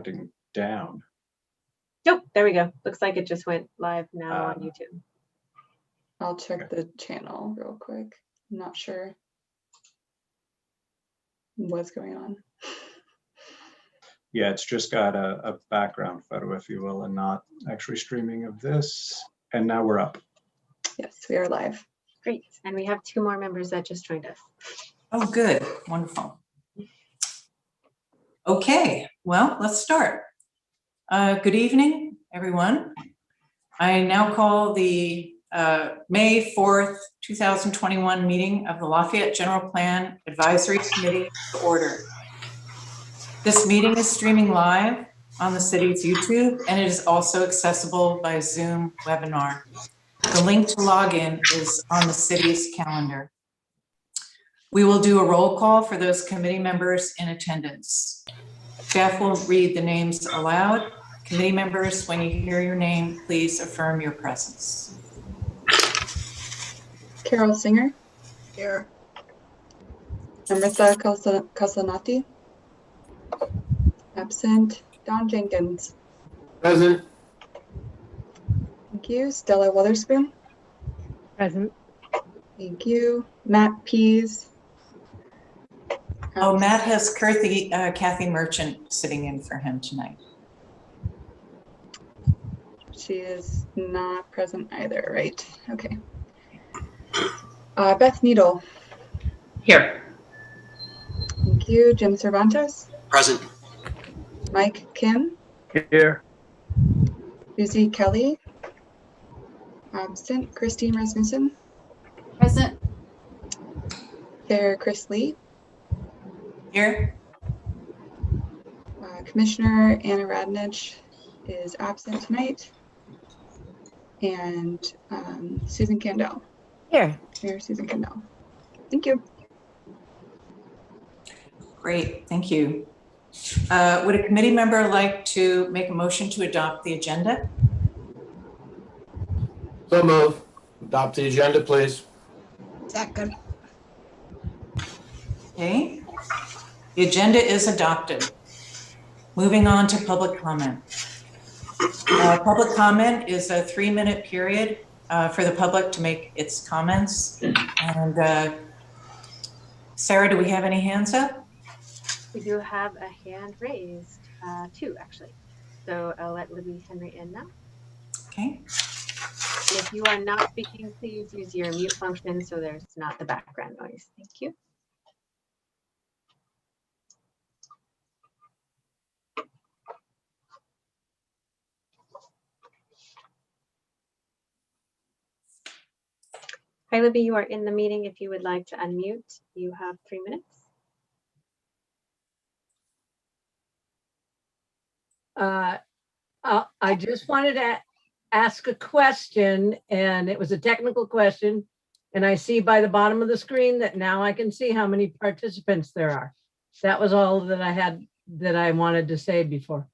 shutting down. Nope, there we go. Looks like it just went live now on YouTube. I'll check the channel real quick. I'm not sure what's going on. Yeah, it's just got a background photo, if you will, and not actually streaming of this. And now we're up. Yes, we are live. Great. And we have 2 more members that just joined us. Oh, good. Wonderful. Okay, well, let's start. Good evening, everyone. I now call the May 4th, 2021 meeting of the Lafayette General Plan Advisory Committee to order. This meeting is streaming live on the city's YouTube, and it is also accessible by Zoom webinar. The link to log in is on the city's calendar. We will do a roll call for those committee members in attendance. Staff will read the names aloud. Committee members, when you hear your name, please affirm your presence. Carol Singer. Here. Amrita Kasanati. Absent. Don Jenkins. Present. Thank you. Stella Witherspoon. Present. Thank you. Matt Pease. Oh, Matt has Kathy Merchant sitting in for him tonight. She is not present either, right? Okay. Beth Needle. Here. Thank you. Jim Cervantes. Present. Mike Kim. Here. Susie Kelly. Absent. Christine Rasmussen. Present. Chair Chris Lee. Here. Commissioner Anna Radnich is absent tonight. And Susan Candell. Here. Mayor Susan Candell. Thank you. Great, thank you. Would a committee member like to make a motion to adopt the agenda? So move. Adopt the agenda, please. Second. Okay. The agenda is adopted. Moving on to public comment. Public comment is a 3-minute period for the public to make its comments. And Sarah, do we have any hands up? We do have a hand raised, 2 actually. So I'll let Libby Henry in now. Okay. If you are not speaking, please use your mute function so there's not the background noise. Thank you. Hi, Libby, you are in the meeting. If you would like to unmute, you have 3 minutes. I just wanted to ask a question, and it was a technical question. And I see by the bottom of the screen that now I can see how many participants there are. That was all that I wanted to say before.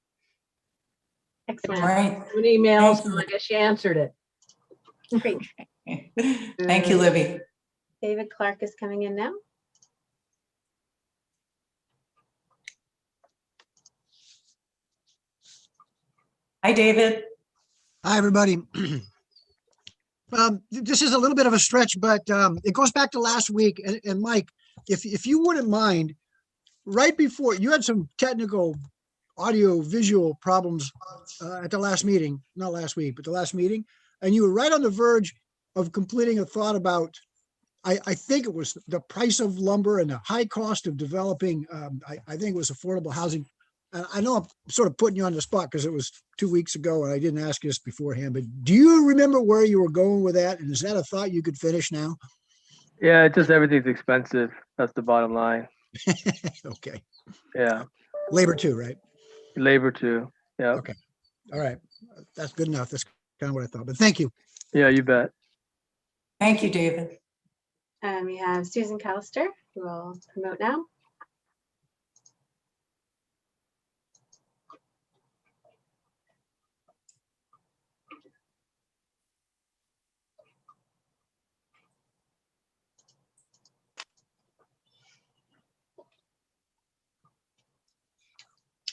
Excellent. All right. An email, Thank so you. I guess you answered it. Great. Thank you, Libby. David Clark is coming in now. Hi, David. Hi, everybody. This is a little bit of a stretch, but it goes back to last week. And Mike, if you wouldn't mind, right before you had some technical audio visual problems at the last meeting, not last week, but the last meeting, and you were right on the verge of completing a thought about, I think it was the price of lumber and the high cost of developing, I think it was affordable housing. I know I'm sort of putting you on the spot because it was 2 weeks ago and I didn't ask you this beforehand, but do you remember where you were going with that? And is that a thought you could finish now? Yeah, it's just everything's expensive. That's the bottom line. Okay. Yeah. Labor too, right? Labor too. Yeah. Okay. All right. That's good enough. That's kind of what I thought, but thank you. Yeah, you bet. Thank you, David. And we have Susan Callister, who will promote now.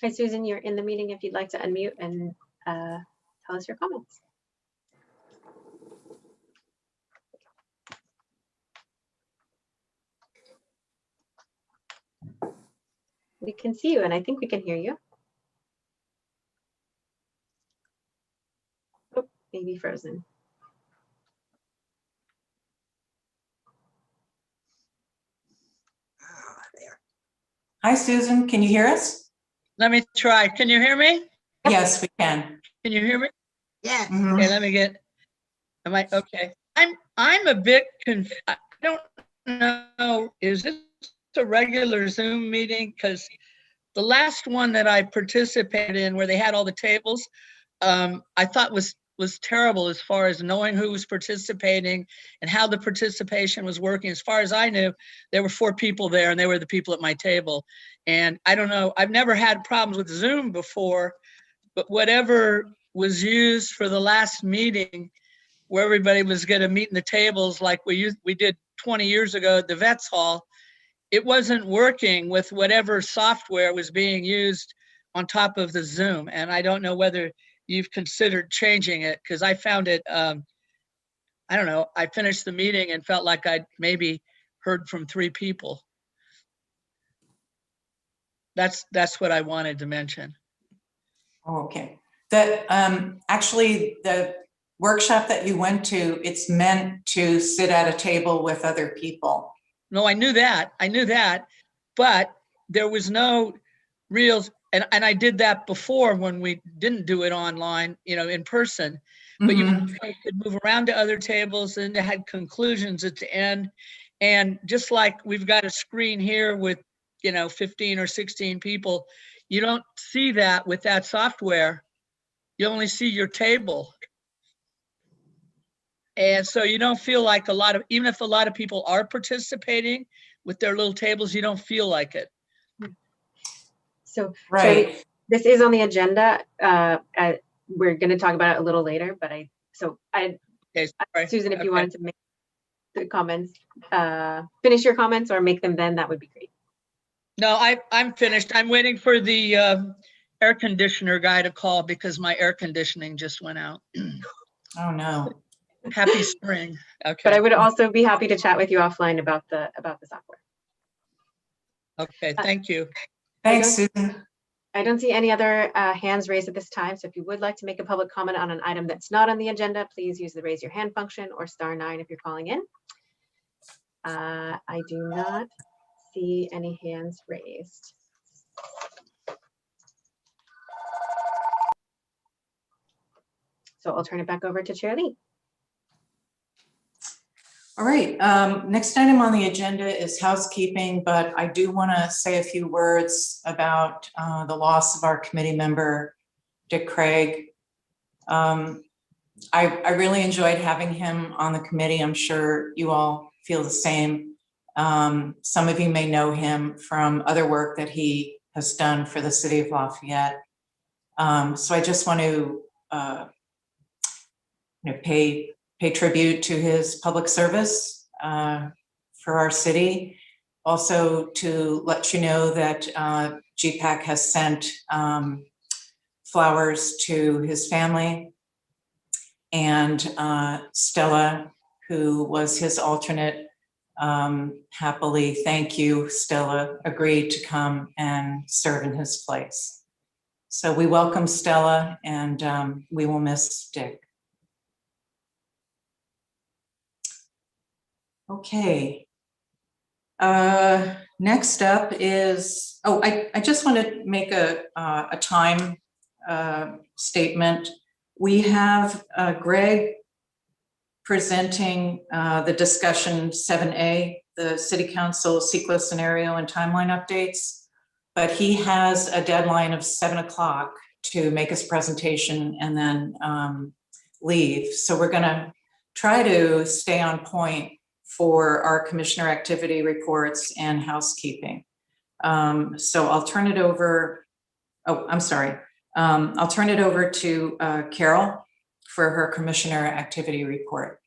Hi, Susan, you're in the meeting if you'd like to unmute and tell us your comments. We can see you and I think we can hear you. Oh, maybe frozen. There. Hi, Susan. Can you hear us? Let me try. Can you hear me? Yes, we can. Can you hear me? Yes. Mhm. Okay, let me get, am I, okay. I'm a bit confused. I don't know, is this a regular Zoom meeting? Because the last one that I participated in where they had all the tables, I thought was terrible as far as knowing who was participating and how the participation was working. As far as I knew, there were 4 people there and they were the people at my table. And I don't know, I've never had problems with Zoom before, but whatever was used for the last meeting where everybody was going to meet in the tables like we did 20 years ago at the Vets Hall, it wasn't working with whatever software was being used on top of the Zoom. And I don't know whether you've considered changing it, because I found it, I don't know, I finished the meeting and felt like I'd maybe heard from 3 people. That's what I wanted to mention. Oh, okay. Actually, the workshop that you went to, it's meant to sit at a table with other people. No, I knew that, but there was no real, and I did that before when we didn't do it online, in person, but you Mhm. could move around to other tables and they had conclusions at the end. And just like we've got a screen here with, 15 or 16 people, you don't see that with that software. You only see your table. And so you don't feel like even if a lot of people are participating with their little tables, you don't feel like it. So Shirley, Right. this is on the agenda. We're going to talk about it a little later, but Okay, sorry. Susan, if you Okay. wanted to make the comments, finish your comments or make them then, that would be great. No, I'm finished. I'm waiting for the air conditioner guy to call because my air conditioning just went out. Oh, no. Happy spring. Okay. But I would also be happy to chat with you offline about the software. Okay, thank you. Thanks, Susan. I don't see any other hands raised at this time. So if you would like to make a public comment on an item that's not on the agenda, please use the raise your hand function or *9 if you're calling in. I do not see any hands raised. So I'll turn it back over to Chair Lee. All right, next item on the agenda is housekeeping, but I do want to say a few words about the loss of our committee member, Dick Craig. I really enjoyed having him on the committee. I'm sure you all feel the same. Some of you may know him from other work that he has done for the city of Lafayette. So I just want to pay tribute to his public service for our city. Also to let you know that GPAC has sent flowers to his family, and Stella, who was his alternate, happily, thank you, Stella, agreed to come and serve in his place. So we welcome Stella, and we will miss Dick. Okay. Next up is, I just want to make a time statement. We have Greg presenting the discussion 7A, the City Council CEQA scenario and timeline updates, but he has a deadline of 7 o'clock to make his presentation and then leave. So we're gonna try to stay on point for our commissioner activity reports and housekeeping. So I'll turn it over. Oh, I'm sorry. I'll turn it over to Carol for her commissioner activity report.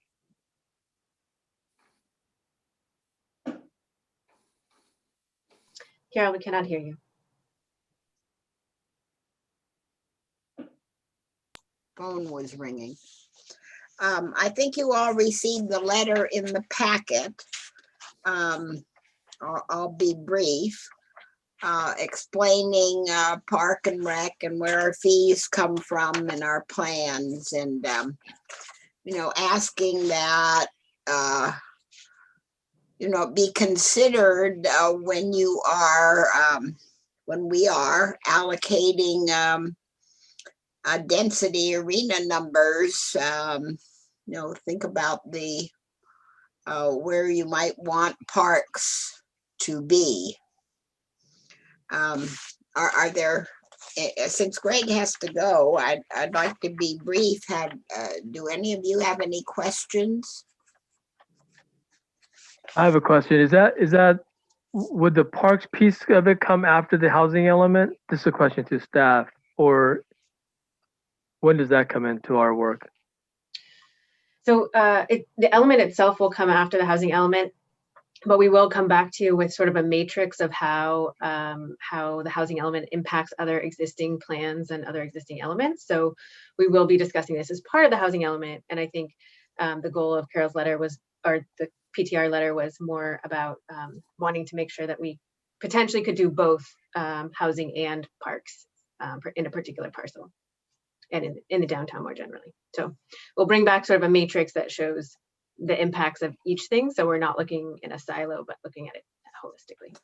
Carol, we cannot hear you. phone was ringing. I think you all received the letter in the packet. I'll be brief, explaining Park and Rec and where our fees come from and our plans, and asking that be considered when you are when we are allocating density arena numbers. Think about the where you might want parks to be. Are there, since Greg has to go, I'd like to be brief. Do any of you have any questions? I have a question. Is that would the parks piece of it come after the housing element? This is a question to staff, or when does that come into our work? So the element itself will come after the housing element, but we will come back to you with sort of a matrix of how the housing element impacts other existing plans and other existing elements. So we will be discussing this as part of the housing element. And I think the goal of Carol's letter was, or the PTR letter was more about wanting to make sure that we potentially could do both housing and parks in a particular parcel and in the downtown more generally. So we'll bring back sort of a matrix that shows the impacts of each thing. So we're not looking in a silo, but looking at it holistically.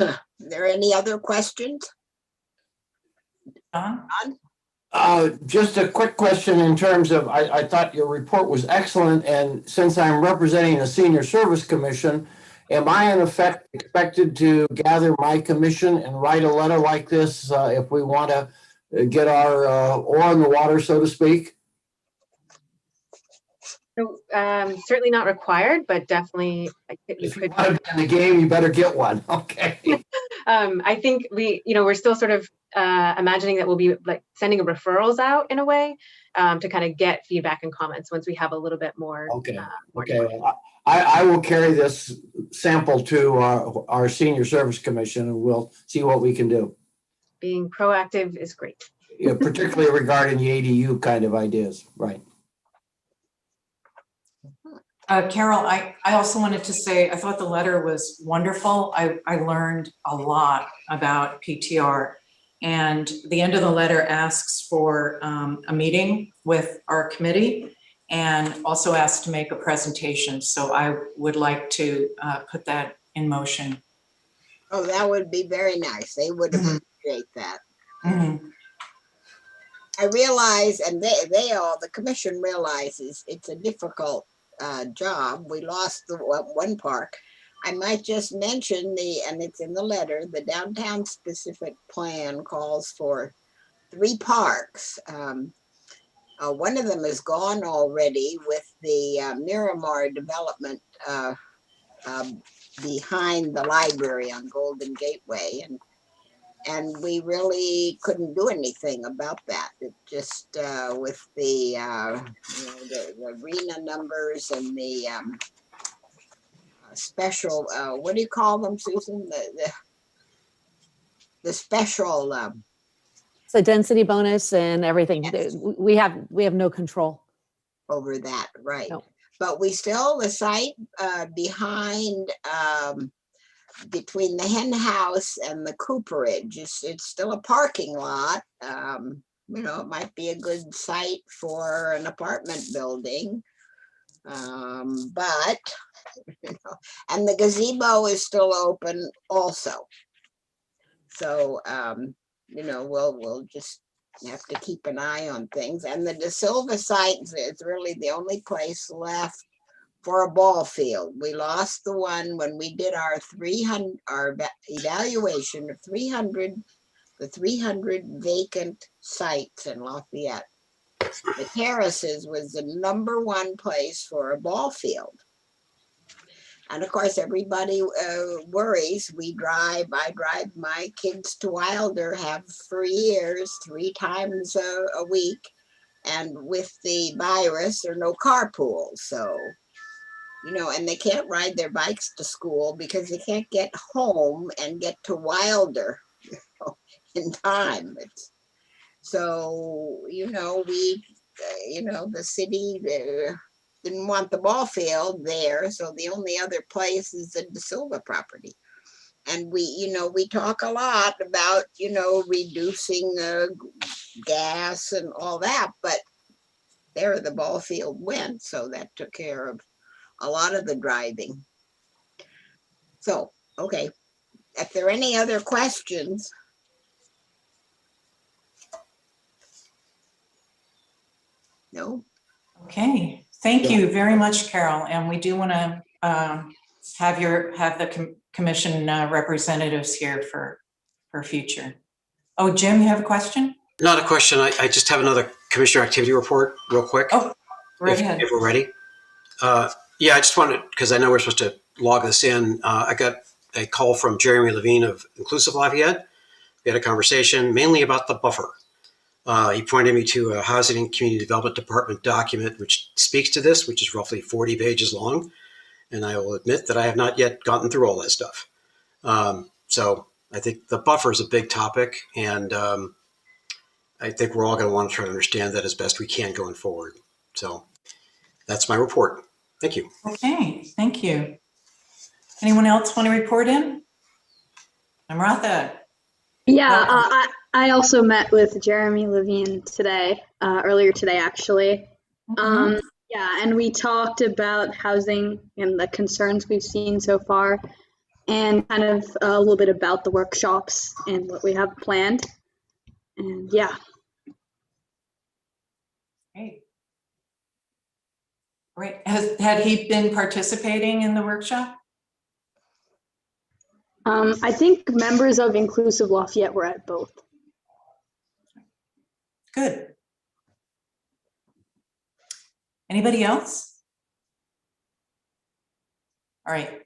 Are there any other questions? Don? Just a quick question in terms of, I thought your report was excellent, and since I'm representing the Senior Service Commission, am I in effect expected to gather my commission and write a letter like this if we want to get our oar in the water, so to speak? So certainly not required, but definitely If you want to be in the game, you better get one. Okay. I think we're still sort of imagining that we'll be like sending referrals out in a way to kind of get feedback and comments once we have a little bit more. Okay. I will carry this sample to our Senior Service Commission, and we'll see what we can do. Being proactive is great. Yeah, particularly regarding the ADU kind of ideas, right? Carol, I also wanted to say, I thought the letter was wonderful. I learned a lot about PTR, and the end of the letter asks for a meeting with our committee and also asks to make a presentation. So I would like to put that in motion. Oh, that would be very nice. They would appreciate that. Mm-hmm. I realize, and the commission realizes it's a difficult job. We lost the one park. I might just mention and it's in the letter, the downtown specific plan calls for 3 parks. One of them is gone already with the Miramar development behind the library on Golden Gateway, and we really couldn't do anything about that. It just with the arena numbers and the special, what do you call them, Susan? The special. It's a density bonus and everything. Yes. We have no control Over that, right? No. But we still, the site behind. Between the hen house and the cooperage, it's still a parking lot. It might be a good site for an apartment building, but and the gazebo is still open also. So we'll just have to keep an eye on things. And the De Silva site is really the only place left for a ball field. We lost the one when we did our evaluation of 300 vacant sites in Lafayette. The Terraces was the #1 place for a ball field. And of course, everybody worries. I drive my kids to Wilder, have for years, 3 times a week. And with the virus, there are no carpools. So and they can't ride their bikes to school because they can't get home and get to Wilder in time. So, you know, the city didn't want the ball field there. So the only other place is the De Silva property. And we talk a lot about, reducing gas and all that, but there the ball field went. So that took care of a lot of the driving. So, okay. If there are any other questions. No? Okay, thank you very much, Carol. And we do want to have the commission representatives here for future. Oh, Jim, you have a question? Not a question. I just have another commissioner activity report real quick. Oh, right ahead. If we're ready. Yeah, I just wanted, because I know we're supposed to log this in. I got a call from Jeremy Levine of Inclusive Lafayette. We had a conversation mainly about the buffer. He pointed me to a Housing and Community Development Department document which speaks to this, which is roughly 40 pages long. And I will admit that I have not yet gotten through all that stuff. So I think the buffer is a big topic, and I think we're all going to want to try to understand that as best we can going forward. So that's my report. Thank you. Okay, thank you. Anyone else want to report in? Amrata. Yeah, I also met with Jeremy Levine today, earlier today, actually. Mm-hmm. Yeah, and we talked about housing and the concerns we've seen so far, and kind of a little bit about the workshops and what we have planned. And yeah. Great. Great. Had he been participating in the workshop? I think members of Inclusive Lafayette were at both. Good. Anybody else? All right.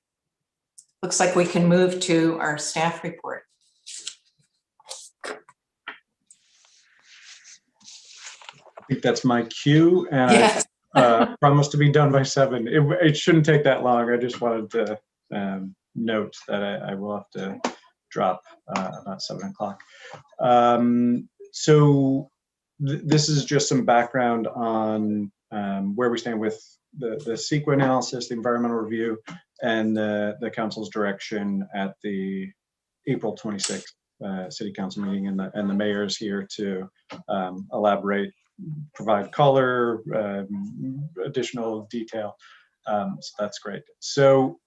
Looks like we can move to our staff report. I think that's my cue, and Yes. I promised to be done by 7. It shouldn't take that long. I just wanted to note that I will have to drop about 7 o'clock. So this is just some background on where we stand with the CEQA analysis, the environmental review, and the council's direction at the April 26th city council meeting, and the mayor is here to elaborate, provide color, additional detail. So that's great. So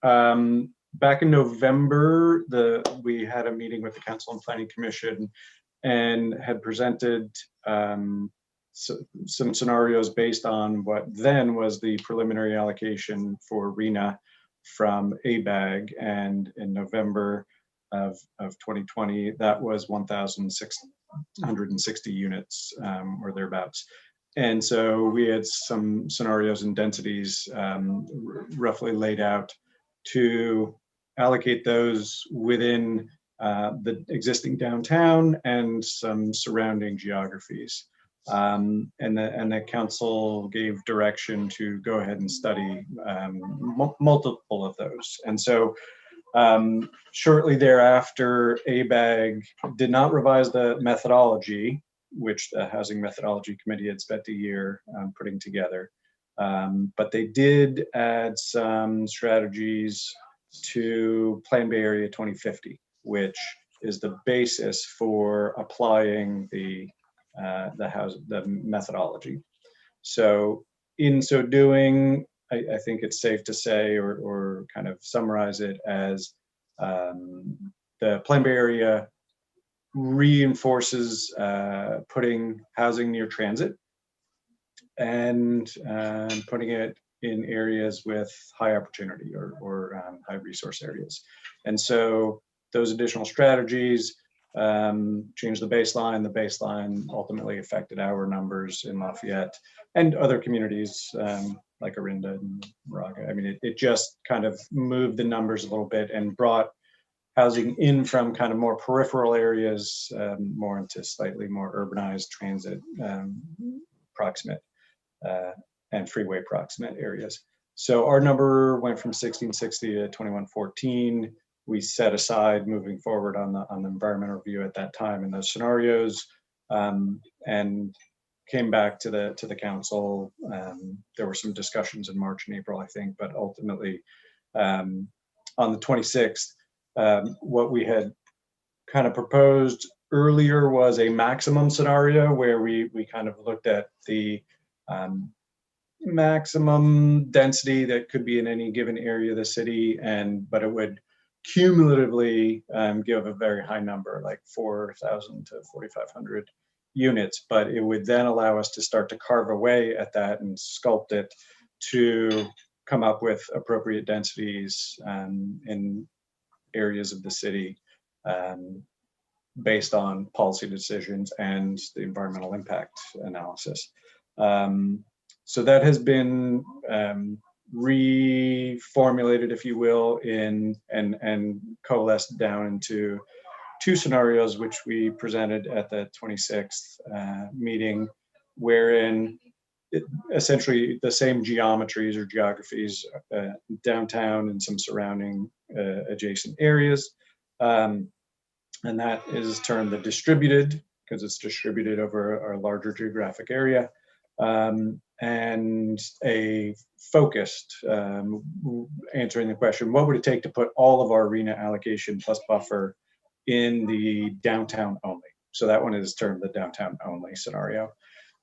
back in November, we had a meeting with the Council and Planning Commission and had presented some scenarios based on what then was the preliminary allocation for RENA from ABAG, and in November of 2020, that was 1,660 units or thereabouts. And so we had some scenarios and densities roughly laid out to allocate those within the existing downtown and some surrounding geographies. And the council gave direction to go ahead and study multiple of those. And so shortly thereafter, ABAG did not revise the methodology, which the Housing Methodology Committee had spent a year putting together. But they did add some strategies to Plan Bay Area 2050, which is the basis for applying the methodology. So in so doing, I think it's safe to say, or kind of summarize it as the Plan Bay Area reinforces putting housing near transit and putting it in areas with high opportunity or high resource areas. And so those additional strategies changed the baseline. The baseline ultimately affected our numbers in Lafayette and other communities like Orinda and Moraga. I mean, it just kind of moved the numbers a little bit and brought housing in from kind of more peripheral areas, more into slightly more urbanized transit proximate and freeway proximate areas. So our number went from 1660 to 2114. We set aside moving forward on the environmental review at that time in those scenarios and came back to the council. There were some discussions in March and April, I think, but ultimately on the 26th, what we had kind of proposed earlier was a maximum scenario where we kind of looked at the maximum density that could be in any given area of the city, but it would cumulatively give a very high number, like 4,000 to 4,500 units, but it would then allow us to start to carve away at that and sculpt it to come up with appropriate densities in areas of the city based on policy decisions and the environmental impact analysis. So that has been reformulated, if you will, and coalesced down into 2 scenarios, which we presented at the 26th meeting, wherein essentially the same geometries or geographies, downtown and some surrounding adjacent areas. And that is termed the distributed, because it's distributed over a larger geographic area. And a focused, answering the question, what would it take to put all of our arena allocation plus buffer in the downtown only? So that one is termed the downtown only scenario.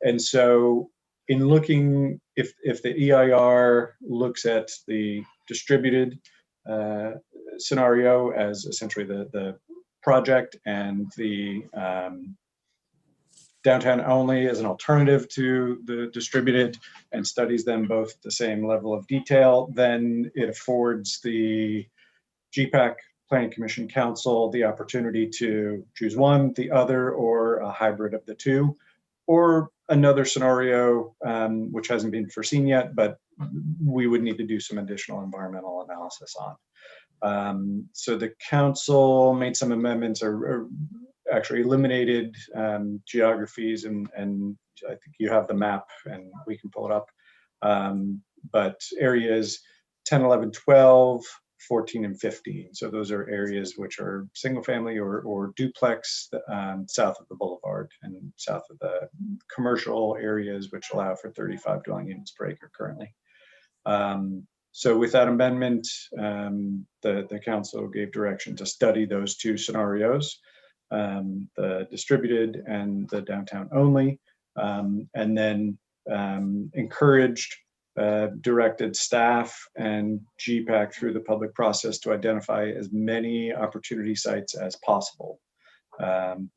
And so in looking, if the EIR looks at the distributed scenario as essentially the project and the downtown only as an alternative to the distributed, and studies them both at the same level of detail, then it affords the GPAC Planning Commission Council the opportunity to choose one, the other, or a hybrid of the 2, or another scenario which hasn't been foreseen yet, but we would need to do some additional environmental analysis on. So the council made some amendments or actually eliminated geographies, and I think you have the map and we can pull it up. But areas 10, 11, 12, 14, and 15. So those are areas which are single family or duplex south of the boulevard and south of the commercial areas, which allow for 35 dwelling units per acre currently. So with that amendment, the council gave direction to study those 2 scenarios, the distributed and the downtown only, and then encouraged directed staff and GPAC through the public process to identify as many opportunity sites as possible,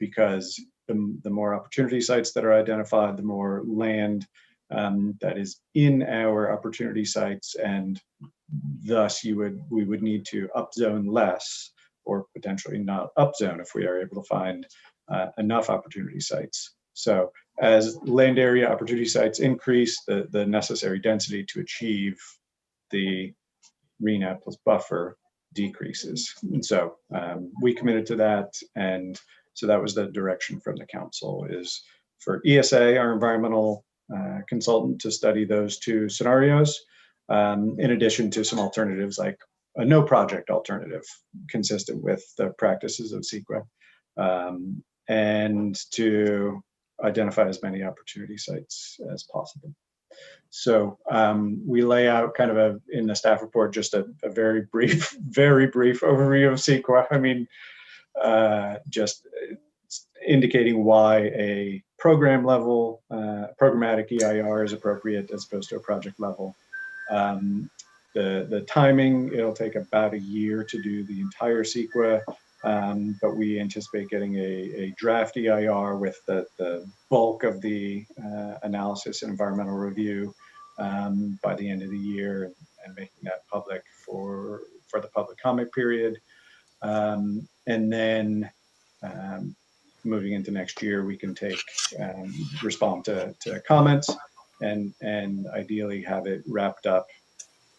because the more opportunity sites that are identified, the more land that is in our opportunity sites, and thus we would need to upzone less, or potentially not upzone if we are able to find enough opportunity sites. So as land area opportunity sites increase, the necessary density to achieve the RENA plus buffer decreases. And so we committed to that. And so that was the direction from the council, is for ESA, our environmental consultant, to study those 2 scenarios, in addition to some alternatives like a no project alternative consistent with the practices of CEQA, and to identify as many opportunity sites as possible. So we lay out kind of in the staff report, just a very brief overview of CEQA. I mean, just indicating why a program level, programmatic EIR is appropriate as opposed to a project level. The timing, it'll take about a year to do the entire CEQA, but we anticipate getting a draft EIR with the bulk of the analysis and environmental review by the end of the year, and making that public for the public comment period. And then moving into next year, we can respond to comments and ideally have it wrapped up,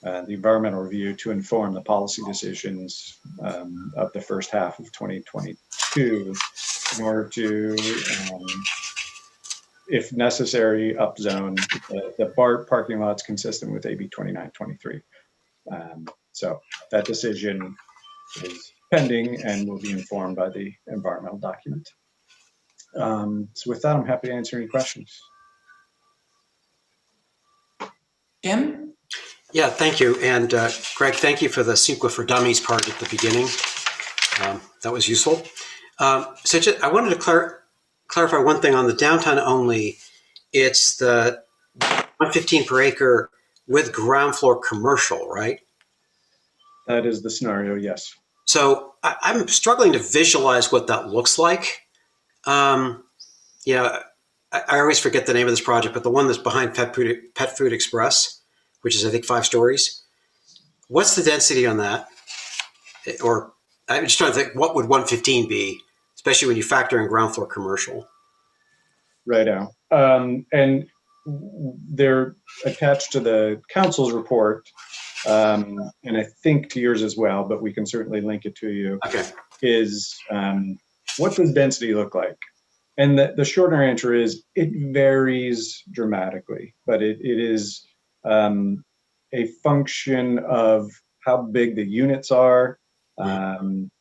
the environmental review, to inform the policy decisions of the first half of 2022 in order to, if necessary, upzone the BART parking lots consistent with AB 2923. So that decision is pending and will be informed by the environmental document. So with that, I'm happy to answer any questions. Jim? Yeah, thank you. And Greg, thank you for the CEQA for Dummies part at the beginning. That was useful. I wanted to clarify one thing on the downtown only. It's the 115 per acre with ground floor commercial, right? That is the scenario, yes. So I'm struggling to visualize what that looks like. Yeah, I always forget the name of this project, but the one that's behind Pet Food Express, which is I think 5 stories. What's the density on that? Or I'm just trying to think, what would 115 be, especially when you factor in ground floor commercial? Right now. And they're attached to the council's report, and I think to yours as well, but we can certainly link it to you. Okay. Is what does density look like? And the shorter answer is it varies dramatically, but it is a function of how big the units are, how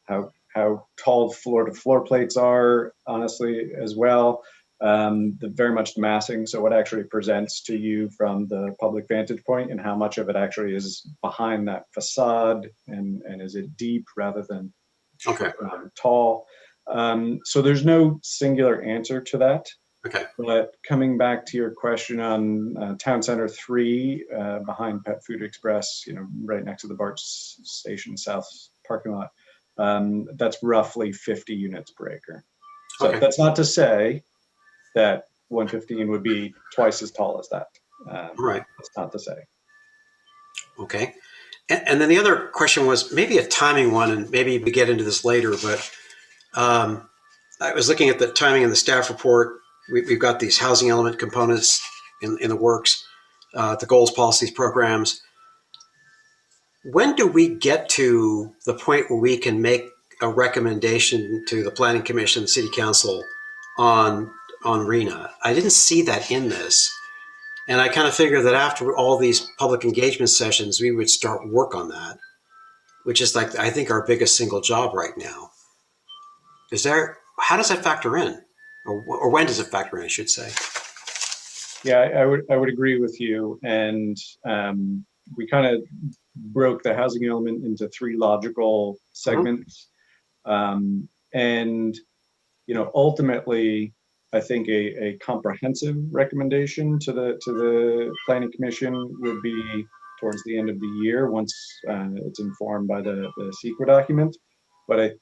tall floor to floor plates are, honestly, as well. Very much the massing, so what actually presents to you from the public vantage point and how much of it actually is behind that facade, and is it deep rather than tall. So there's no singular answer to that. Okay. But coming back to your question on Town Center 3, behind Pet Food Express, right next to the BART station south parking lot, that's roughly 50 units per acre. So that's not to say that 115 would be twice as tall as that. Right. That's not to say. Okay. And then the other question was maybe a timing one, and maybe we get into this later, but I was looking at the timing in the staff report. We've got these housing element components in the works, the goals, policies, programs. When do we get to the point where we can make a recommendation to the Planning Commission, the City Council on RENA? I didn't see that in this. And I kind of figured that after all these public engagement sessions, we would start work on that, which is like, I think, our biggest single job right now. How does that factor in? Or when does it factor in, I should say? Yeah, I would agree with you. And we kind of broke the housing element into 3 logical segments. And, ultimately, I think a comprehensive recommendation to the Planning Commission would be towards the end of the year, once it's informed by the CEQA document. But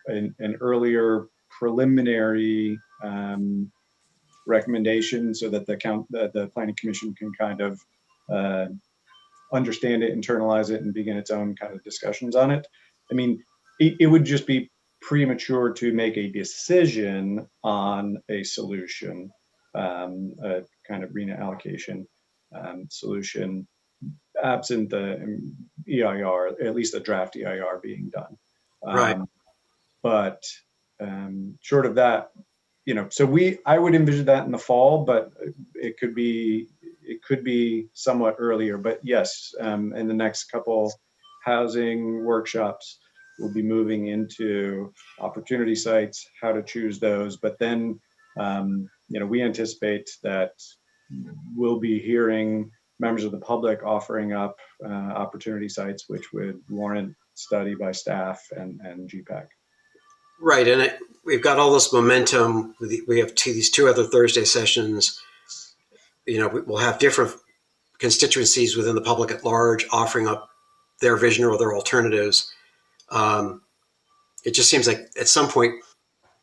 an earlier preliminary recommendation, so that the Planning Commission can kind of understand it, internalize it, and begin its own kind of discussions on it. I mean, it would just be premature to make a decision on a solution, a kind of RENA allocation solution, absent the EIR, at least the draft EIR being done. Right. But short of that, so I would envision that in the fall, but it could be somewhat earlier. But yes, in the next couple housing workshops, we'll be moving into opportunity sites, how to choose those. But then, we anticipate that we'll be hearing members of the public offering up opportunity sites, which would warrant study by staff and GPAC. Right, and we've got all this momentum. We have these 2 other Thursday sessions. We'll have different constituencies within the public at large offering up their vision or their alternatives. It just seems like at some point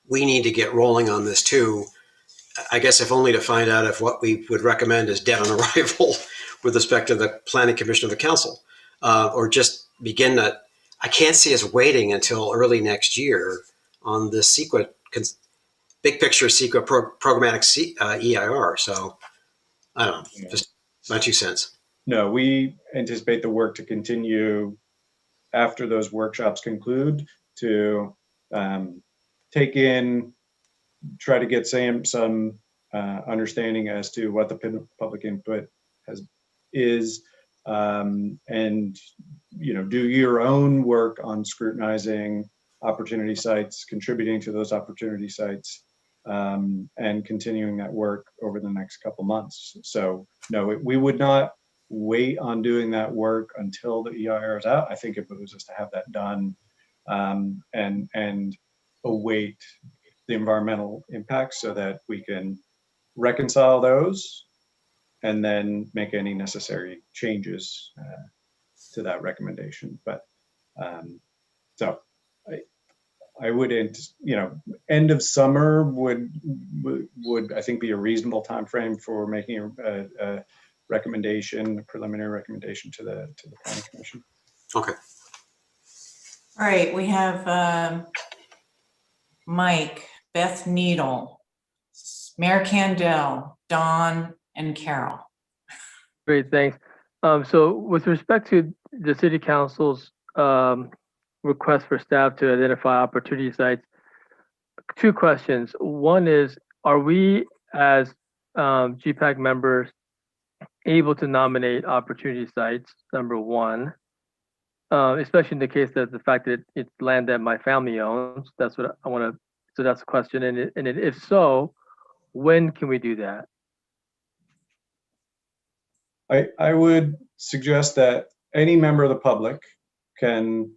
we need to get rolling on this too. I guess if only to find out if what we would recommend is dead on arrival with respect to the Planning Commission of the Council, or just begin to. I can't see us waiting until early next year on the CEQA, big picture CEQA programmatic EIR. So I don't know, just my 2 cents. No, we anticipate the work to continue after those workshops conclude, to try to get some understanding as to what the public input is, and do your own work on scrutinizing opportunity sites, contributing to those opportunity sites, and continuing that work over the next couple months. So no, we would not wait on doing that work until the EIR is out. I think it behooves us to have that done and await the environmental impacts so that we can reconcile those and then make any necessary changes to that recommendation. But so I would, end of summer would I think be a reasonable time frame for making a recommendation, a preliminary recommendation to the planning commission. Okay. All right, we have Mike, Beth Needle, Mayor Candell, Dawn, and Carol. Great, thanks. So with respect to the city council's request for staff to identify opportunity sites, two questions. One is, are we as GPAC members able to nominate opportunity sites, number one, especially in the case that the fact that it's land that my family owns? That's what I want to, so that's the question. And if so, when can we do that? I would suggest that any member of the public can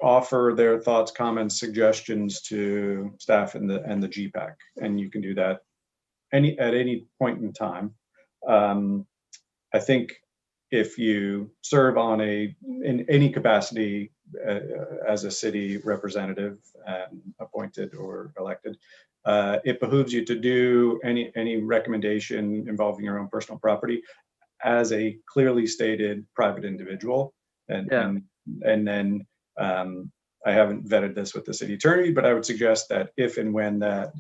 offer their thoughts, comments, suggestions to staff and the GPAC, and you can do that at any point in time. I think if you serve in any capacity as a city representative, appointed or elected, it behooves you to do any recommendation involving your own personal property as a clearly stated private individual. And then I haven't vetted this with the city attorney, but I would suggest that if and when that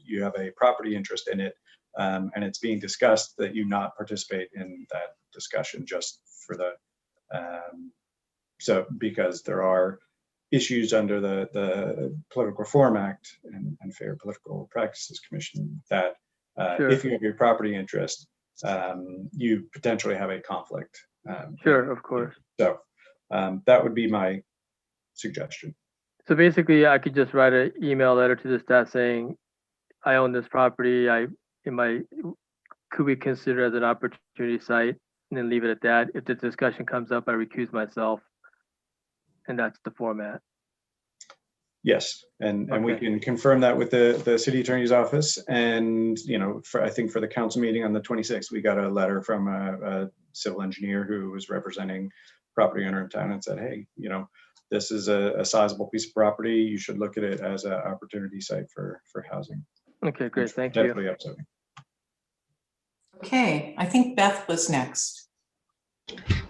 you have a property interest in it and it's being discussed, that you not participate in that discussion just for the because there are issues under the Political Reform Act and Fair Political Practices Commission that if you have your property interest, you potentially have a conflict. Sure, of course. So that would be my suggestion. So basically, I could just write an email letter to the staff saying, I own this property. Could we consider it as an opportunity site, and then leave it at that? If the discussion comes up, I recuse myself, and that's the format. Yes, and we Okay. can confirm that with the city attorney's office. And I think for the council meeting on the 26th, we got a letter from a civil engineer who was representing property owner in town and said, hey, this is a sizable piece of property. You should look at it as an opportunity site for housing. Okay, great. Thank you. Definitely upzoning. Okay, I think Beth was next.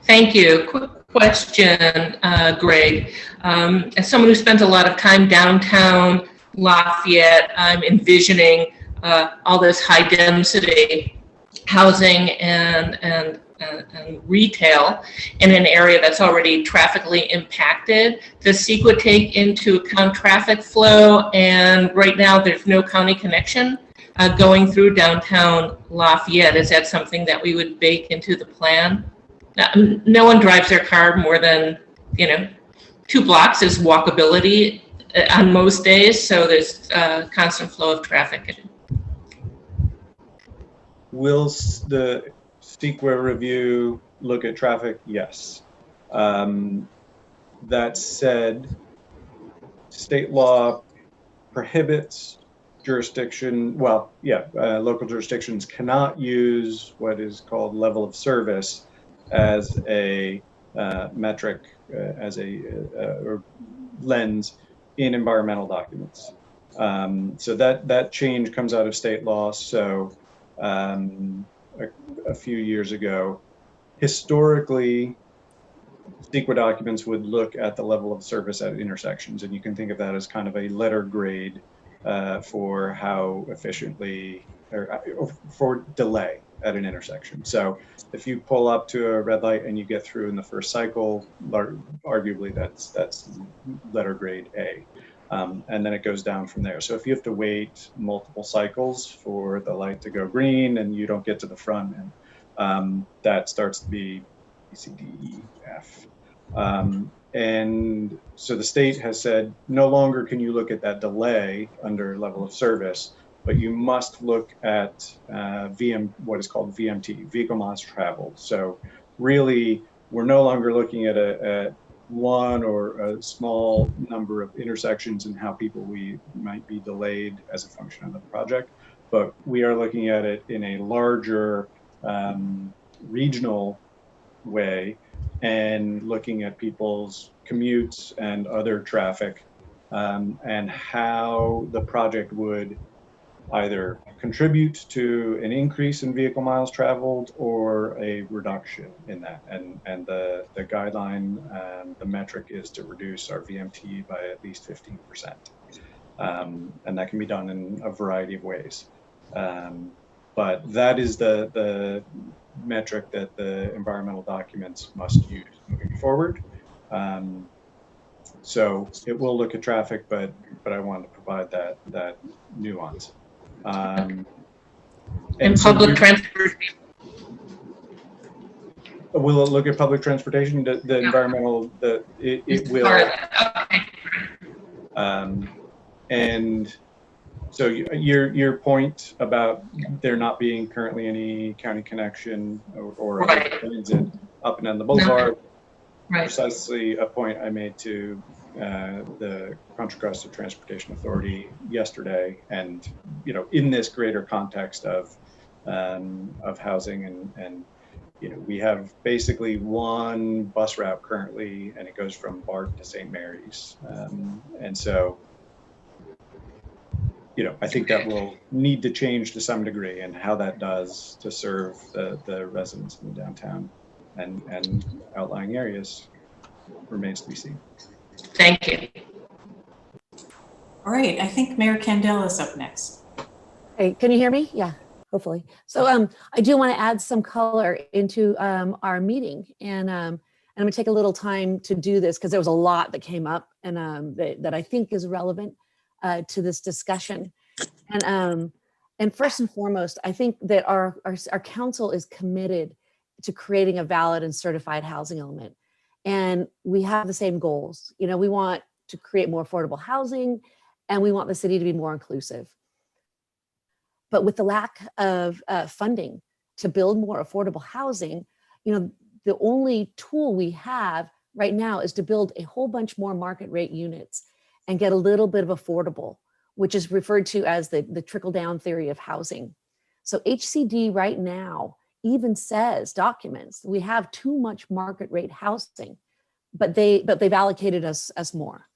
Thank you. Quick question, Greg. As someone who spends a lot of time downtown Lafayette, I'm envisioning all this high density housing and retail in an area that's already traffically impacted. Does CEQA take into account traffic flow? And right now there's no county connection going through downtown Lafayette. Is that something that we would bake into the plan? No one drives their car more than 2 blocks is walkability on most days, so there's a constant flow of traffic. Will the CEQA review look at traffic? Yes. That said, state law prohibits local jurisdictions cannot use what is called level of service as a metric, as a lens in environmental documents. So that change comes out of state law. So a few years ago, historically, CEQA documents would look at the level of service at intersections, and you can think of that as kind of a letter grade for how efficiently or for delay at an intersection. So if you pull up to a red light and you get through in the first cycle, arguably that's letter grade A. And then it goes down from there. So if you have to wait multiple cycles for the light to go green and you don't get to the front, and that starts to be B, C, D, E, F. And so the state has said, no longer can you look at that delay under level of service, but you must look at what is called VMT, vehicle miles traveled. So really, we're no longer looking at one or a small number of intersections and how we might be delayed as a function of the project, but we are looking at it in a larger regional way and looking at people's commutes and other traffic and how the project would either contribute to an increase in vehicle miles traveled or a reduction in that. And the guideline, the metric is to reduce our VMT by at least 15%. And that can be done in a variety of ways. But that is the metric that the environmental documents must use moving forward. So it will look at traffic, but I wanted to provide that nuance. And so public transportation. Will it look at public transportation? The environmental, it will. Okay. And so your point about there not being currently any county connection or Right. transit up and down the boulevard, Right. precisely a point I made to the Contra Costa Transportation Authority yesterday. And in this greater context of housing and we have basically one bus route currently, and it goes from BART to St. Mary's, and so. I think that will need to change to some degree, and how that does to serve the residents in the downtown and outlying areas remains to be seen. Thank you. All right, I think Mayor Kendall is up next. Hey, can you hear me? Yeah, hopefully. So I do want to add some color into our meeting, and I'm going to take a little time to do this because there was a lot that came up and that I think is relevant to this discussion. And first and foremost, I think that our council is committed to creating a valid and certified housing element. And we have the same goals. We want to create more affordable housing, and we want the city to be more inclusive. But with the lack of funding to build more affordable housing, the only tool we have right now is to build a whole bunch more market rate units and get a little bit of affordable, which is referred to as the trickle-down theory of housing. So HCD right now even documents we have too much market rate housing, but they've allocated us more.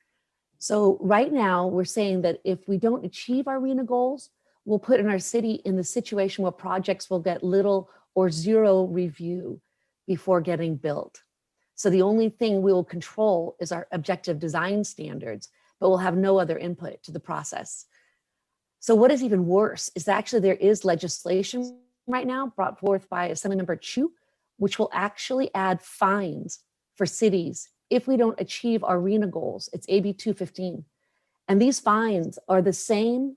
So right now we're saying that if we don't achieve our RHNA goals, we'll put in our city in the situation where projects will get little or zero review before getting built. So the only thing we will control is our objective design standards, but we'll have no other input to the process. So what is even worse is that actually there is legislation right now brought forth by Assemblymember Chu, which will actually add fines for cities if we don't achieve our RHNA goals. It's AB 215. And these fines are the same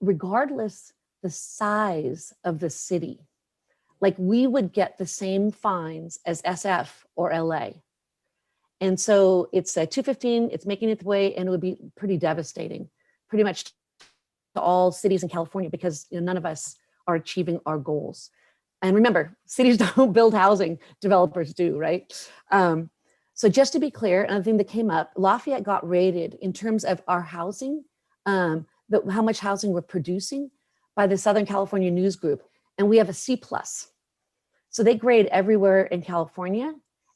regardless the size of the city. Like we would get the same fines as SF or LA. And so it's 215, it's making its way, and it would be pretty devastating, pretty much to all cities in California, because none of us are achieving our goals. And remember, cities don't build housing, developers do, right? So just to be clear, another thing that came up, Lafayette got rated in terms of our housing, how much housing we're producing by the Southern California News Group, and we have a C+. So they grade everywhere in California,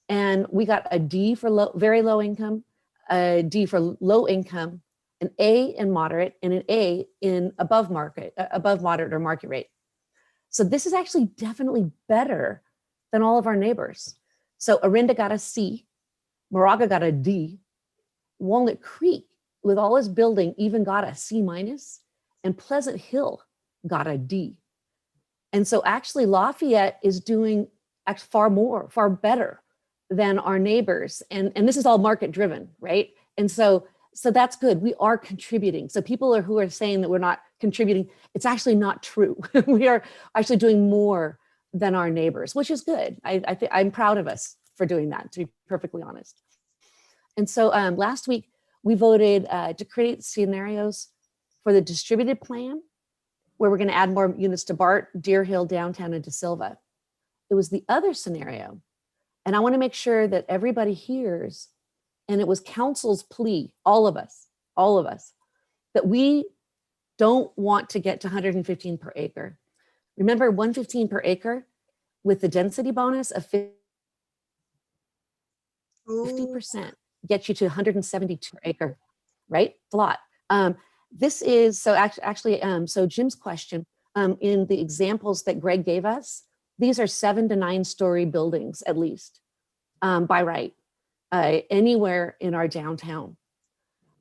and we got a D for very low income, a D for low income, an A in moderate, and an A in above moderate or market rate. So this is actually definitely better than all of our neighbors. So Orinda got a C, Moraga got a D, Walnut Creek with all its building even got a C-, and Pleasant Hill got a D. And so actually Lafayette is doing far better than our neighbors. And this is all market driven, right? And so that's good. We are contributing. So people who are saying that we're not contributing, it's actually not true. We are actually doing more than our neighbors, which is good. I'm proud of us for doing that, to be perfectly honest. And so last week we voted to create scenarios for the distributed plan, where we're going to add more units to BART, Deer Hill, Downtown, and De Silva. It was the other scenario. And I want to make sure that everybody hears, and it was council's plea, all of us, that we don't want to get to 115 per acre. Remember, 115 per acre with the density bonus of 50% gets you to 172 per acre, right? It's a lot. This is, so actually, so Jim's question, in the examples that Greg gave us, these are 7 to 9 story buildings at least, by right, anywhere in our downtown.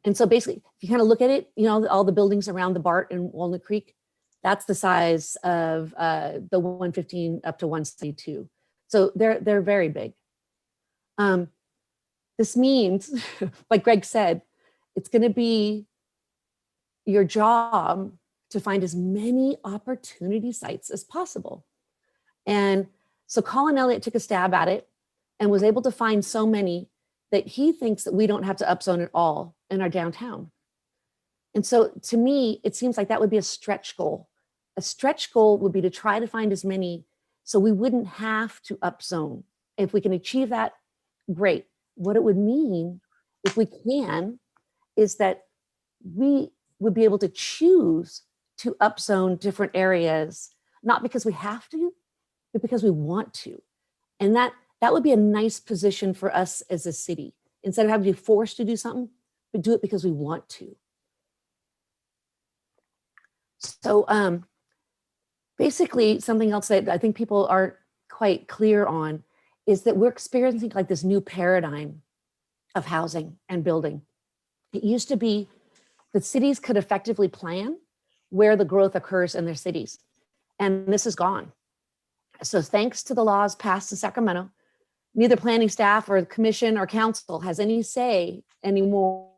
And so basically, if you kind of look at it, you know, all the buildings around the BART and Walnut Creek, that's the size of the 115 up to 172. So they're very big. This means, like Greg said, it's going to be your job to find as many opportunity sites as possible. And so Colin Elliott took a stab at it and was able to find so many that he thinks that we don't have to upzone at all in our downtown. And so to me, it seems like that would be a stretch goal. A stretch goal would be to try to find as many so we wouldn't have to upzone. If we can achieve that, great. What it would mean, if we can, is that we would be able to choose to upzone different areas, not because we have to, but because we want to. And that would be a nice position for us as a city. Instead of having to be forced to do something, but do it because we want to. So basically, something else that I think people aren't quite clear on is that we're experiencing like this new paradigm of housing and building. It used to be that cities could effectively plan where the growth occurs in their cities. And this is gone. So thanks to the laws passed in Sacramento, neither planning staff or the commission or council has any say anymore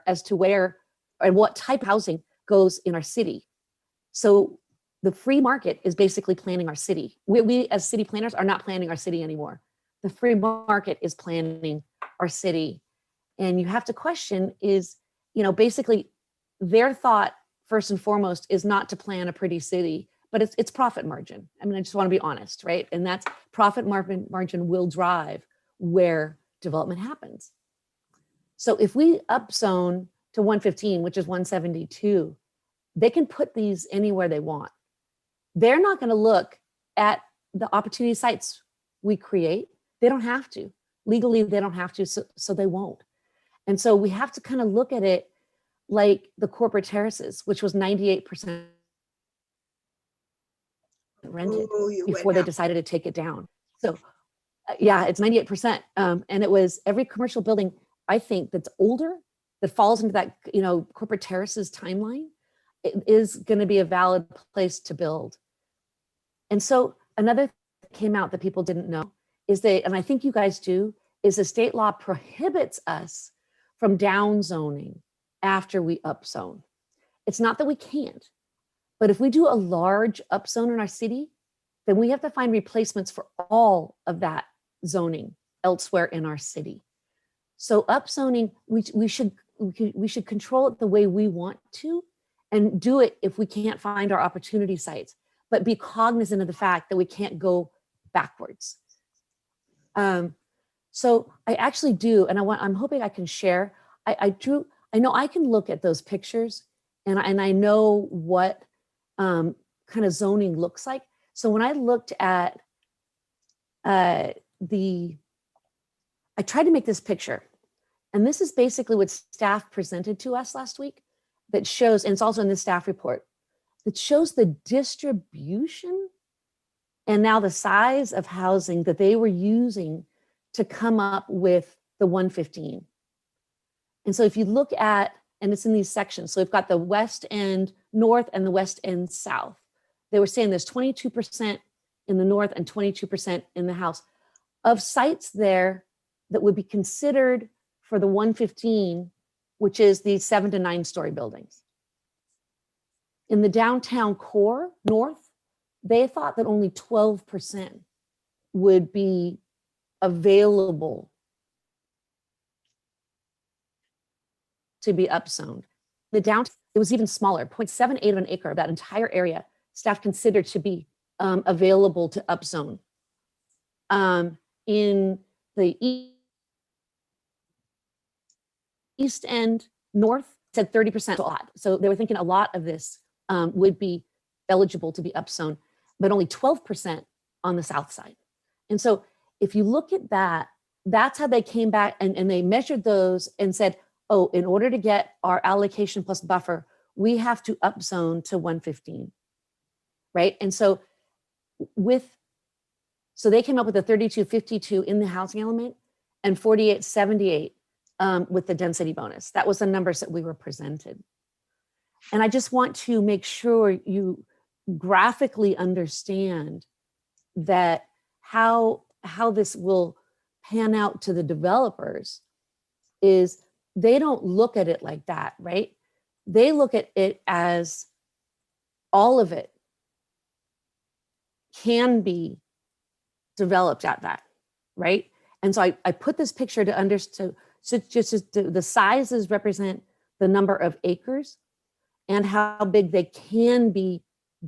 as to where and what type of housing goes in our city. So the free market is basically planning our city. We as city planners are not planning our city anymore. The free market is planning our city. And you have to question is, you know, basically their thought first and foremost is not to plan a pretty city, but it's profit margin. I mean, I just want to be honest, right? And that's profit margin will drive where development happens. So if we upzone to 115, which is 172, they can put these anywhere they want. They're not going to look at the opportunity sites we create. They don't have to. Legally, they don't have to, so they won't. And so we have to kind of look at it like the corporate terraces, which was 98% rented before they decided to take it down. So yeah, it's 98%. And it was every commercial building, I think, that's older, that falls into that, you know, corporate terraces timeline, it is going to be a valid place to build. And so another thing that came out that people didn't know is and I think you guys do, is the state law prohibits us from down zoning after we upzone. It's not that we can't, but if we do a large upzone in our city, then we have to find replacements for all of that zoning elsewhere in our city. So upzoning, we should control it the way we want to and do it if we can't find our opportunity sites, but be cognizant of the fact that we can't go backwards. So I actually do, and I'm hoping I can share. I know I can look at those pictures and I know what kind of zoning looks like. So when I looked at I tried to make this picture, and this is basically what staff presented to us last week that shows, and it's also in the staff report, that shows the distribution and now the size of housing that they were using to come up with the 115. And so if you look at, and it's in these sections, so we've got the West End North and the West End South. They were saying there's 22% in the North and 22% in the House of sites there that would be considered for the 115, which is the 7 to 9 story buildings. In the downtown core North, they thought that only 12% would be available to be upzoned. The downtown, it was even smaller, 0.78 of an acre of that entire area, staff considered to be available to upzone. In the east end north, said 30% a lot. So they were thinking a lot of this would be eligible to be upzoned, but only 12% on the south side. And so if you look at that, that's how they came back and they measured those and said, oh, in order to get our allocation plus buffer, we have to upzone to 115, right? And so so they came up with a 3252 in the housing element and 4878 with the density bonus. That was the numbers that we were presented. And I just want to make sure you graphically understand that how this will pan out to the developers is they don't look at it like that, right? They look at it as all of it can be developed at that, right? And so I put this picture to understand, so just the sizes represent the number of acres and how big they can be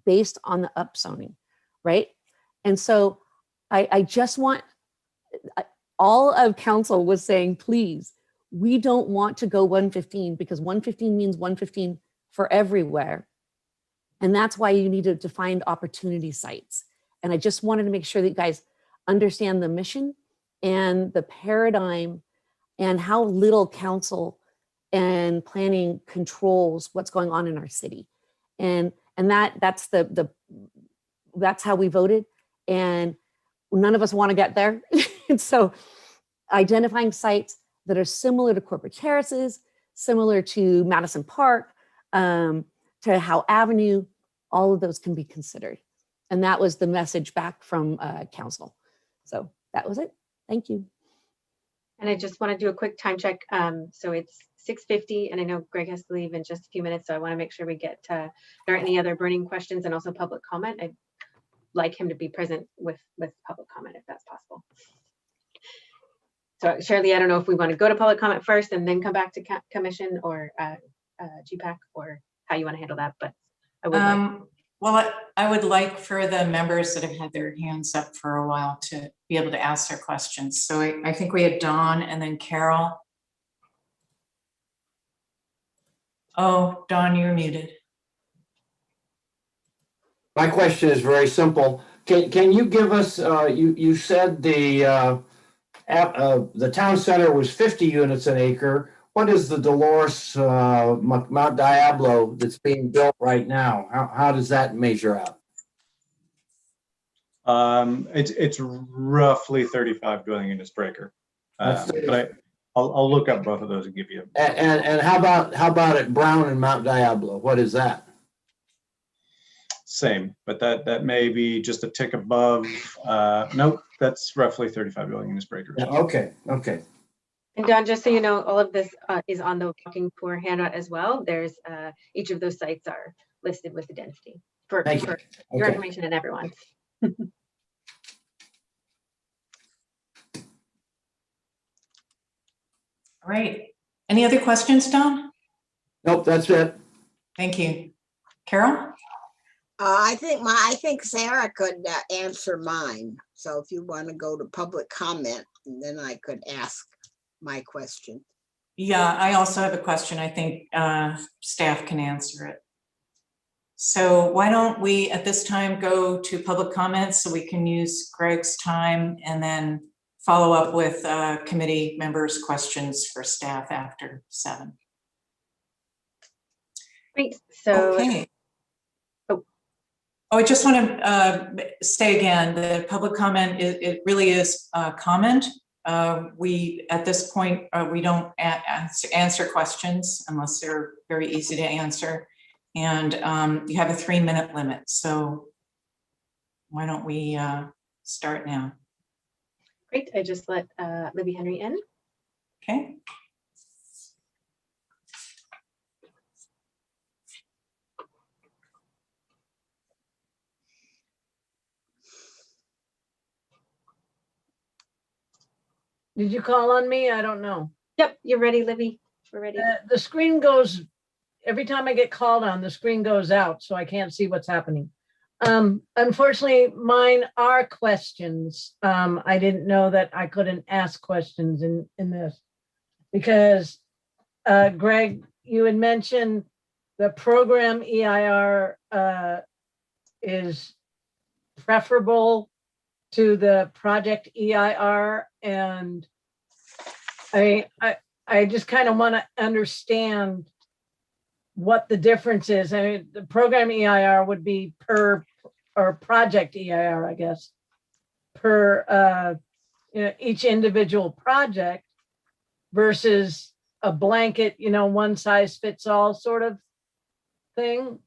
based on the upzoning, right? And so I just want, all of council was saying, please, we don't want to go 115 because 115 means 115 for everywhere. And that's why you need to find opportunity sites. And I just wanted to make sure that you guys understand the mission and the paradigm and how little council and planning controls what's going on in our city. And that's that's how we voted. And none of us want to get there. And so identifying sites that are similar to corporate terraces, similar to Madison Park, to Howe Avenue, all of those can be considered. And that was the message back from council. So that was it. Thank you. And I just want to do a quick time check. So it's 6:50 and I know Greg has to leave in just a few minutes. So I want to make sure we get to, there are any other burning questions and also public comment. I'd like him to be present with public comment if that's possible. So Shirley, I don't know if we want to go to public comment first and then come back to commission or GPAC or how you want to handle that, but I would like. Well, I would like for the members that have had their hands up for a while to be able to ask their questions. So I think we had Dawn and then Carol. Oh, Dawn, you're muted. My question is very simple. Can you give us, you said the town center was 50 units an acre. What is the Dolores Mount Diablo that's being built right now? How does that measure out? It's roughly 35 dwelling units per acre. But I'll look up both of those and give you. And how about at Brown and Mount Diablo? What is that? Same, but that may be just a tick above. Nope, that's roughly 35 dwelling units per acre. Okay. And Don, just so you know, all of this is on the walking tour handout as well. There's each of those sites are listed with the density for your information and everyone. All right. Any other questions, Don? Nope, that's it. Thank you. Carol? I think Sarah could answer mine. So if you want to go to public comment, then I could ask my question. Yeah, I also have a question. I think staff can answer it. So why don't we at this time go to public comments so we can use Greg's time and then follow up with committee members' questions for staff after 7. Great. So okay. I just want to say again, the public comment, it really is a comment. We, at this point, we don't answer questions unless they're very easy to answer. And you have a 3-minute limit. So why don't we start now? Great, I just let Libby Henry in. Okay. Did you call on me? I don't know. Yep, you're ready, Libby. We're ready. The screen goes, every time I get called on, the screen goes out, so I can't see what's happening. Unfortunately, mine are questions. I didn't know that I couldn't ask questions in this because, Greg, you had mentioned the program EIR is preferable to the project EIR, and I just kind of want to understand what the difference is. I mean, the program EIR would be per, or project EIR, I guess, per each individual project versus a blanket, one size fits all sort of thing,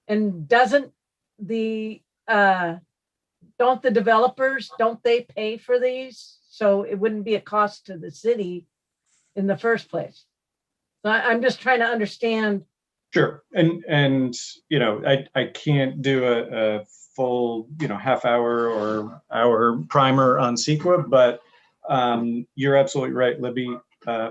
and doesn't the, don't the developers, don't they pay for these? So it wouldn't be a cost to the city in the first place. So I'm just trying to understand. Sure. And I can't do a full, half hour or hour primer on CEQA, but you're absolutely right, Libby.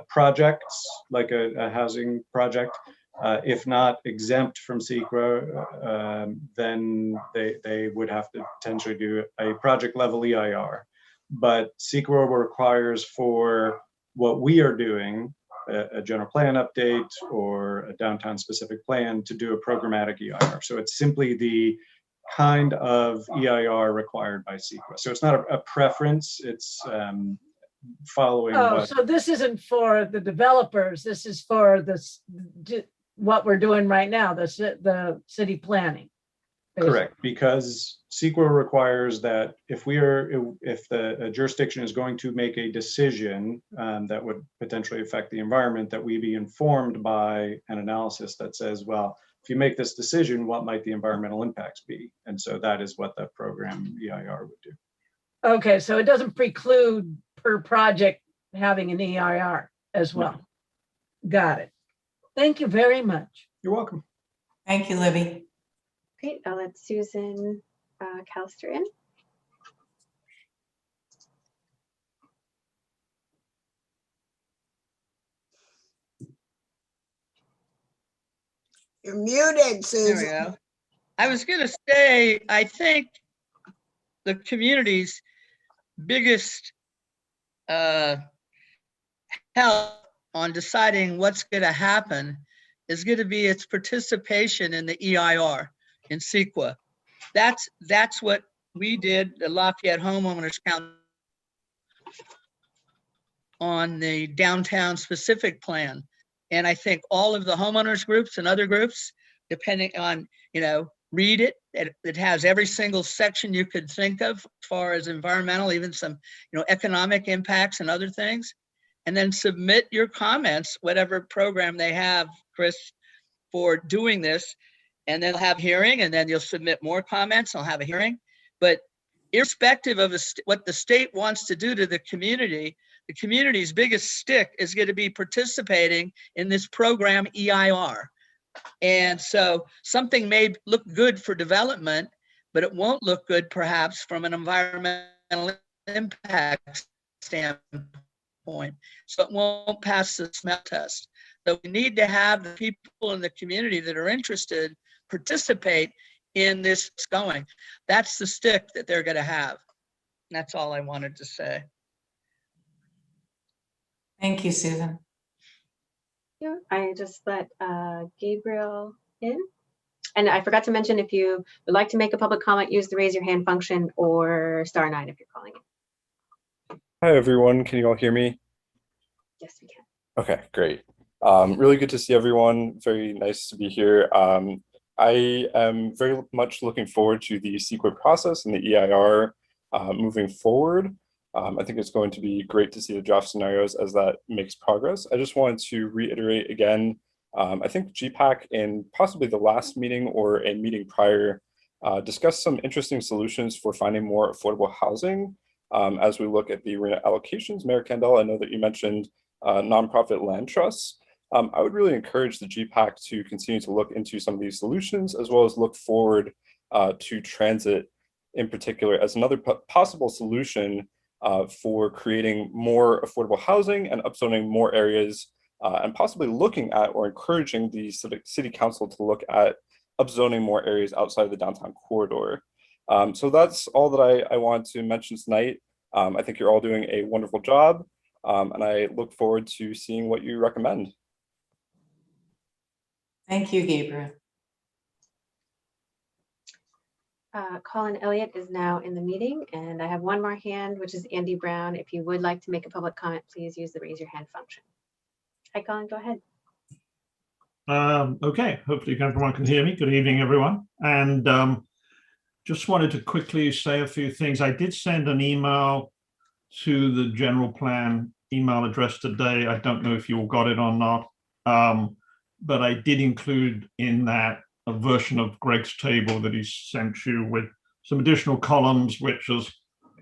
Projects like a housing project, if not exempt from CEQA, then they would have to potentially do a project level EIR. But CEQA requires for what we are doing, a general plan update or a downtown specific plan, to do a programmatic EIR. So it's simply the kind of EIR required by CEQA. So it's not a preference, it's following. So this isn't for the developers, this is for this, what we're doing right now, the city planning. Basically. Correct, because CEQA requires that if the jurisdiction is going to make a decision that would potentially affect the environment, that we be informed by an analysis that says, well, if you make this decision, what might the environmental impacts be? And so that is what the program EIR would do. Okay, so it doesn't preclude per project having an EIR as well. No. Got it. Thank you very much. You're welcome. Thank you, Libby. Great, I'll let Susan Callister in. You're muted, Susan. There we go. I was going to say, I think the community's biggest help on deciding what's going to happen is going to be its participation in the EIR in CEQA. That's what we did, the Lafayette Homeowners Council, on the downtown specific plan. And I think all of the homeowners groups and other groups, depending on, read it. It has every single section you could think of as far as environmental, even some, economic impacts and other things. And then submit your comments, whatever program they have, Chris, for doing this. And then they'll have a hearing, and then you'll submit more comments. I'll have a hearing. But irrespective of what the state wants to do to the community's biggest stick is going to be participating in this program EIR. And so something may look good for development, but it won't look good perhaps from an environmental impact standpoint. So it won't pass the smell test. So we need to have the people in the community that are interested participate in this going. That's the stick that they're going to have. And that's all I wanted to say. Thank you, Susan. I just let Gabriel in. And I forgot to mention, if you would like to make a public comment, use the raise your hand function or *9 if you're calling in. Hi, everyone. Can you all hear me? Yes, we can. Okay, great. Really good to see everyone. Very nice to be here. I am very much looking forward to the CEQA process and the EIR moving forward. I think it's going to be great to see the draft scenarios as that makes progress. I just wanted to reiterate again, I think GPAC in possibly the last meeting or a meeting prior discussed some interesting solutions for finding more affordable housing as we look at the arena allocations. Mayor Kandel, I know that you mentioned nonprofit land trusts. I would really encourage the GPAC to continue to look into some of these solutions, as well as look forward to transit in particular as another possible solution for creating more affordable housing and upzoning more areas, and possibly looking at or encouraging the city council to look at upzoning more areas outside of the downtown corridor. So that's all that I want to mention tonight. I think you're all doing a wonderful job, and I look forward to seeing what you recommend. Thank you, Gabriel. Colin Elliott is now in the meeting, and I have one more hand, which is Andy Brown. If you would like to make a public comment, please use the raise your hand function. Hi, Colin, go ahead. Okay, hopefully everyone can hear me. Good evening, everyone. And just wanted to quickly say a few things. I did send an email to the general plan email address today. I don't know if you all got it or not, but I did include in that a version of Greg's table that he sent you with some additional columns, which, as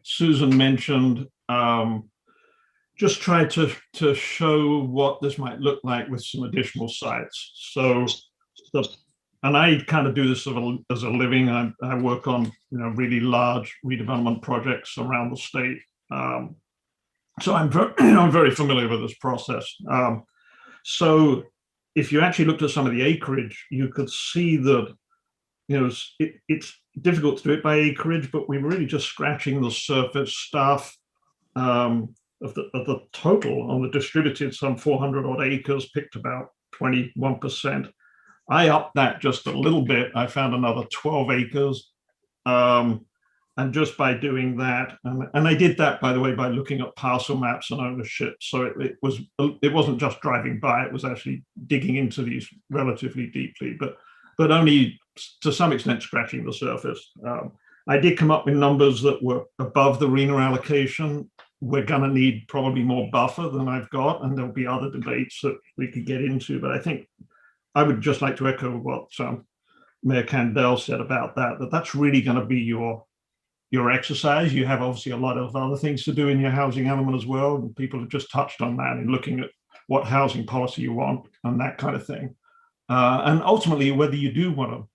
Susan mentioned, just try to show what this might look like with some additional sites. So, and I kind of do this as a living. I work on really large redevelopment projects around the state. So I'm very familiar with this process. So if you actually looked at some of the acreage, you could see that it's difficult to do it by acreage, but we were really just scratching the surface stuff of the total on the distributed. Some 400 odd acres, picked about 21%. I upped that just a little bit. I found another 12 acres. And just by doing that, and I did that, by the way, by looking at parcel maps and ownership. So it wasn't just driving by, it was actually digging into these relatively deeply, but only to some extent scratching the surface. I did come up with numbers that were above the RENA allocation. We're gonna need probably more buffer than I've got, and there'll be other debates that we could get into, but I think I would just like to echo what Mayor Candell said about that's really gonna be your exercise. You have obviously a lot of other things to do in your housing element as well. And people have just touched on that in looking at what housing policy you want and that kind of thing. And ultimately, whether you do want to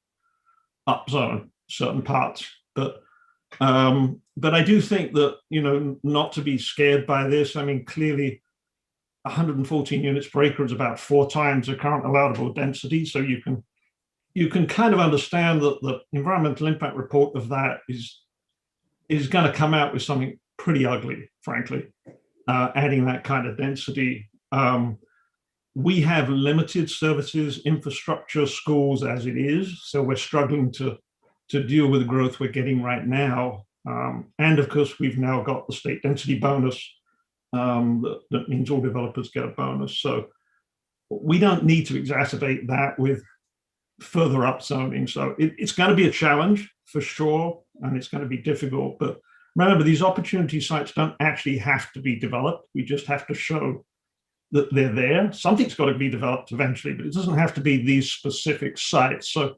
upzone certain parts, but I do think that, not to be scared by this. I mean, clearly 114 units per acre is about 4 times the current allowable density. So you can kind of understand that the environmental impact report of that is going to come out with something pretty ugly, frankly, adding that kind of density. We have limited services, infrastructure, schools as it is, so we're struggling to deal with the growth we're getting right now. And of course, we've now got the state density bonus. That means all developers get a bonus. So we don't need to exacerbate that with further upzoning. So it's going to be a challenge for sure, and it's going to be difficult. But remember, these opportunity sites don't actually have to be developed. We just have to show that they're there. Something's got to be developed eventually, but it doesn't have to be these specific sites. So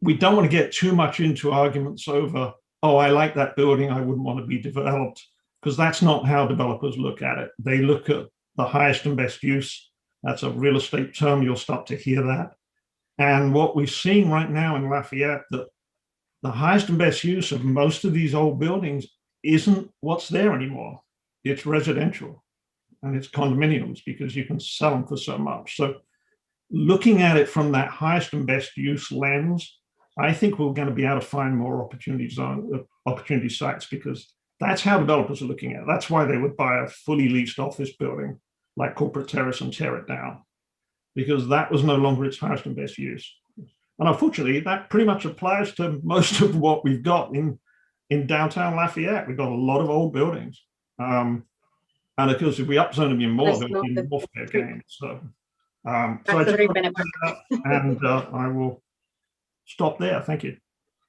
we don't want to get too much into arguments over, oh, I like that building, I wouldn't want to be developed, because that's not how developers look at it. They look at the highest and best use. That's a real estate term. You'll start to hear that. And what we're seeing right now in Lafayette, that the highest and best use of most of these old buildings isn't what's there anymore. It's residential and it's condominiums, because you can sell them for so much. So looking at it from that highest and best use lens, I think we're going to be able to find more opportunity sites, because that's how developers are looking at it. That's why they would buy a fully leased office building like Corporate Terrace and tear it down, because that was no longer its highest and best use. And unfortunately, that pretty much applies to most of what we've got in downtown Lafayette. We've got a lot of old buildings. And of course, if we upzone them even more, there'll be more fair game. So, I will stop there. Thank you.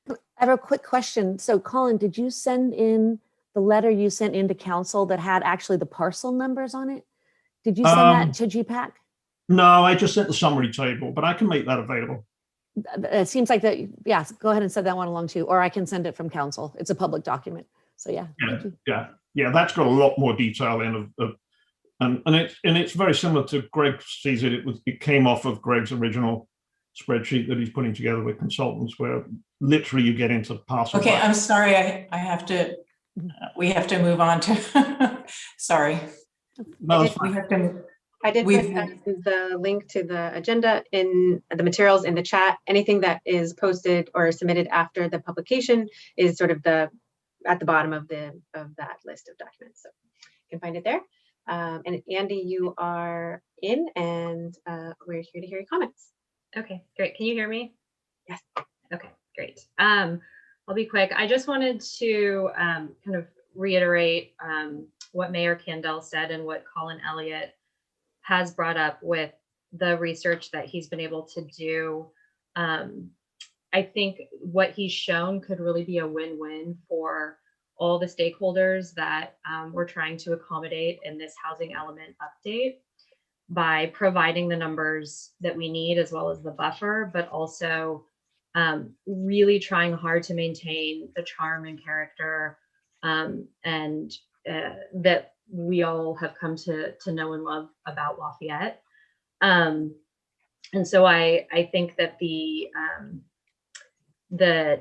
I have a quick question. So Colin, did you send in the letter you sent into council that had actually the parcel numbers on it? Did you send that to GPAC? No, I just sent the summary table, but I can make that available. It seems like that. Yeah, go ahead and send that one along too, or I can send it from council. It's a public document. So yeah. Yeah, that's got a lot more detail in and it's very similar to Greg sees it. It came off of Greg's original spreadsheet that he's putting together with consultants, where literally you get into parcel. Okay, I'm sorry, I have to We have to move on to, sorry. No, it's We fine. have to, I did we've- put the link to the agenda in the materials in the chat. Anything that is posted or submitted after the publication is sort of at the bottom of that list of documents. So you can find it there. And Andy, you are in, and we're here to hear your comments. Okay, great. Can you hear me? Yes. Okay, great. I'll be quick. I just wanted to kind of reiterate what Mayor Candell said and what Colin Elliott has brought up with the research that he's been able to do. I think what he's shown could really be a win-win for all the stakeholders that we're trying to accommodate in this housing element update by providing the numbers that we need as well as the buffer, but also really trying hard to maintain the charm and character and that we all have come to know and love about Lafayette. And so I think that the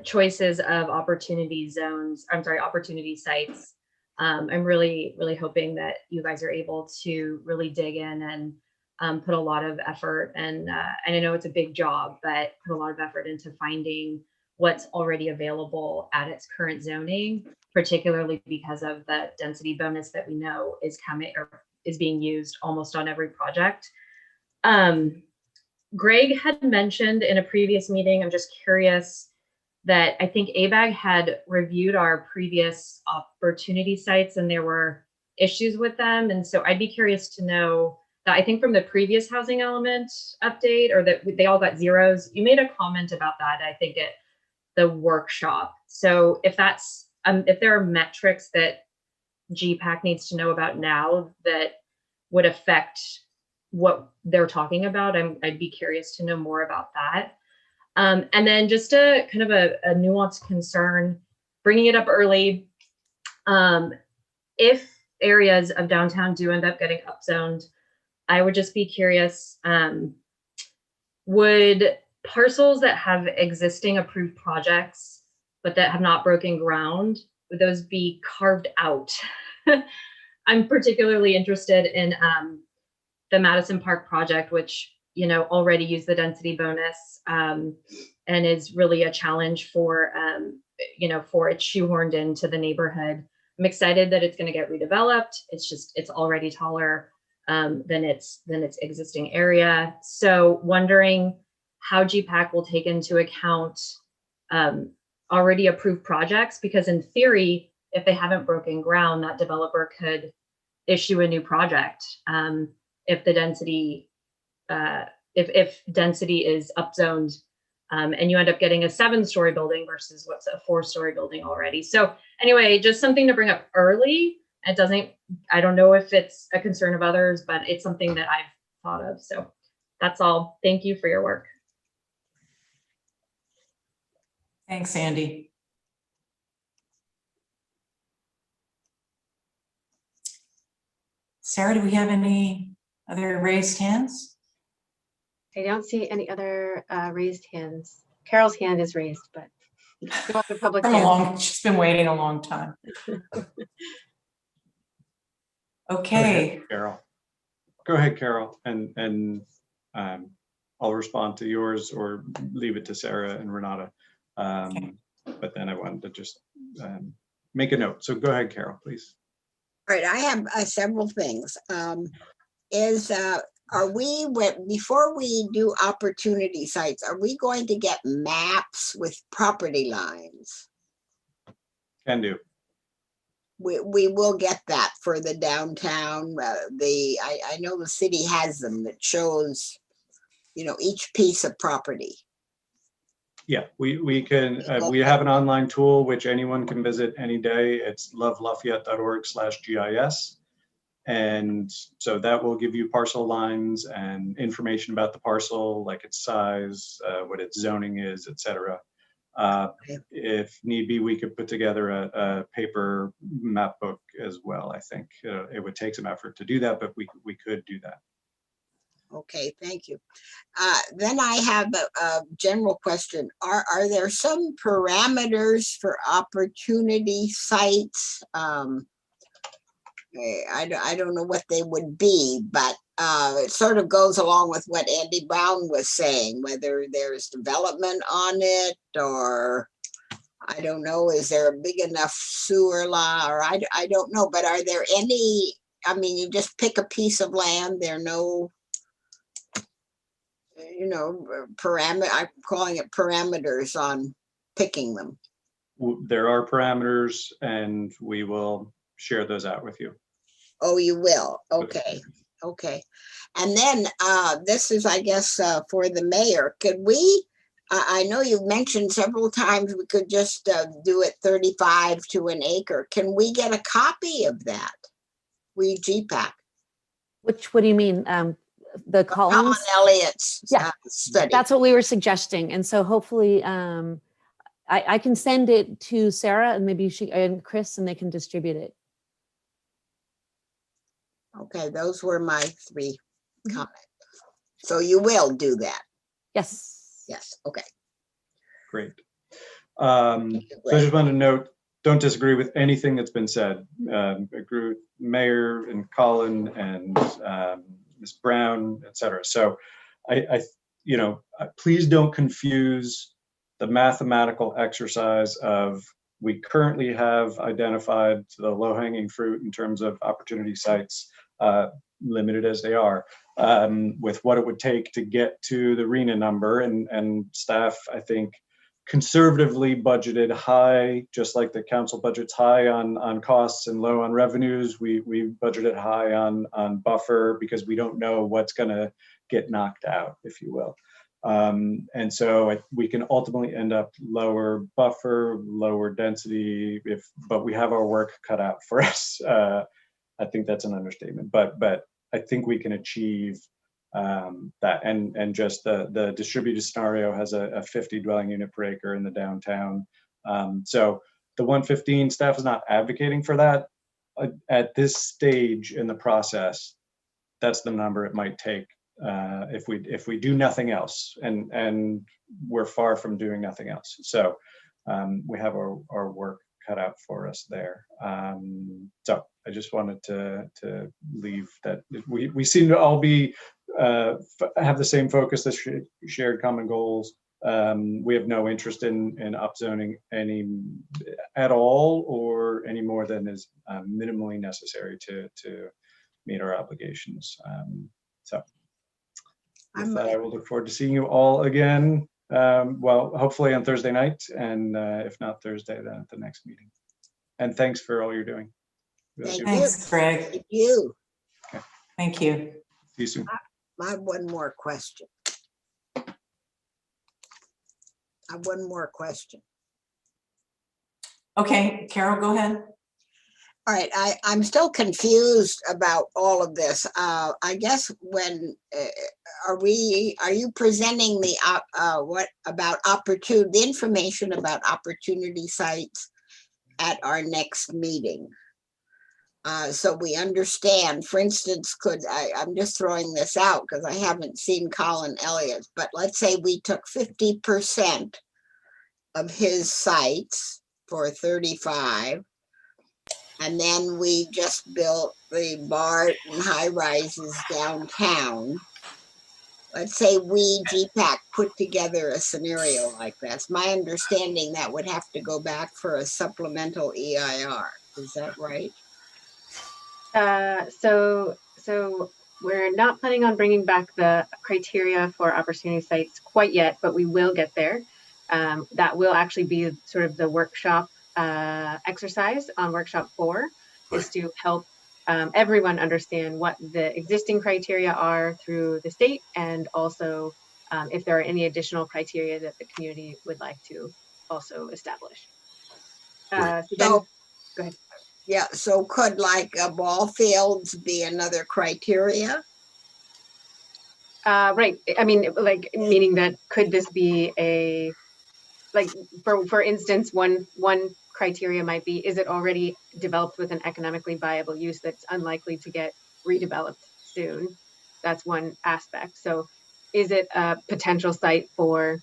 choices of opportunity sites, I'm really hoping that you guys are able to really dig in and put a lot of effort, and I know it's a big job, but put a lot of effort into finding what's already available at its current zoning, particularly because of the density bonus that we know is coming or is being used almost on every project. Greg had mentioned in a previous meeting, I'm just curious, that I think ABAG had reviewed our previous opportunity sites and there were issues with them. And so I'd be curious to know that I think from the previous housing element update, or that they all got zeros. You made a comment about that, I think, at the workshop. So if that's, if there are metrics that GPAC needs to know about now that would affect what they're talking about, I'd be curious to know more about that. And then just a kind of a nuanced concern, bringing it up early. If areas of downtown do end up getting upzoned, I would just be curious, would parcels that have existing approved projects, but that have not broken ground, would those be carved out? I'm particularly interested in the Madison Park project, which already used the density bonus and is really a challenge for for it's shoehorned into the neighborhood. I'm excited that it's going to get redeveloped. It's already taller than its existing area. So wondering how GPAC will take into account already approved projects, because in theory, if they haven't broken ground, that developer could issue a new project if the density if density is upzoned and you end up getting a 7-story building versus what's a 4-story building already. So anyway, just something to bring up early. I don't know if it's a concern of others, but it's something that I've thought of. So that's all. Thank you for your work. Thanks, Andy. Sarah, do we have any other raised hands? I don't see any other raised hands. Carol's hand is raised, but no other public hands. She's been waiting a long time. Okay. Go ahead, Carol, and I'll respond to yours or leave it to Sarah and Renata. But then I wanted to just make a note. So go ahead, Carol, please. All right, I have several things. Are we, before we do opportunity sites, are we going to get maps with property lines? Can do. We will get that for the downtown. I know the city has them that shows, each piece of property. Yeah, we can. We have an online tool which anyone can visit any day. It's lovelafayette.org/GIS. And so that will give you parcel lines and information about the parcel, like its size, what its zoning is, etc. If need be, we could put together a paper map book as well. I think it would take some effort to do that, but we could do that. Okay, thank you. Then I have a general question. Are there some parameters for opportunity sites? I don't know what they would be, but it sort of goes along with what Andy Brown was saying, whether there's development on it, or I don't know, is there a big enough sewer law, or I don't know, but are there any, I mean, you just pick a piece of land, there are no, you know, I'm calling it parameters on picking them. There are parameters, and we will share those out with you. Oh, you will? Okay, okay. And then this is, I guess, for the mayor. Could we, I know you've mentioned several times we could just do it 35 to an acre. Can we get a copy of that? We GPAC. What do you mean? The Colin Collins? Elliott's Yeah, study. that's what we were suggesting. And so hopefully I can send it to Sarah and maybe she and Chris, and they can distribute it. Okay, those were my 3 comments. So you will do that? Yes. Yes, okay. Great. So I just want to note, don't disagree with anything that's been said. Agree with Mayor and Colin and Ms. Brown, et cetera. So you know, please don't confuse the mathematical exercise of, we currently have identified the low-hanging fruit in terms of opportunity sites, limited as they are, with what it would take to get to the RENA number. And staff, I think, conservatively budgeted high, just like the council budget's high on costs and low on revenues. We budgeted high on buffer because we don't know what's going to get knocked out, if you will. And so we can ultimately end up lower buffer, lower density, but we have our work cut out for us. I think that's an understatement, but I think we can achieve that. And just the distributed scenario has a 50 dwelling unit per acre in the downtown. So the 115, staff is not advocating for that. At this stage in the process, that's the number it might take if we do nothing else, and we're far from doing nothing else. So we have our work cut out for us there. So I just wanted to leave that we seem to all be have the same focus, the shared common goals. We have no interest in upzoning any at all, or any more than is minimally necessary to meet our obligations. So with that, I will look forward to seeing you all again. Well, hopefully on Thursday night, and if not Thursday, then at the next meeting. And thanks for all you're doing. Thanks, Greg. Thank you. Okay. Thank you. See you soon. I have one more question. Okay, Carol, go ahead. All right, I'm still confused about all of this. I guess when are you presenting the what about the information about opportunity sites at our next meeting? So we understand, for instance, I'm just throwing this out because I haven't seen Colin Elliott's, but let's say we took 50% of his sites for 35, and then we just built the BART and high rises downtown. Let's say we, GPAC, put together a scenario like this. My understanding that would have to go back for a supplemental EIR. Is that right? So we're not planning on bringing back the criteria for opportunity sites quite yet, but we will get there. That will actually be sort of the workshop exercise on workshop 4, is to help everyone understand what the existing criteria are through the state, and also if there are any additional criteria that the community would like to also establish. So then, go ahead. Yeah, so could like ball fields be another criteria? Right. I mean, like, meaning that could this be a, like, for instance, one criteria might be, is it already developed with an economically viable use that's unlikely to get redeveloped soon? that's one aspect. So is it a potential site for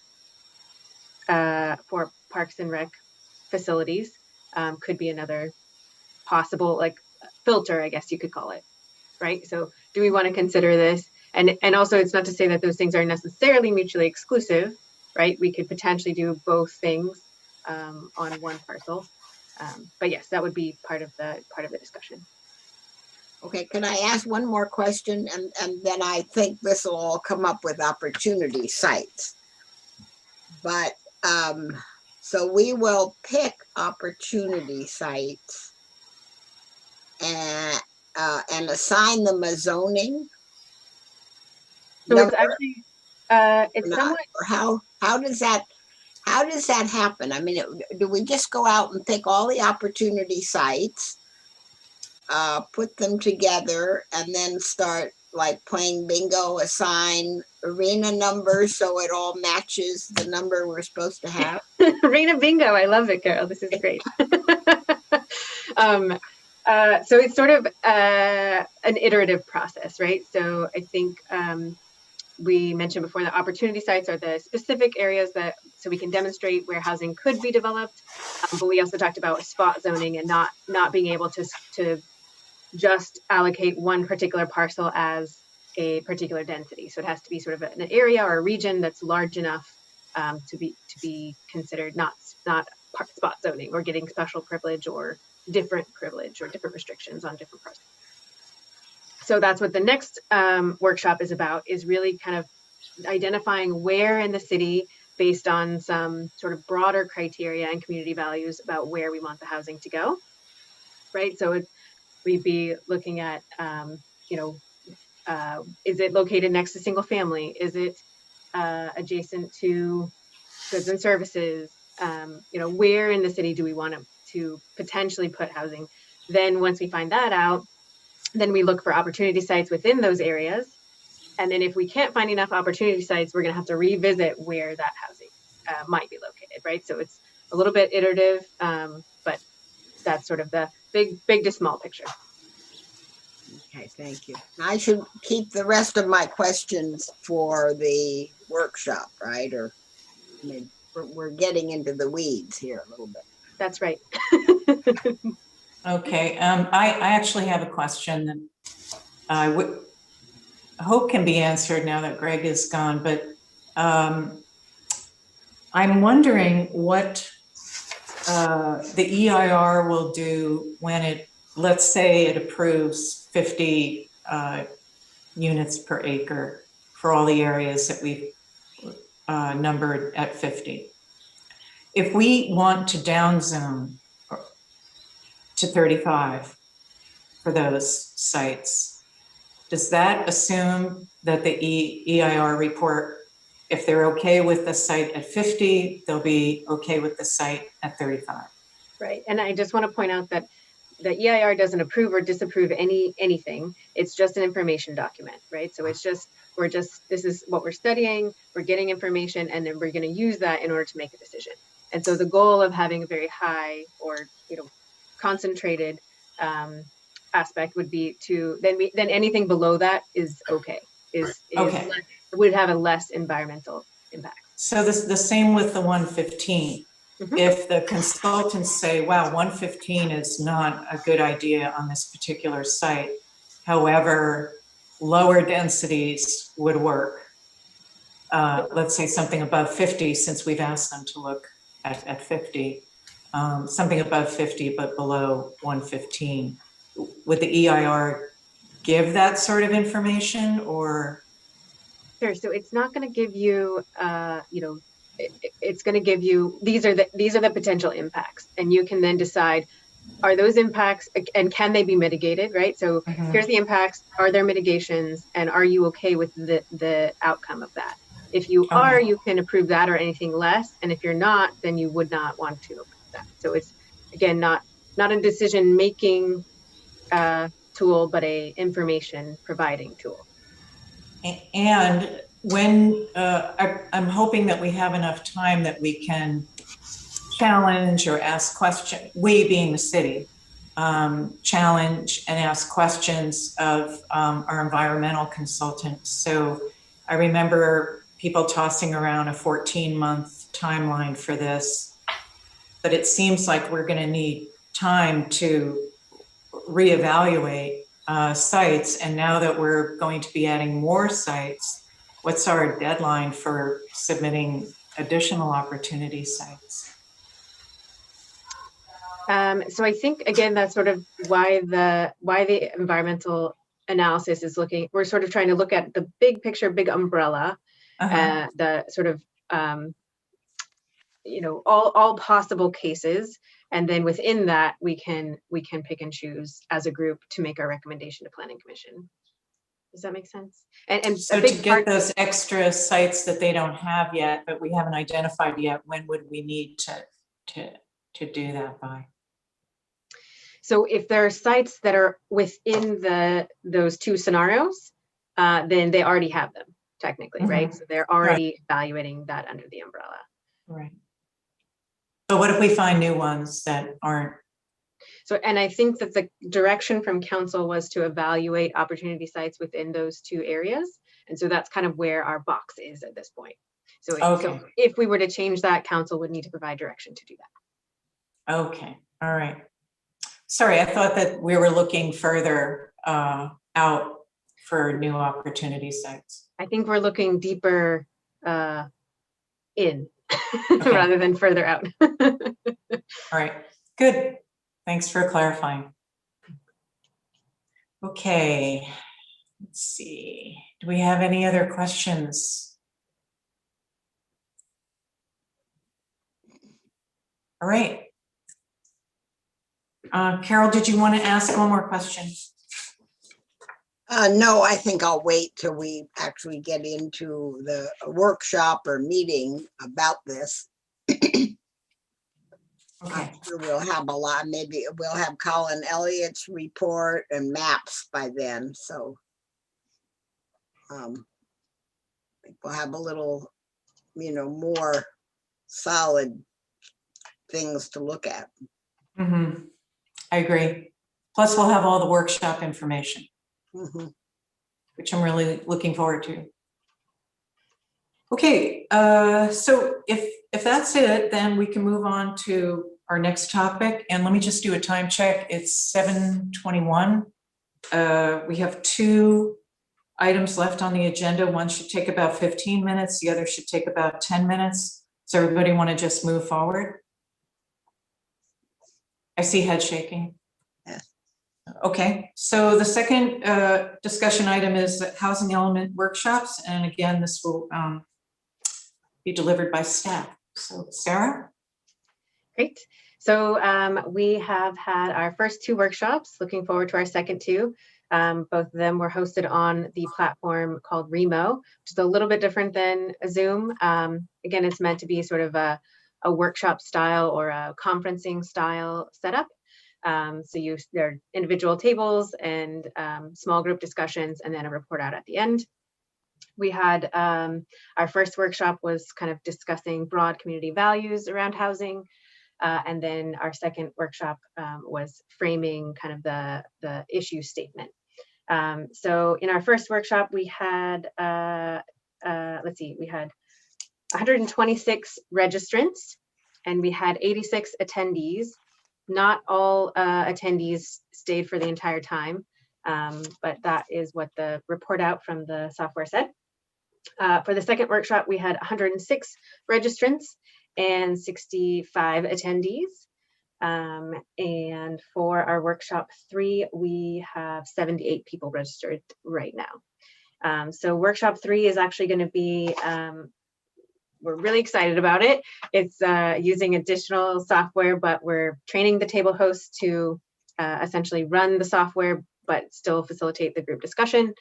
Parks and Rec facilities? Could be another possible like filter, I guess you could call it, right? So do we want to consider this? And also, it's not to say that those things are necessarily mutually exclusive, right? We could potentially do both things on one parcel. But yes, that would be part of the discussion. Okay, can I ask one more question? And then I think this will all come up with opportunity sites. But so we will pick opportunity sites and assign them a zoning. So it's actually it's somewhat. Or how does that happen? I mean, do we just go out and pick all the opportunity sites, put them together, and then start like playing bingo, assign arena numbers so it all matches the number we're supposed to have? Arena bingo, I love it, Carol. This is great. So it's sort of an iterative process, right? So I think we mentioned before that opportunity sites are the specific areas that, so we can demonstrate where housing could be developed. But we also talked about spot zoning and not being able to just allocate one particular parcel as a particular density. So it has to be sort of an area or a region that's large enough to be considered not spot zoning or getting special privilege or different privilege or different restrictions on different parcels. So that's what the next workshop is about, is really kind of identifying where in the city, based on some sort of broader criteria and community values about where we want the housing to go, right? So we'd be looking at, is it located next to single family? Is it adjacent to goods and services? Where in the city do we want to potentially put housing? Then once we find that out, then we look for opportunity sites within those areas. And then if we can't find enough opportunity sites, we're going to have to revisit where that housing might be located, right? So it's a little bit iterative, but that's sort of the big to small picture. Okay, thank you. I should keep the rest of my questions for the workshop, right? Or I mean, we're getting into the weeds here a little bit. That's right. Okay, I actually have a question that I hope can be answered now that Greg is gone, but I'm wondering what the EIR will do when it, let's say it approves 50 units per acre for all the areas that we've numbered at 50. If we want to downzone to 35 for those sites, does that assume that the EIR report, if they're okay with the site at 50, they'll be okay with the site at 35? Right, and I just want to point out that the EIR doesn't approve or disapprove anything. It's just an information document, right? So it's just, this is what we're studying, we're getting information, and then we're going to use that in order to make a decision. And so the goal of having a very high or concentrated aspect would be to then anything below that is okay. Okay. Would have a less environmental impact. So the same with the 115. If the consultants say, wow, 115 is not a good idea on this particular site, however, lower densities would work. Let's say something above 50, since we've asked them to look at 50, something above 50, but below 115. Would the EIR give that sort of information, or? Sure, so it's not going to give you, it's going to give you, these are the potential impacts, and you can then decide, are those impacts, and can they be mitigated, right? So here's the impacts, are there mitigations, and are you okay with the outcome of that? If you are, you can approve that or anything less, and if you're not, then you would not want to approve that. So it's, again, not a decision-making tool, but a information-providing tool. And when I'm hoping that we have enough time that we can challenge or ask questions, we being the city, challenge and ask questions of our environmental consultants. So I remember people tossing around a 14-month timeline for this, but it seems like we're going to need time to reevaluate sites. And now that we're going to be adding more sites, what's our deadline for submitting additional opportunity sites? So I think, again, that's sort of why the environmental analysis is looking, we're sort of trying to look at the big picture, big umbrella, the sort of, you know, all possible cases. And then within that, we can pick and choose as a group to make our recommendation to Planning Commission. Does that make sense? And so a big to get part, those extra sites that they don't have yet, but we haven't identified yet, when would we need to do that by? so if there are sites that are within those two scenarios, then they already have them technically, right? So they're already evaluating that under the umbrella. Right. But what if we find new ones that aren't? So, and I think that the direction from council was to evaluate opportunity sites within those two areas. And so that's kind of where our box is at this point. So, so if we were to change that, council would need to provide direction to do that. Okay, all right. Sorry, I thought that we were looking further out for new opportunity sites. I think we're looking deeper in rather than further out. All right, good. Thanks for clarifying. Okay, let's see. Do we have any other questions? All right. Carol, did you want to ask one more question? No, I think I'll wait till we actually get into the workshop or meeting about this. Okay. I'm sure we'll have a lot. Maybe we'll have Colin Elliott's report and maps by then. So I think we'll have a little, you know, more solid things to look at. Mm-hmm. I agree. Plus, we'll have all the workshop information, which I'm really looking forward to. Okay, so if that's it, then we can move on to our next topic. And let me just do a time check. It's 7:21. We have 2 items left on the agenda. One should take about 15 minutes. The other should take about 10 minutes. So everybody want to just move forward? I see head shaking. Okay, so the second discussion item is housing element workshops. And again, this will be delivered by staff. So Sarah? Great. So we have had our first 2 workshops, looking forward to our second 2. Both of them were hosted on the platform called Remo, which is a little bit different than a Zoom. Again, it's meant to be sort of a workshop style or a conferencing style setup. So there are individual tables and small group discussions, and then a report out at the end. We had our first workshop was kind of discussing broad community values around housing. And then our second workshop was framing kind of the issue statement. So in our first workshop, we had, we had 126 registrants, and we had 86 attendees. Not all attendees stayed for the entire time, but that is what the report out from the software said. For the second workshop, we had 106 registrants and 65 attendees. And for our workshop 3, we have 78 people registered right now. So workshop 3 is actually going to be, we're really excited about it. It's using additional software, but we're training the table hosts to essentially run the software, but still facilitate the group discussion.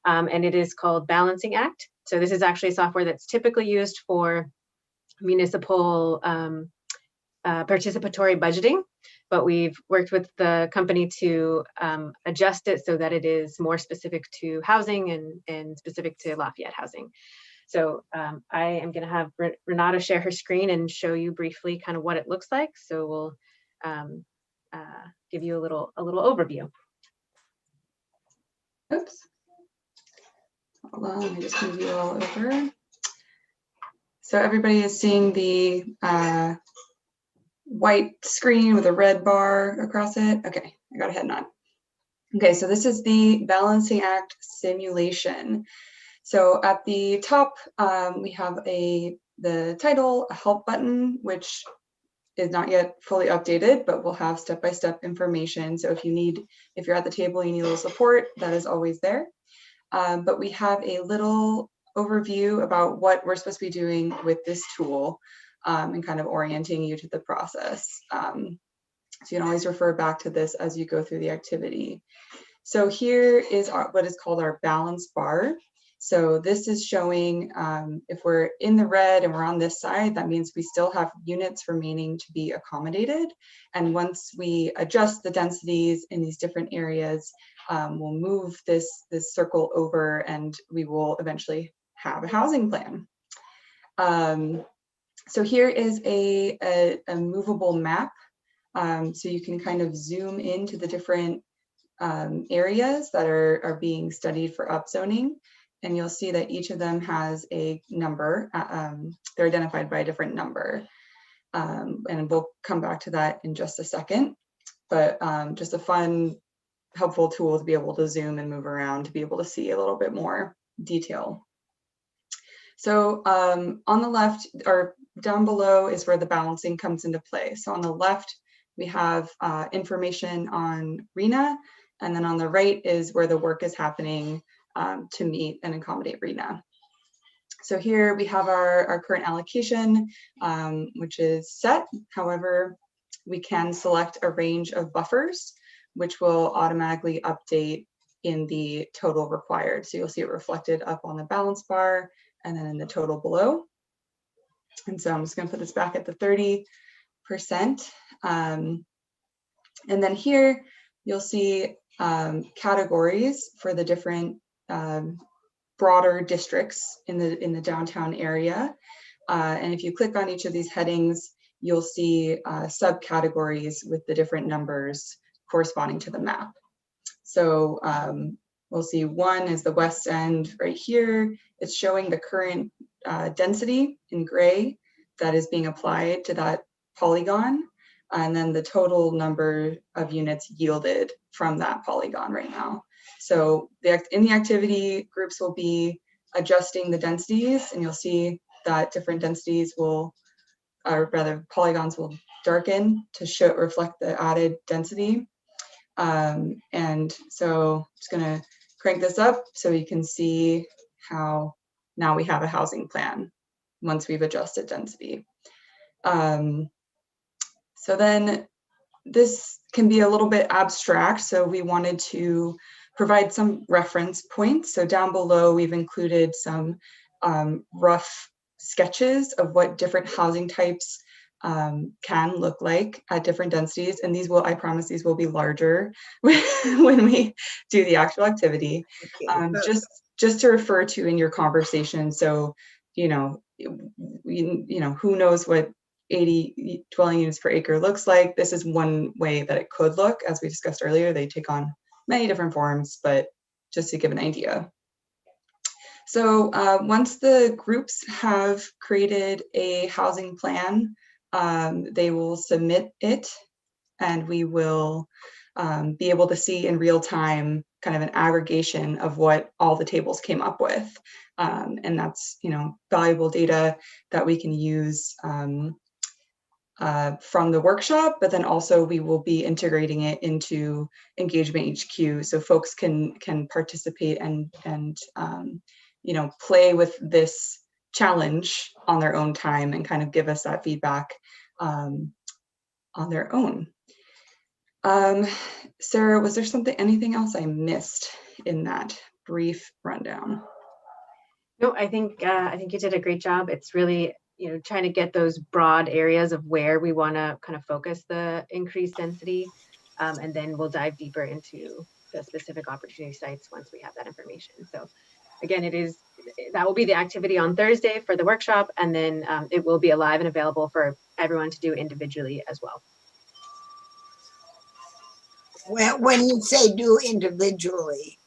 And it is called Balancing Act. So this is actually software that's typically used for municipal participatory budgeting, but we've worked with the company to adjust it so that it is more specific to housing and specific to Lafayette housing. So I am going to have Renata share her screen and show you briefly kind of what it looks like. So we'll give you a little overview. Oops. Hold on, let me just move you all over. So everybody is seeing the white screen with a red bar across it. Okay, I got a head nod. Okay, so this is the balancing act simulation. So at the top, we have the title, a help button, which is not yet fully updated, but we'll have step-by-step information. So if you're at the table, you need a little support, that is always there. But we have a little overview about what we're supposed to be doing with this tool and kind of orienting you to the process. So you can always refer back to this as you go through the activity. So here is what is called our balance bar. So this is showing if we're in the red and we're on this side, that means we still have units remaining to be accommodated. And once we adjust the densities in these different areas, we'll move this circle over and we will eventually have a housing plan. So here is a movable map. So you can kind of zoom into the different areas that are being studied for upzoning. And you'll see that each of them has a number. They're identified by a different number. And we'll come back to that in just a second. But just a fun, helpful tool to be able to zoom and move around to be able to see a little bit more detail. So on the left, or down below, is where the balancing comes into play. So on the left, we have information on RENA, and then on the right is where the work is happening to meet and accommodate RENA. So here we have our current allocation, which is set. However, we can select a range of buffers, which will automatically update in the total required. So you'll see it reflected up on the balance bar and then in the total below. And so I'm just going to put this back at the 30%. And then here you'll see categories for the different broader districts in the downtown area. And if you click on each of these headings, you'll see subcategories with the different numbers corresponding to the map. So we'll see one is the West End right here. It's showing the current density in gray that is being applied to that polygon, and then the total number of units yielded from that polygon right now. So in the activity, groups will be adjusting the densities, and you'll see that different densities will, or rather polygons will darken to reflect the added density. And so I'm just gonna crank this up so you can see how now we have a housing plan once we've adjusted density. So then this can be a little bit abstract, so we wanted to provide some reference points. So down below, we've included some rough sketches of what different housing types can look like at different densities. And these will, I promise these will be larger when we do the actual activity. Just to refer to in your conversation. So, you know, who knows what 80 dwelling units per acre looks like. This is one way that it could look. As we discussed earlier, they take on many different forms, but just to give an idea. So once the groups have created a housing plan, they will submit it, and we will be able to see in real time kind of an aggregation of what all the tables came up with. And that's, valuable data that we can use from the workshop, but then also we will be integrating it into Engagement HQ, so folks can participate and play with this challenge on their own time and kind of give us that feedback on their own. Sarah, was there anything else I missed in that brief rundown? No, I think you did a great job. It's really, trying to get those broad areas of where we want to kind of focus the increased density, and then we'll dive deeper into the specific opportunity sites once we have that information. So again, that will be the activity on Thursday for the workshop, and then it will be alive and available for everyone to do individually as well. When you say do individually,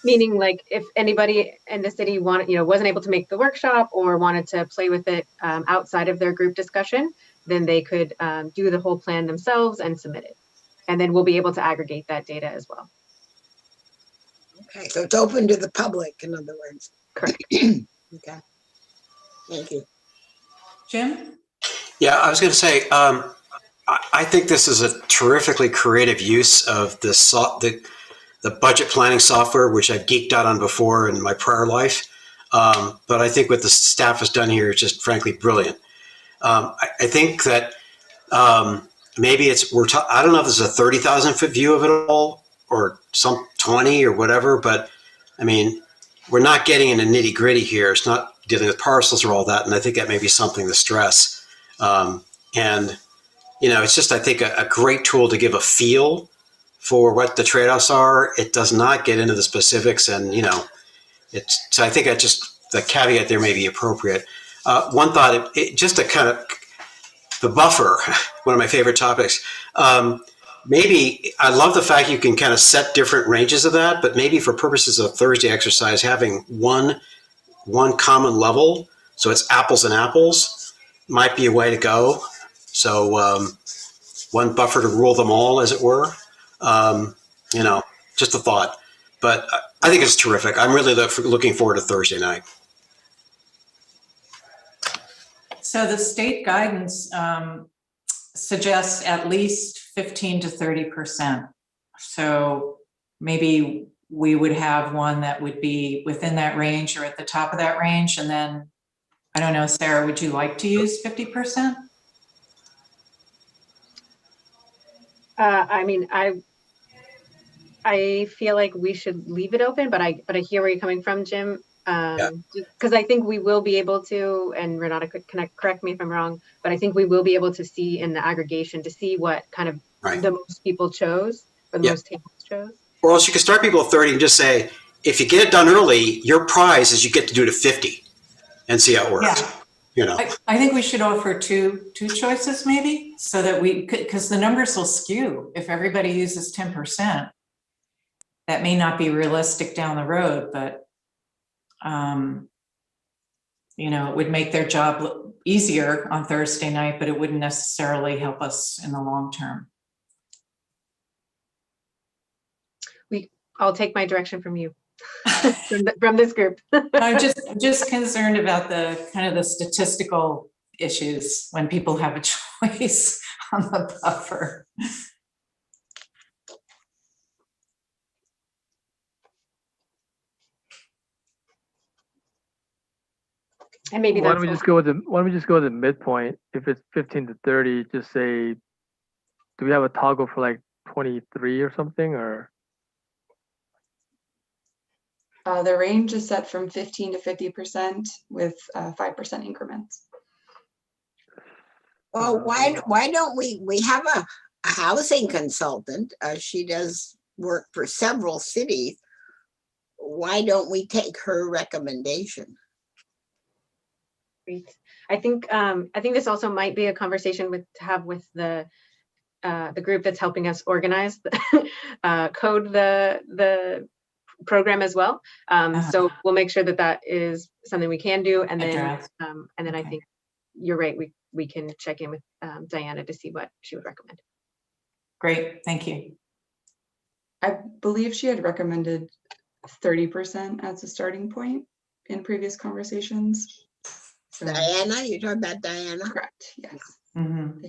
Meaning like if anybody in the city wasn't able to make the workshop or wanted to play with it outside of their group discussion, then they could do the whole plan themselves and submit it. And then we'll be able to aggregate that data as well. okay, so it's open to the public, in other words. Correct. Okay, thank you. Jim? Yeah, I was going to say, I think this is a terrifically creative use of the budget planning software, which I've geeked out on before in my prior life. But I think what the staff has done here is just frankly brilliant. I think that maybe I don't know if this is a 30,000 foot view of it all or some 20 or whatever, but I mean, we're not getting into nitty gritty here. It's not dealing with parcels or all that. And I think that may be something to stress. And, it's just, I think, a great tool to give a feel for what the trade-offs are. It does not get into the specifics. And, so I think the caveat there may be appropriate. One thought, just to kind of, the buffer, one of my favorite topics. Maybe I love the fact you can kind of set different ranges of that, but maybe for purposes of Thursday exercise, having one common level, so it's apples and apples, might be a way to go. So one buffer to rule them all, as it were. Just a thought. But I think it's terrific. I'm really looking forward to Thursday night. So the state guidance suggests at least 15 to 30%. So maybe we would have one that would be within that range or at the top of that range. And then, I don't know, Sarah, would you like to use 50%? I mean, I feel like we should leave it open, but I hear where you're coming from, Jim. Because I think we will be able to, and Renata could correct me if I'm wrong, but I think we will be able to see in the aggregation to see what kind of the most people chose, or the most tables chose. Or else you could start people at 30 and just say, if you get it done early, your prize is you get to do it at 50 and see how it works. Yeah. I think we should offer two choices maybe, so that we could, because the numbers will skew. If everybody uses 10%, that may not be realistic down the road, but it would make their job easier on Thursday night, but it wouldn't necessarily help us in the long term. I'll take my direction from you, from this group. I'm just concerned about the kind of the statistical issues when people have a choice on the buffer. And maybe why don't we just go with the midpoint? If it's 15 to 30, just say, do we have a toggle for like 23 or something, or? The range is set from 15 to 50% with 5% increments. Well, why don't we have a housing consultant? She does work for several cities. Why don't we take her recommendation? Great. I think this also might be a conversation to have with the group that's helping us organize code the program as well. So we'll make sure that is something we can do, and then I think you're right. We can check in with Diana to see what she would recommend. Great, thank you. I believe she had recommended 30% as a starting point in previous conversations. So, Diana, you're talking about Diana? Correct, yes. Mm-hmm.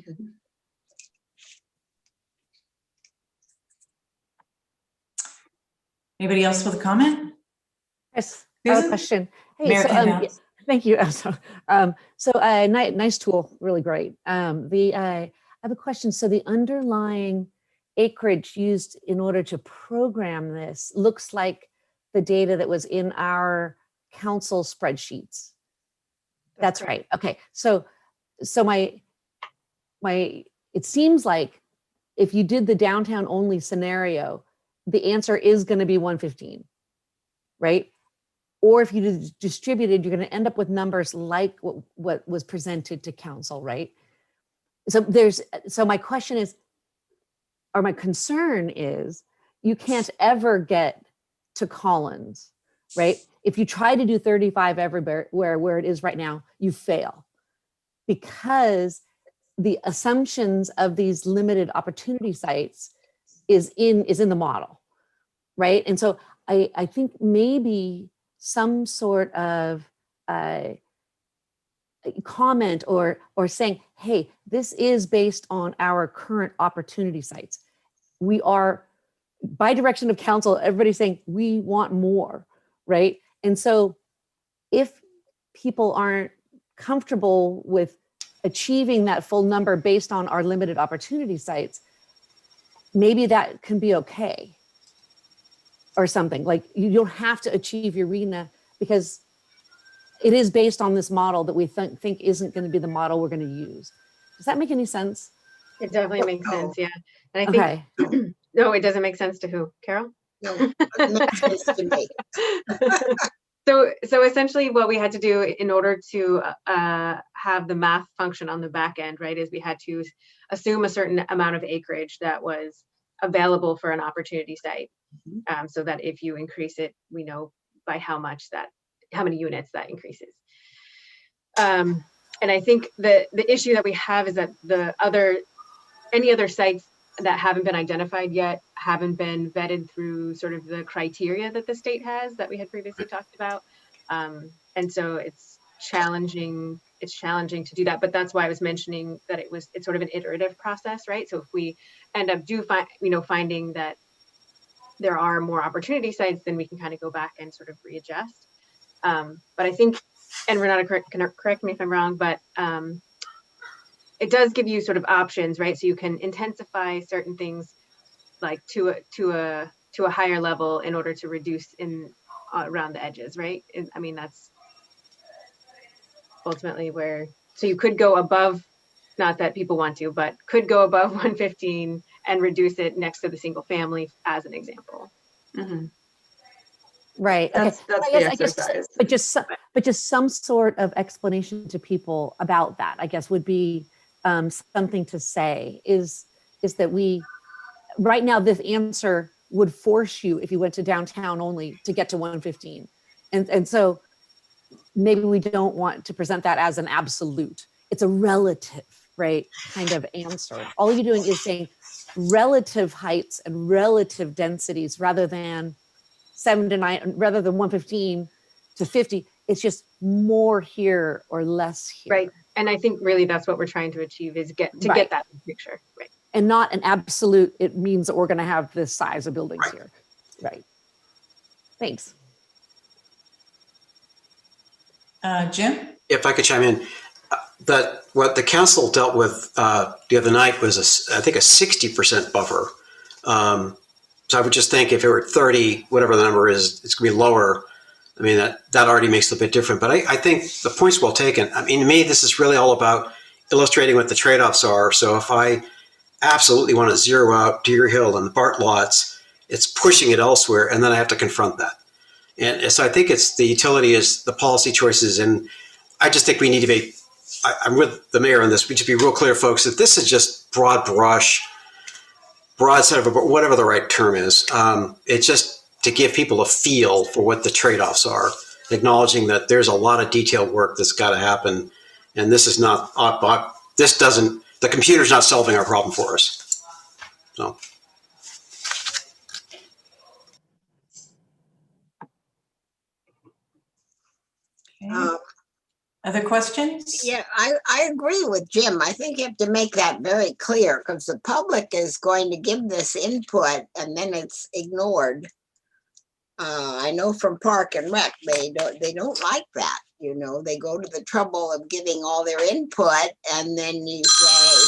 Anybody else with a comment? Yes, I have a question. Hey, thank you. Nice tool, really great. I have a question. So the underlying acreage used in order to program this looks like the data that was in our council spreadsheets. That's right. Okay. So my it seems like if you did the downtown only scenario, the answer is going to be 115, right? Or if you distributed, you're going to end up with numbers like what was presented to council, right? So my question is, my concern is you can't ever get to Collins, right? If you try to do 35 everywhere where it is right now, you fail, because the assumptions of these limited opportunity sites is in the model, right? And so I think maybe some sort of comment or saying, hey, this is based on our current opportunity sites. We are, by direction of council, everybody's saying we want more, right? And so if people aren't comfortable with achieving that full number based on our limited opportunity sites, maybe that can be okay or something. Like, you don't have to achieve your RENA because it is based on this model that we think isn't going to be the model we're going to use. Does that make any sense? It definitely makes sense, yeah. And I think, Okay. no, it doesn't make sense to who? Carol? No, it makes sense to me. So essentially what we had to do in order to have the math function on the back end, right, is we had to assume a certain amount of acreage that was available for an opportunity site. So that if you increase it, we know by how many units that increases. And I think the issue that we have is that any other sites that haven't been identified yet haven't been vetted through sort of the criteria that the state has that we had previously talked about. And so it's challenging to do that, but that's why I was mentioning that it's sort of an iterative process, right? So if we end up finding that there are more opportunity sites, then we can kind of go back and sort of readjust. But I think, and Renata, correct me if I'm wrong, but it does give you sort of options, right? So you can intensify certain things like to a higher level in order to reduce around the edges, right? I mean, that's ultimately so you could go above, not that people want to, but could go above 115 and reduce it next to the single family as an example. Mm-hmm. Right. That's okay. the exercise. But just some sort of explanation to people about that, I guess, would be something to say is that right now this answer would force you, if you went to downtown only, to get to 115. And so maybe we don't want to present that as an absolute. It's a relative, right, kind of answer. All you're doing is saying relative heights and relative densities rather than 7 to 9, rather than 115 to 50. It's just more here or less here. Right. And I think really that's what we're trying to achieve, is get that picture. Right. And not an absolute, it means that we're going to have this size of buildings here. Right. Thanks. Jim? If I could chime in, what the council dealt with the other night was, I think, a 60% buffer. So I would just think if it were 30, whatever the number is, it's going to be lower. I mean, that already makes it a bit different. But I think the point's well taken. I mean, to me, this is really all about illustrating what the trade-offs are. So if I absolutely want to zero out Deer Hill and the BART lots, it's pushing it elsewhere, and then I have to confront that. And so I think it's the utility is the policy choices. And I just think we need to be, I'm with the mayor on this, we should be real clear, folks, that this is just broad brush, broad set of whatever the right term is. It's just to give people a feel for what the trade-offs are, acknowledging that there's a lot of detailed work that's got to happen. And this is not, the computer's not solving our problem for us. So. Other questions? Yeah, I agree with Jim. I think you have to make that very clear, because the public is going to give this input and then it's ignored. I know from Park and Rec, they don't like that. You know, they go to the trouble of giving all their input, and then you say,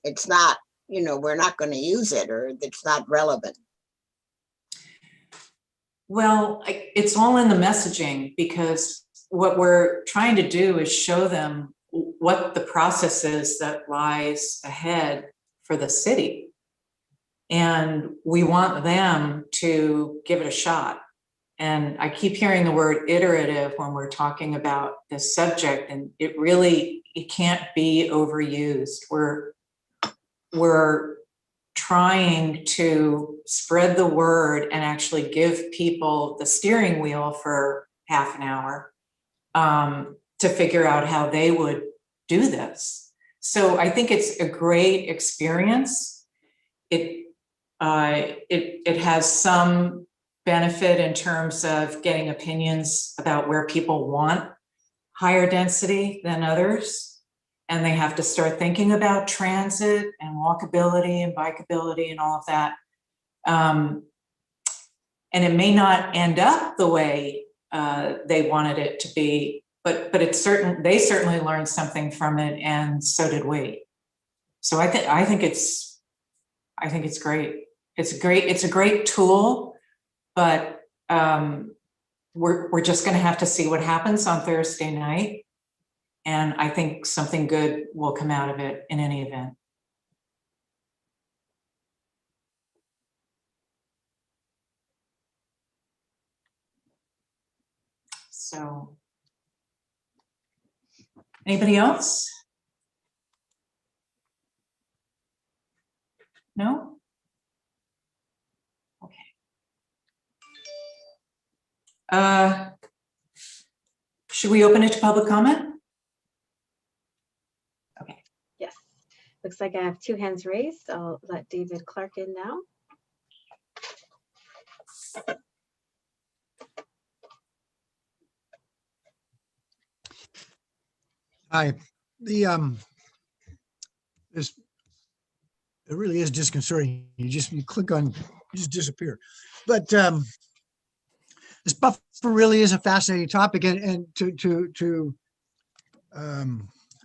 it's not, we're not going to use it, or it's not relevant. Well, it's all in the messaging, because what we're trying to do is show them what the process is that lies ahead for the city. And we want them to give it a shot. And I keep hearing the word iterative when we're talking about this subject, and it can't be overused. we're trying to spread the word and actually give people the steering wheel for half an hour to figure out how they would do this. So I think it's a great experience. It has some benefit in terms of getting opinions about where people want higher density than others. And they have to start thinking about transit and walkability and bikeability and all of that. And it may not end up the way they wanted it to be, but it's certain they certainly learned something from it, and so did we. So I think it's great. It's a great tool, but we're just going to have to see what happens on Thursday night. And I think something good will come out of it in any event. So, anybody else? No? Okay. Should we open it to public comment? Yes. Looks like I have 2 hands raised. I'll let David Clark in now. Hi. This it really is disconcerting. You click on, you just disappear. But this buffer really is a fascinating topic, and to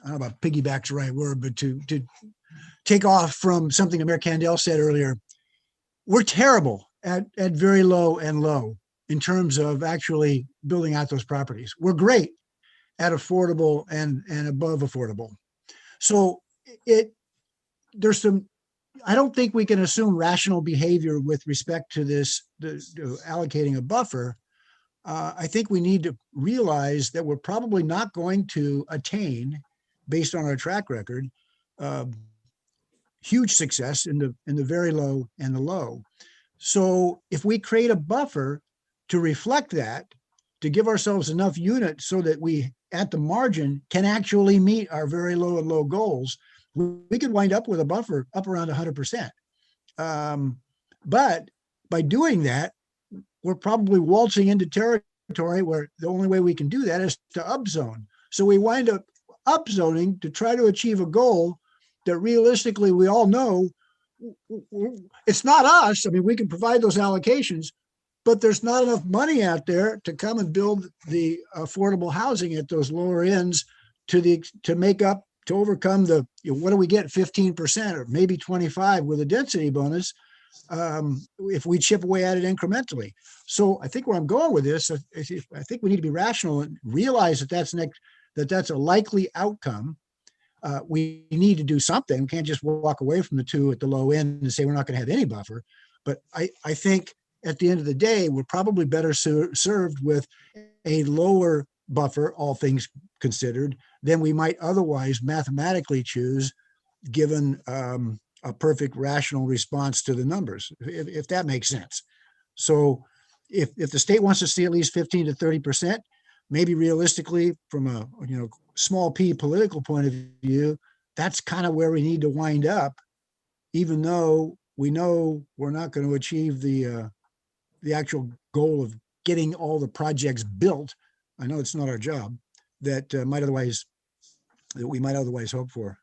I don't know about piggyback's the right word, but to take off from something Mayor Kandel said earlier, we're terrible at very low and low in terms of actually building out those properties. We're great at affordable and above affordable. So there's some, I don't think we can assume rational behavior with respect to this, allocating a buffer. I think we need to realize that we're probably not going to attain, based on our track record, huge success in the very low and the low. So if we create a buffer to reflect that, to give ourselves enough units so that we, at the margin, can actually meet our very low and low goals, we could wind up with a buffer up around 100%. But by doing that, we're probably waltzing into territory where the only way we can do that is to upzone. So we wind up upzoning to try to achieve a goal that realistically we all know it's not us. I mean, we can provide those allocations, but there's not enough money out there to come and build the affordable housing at those lower ends to overcome the, what do we get, 15% or maybe 25 with a density bonus if we chip away at it incrementally. So I think where I'm going with this, I think we need to be rational and realize that that's a likely outcome. We need to do something. We can't just walk away from the 2 at the low end and say we're not going to have any buffer. But I think at the end of the day, we're probably better served with a lower buffer, all things considered, than we might otherwise mathematically choose, given a perfect rational response to the numbers, if that makes sense. So if the state wants to see at least 15 to 30%, maybe realistically from a small p political point of view, that's kind of where we need to wind up, even though we know we're not going to achieve the actual goal of getting all the projects built. I know it's not our job that we might otherwise hope for.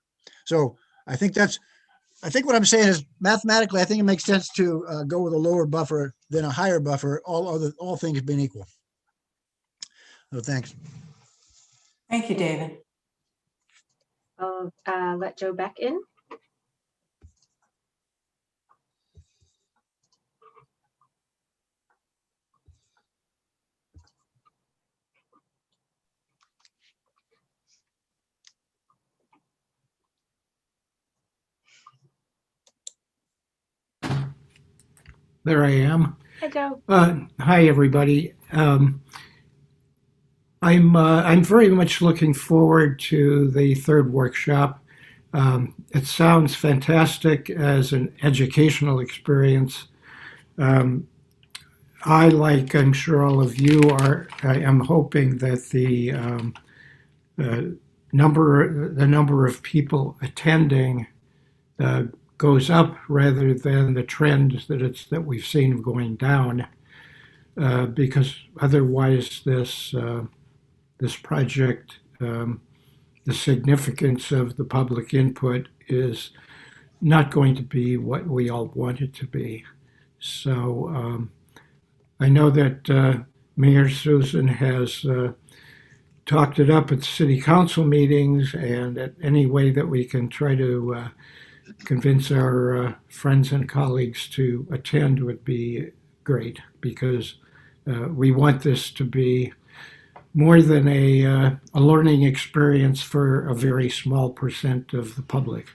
So I think what I'm saying is mathematically, I think it makes sense to go with a lower buffer than a higher buffer, all things being equal. So thanks. Thank you, David. I'll let Joe back in. There I am. Hi, Joe. Hi, everybody. I'm very much looking forward to the third workshop. It sounds fantastic as an educational experience. I, like I'm sure all of you are, I am hoping that the number of people attending goes up rather than the trend that we've seen going down, because otherwise this project, the significance of the public input is not going to be what we all want it to be. So I know that Mayor Susan has talked it up at city council meetings, and at any way that we can try to convince our friends and colleagues to attend would be great, because we want this to be more than a learning experience for a very small percent of the public.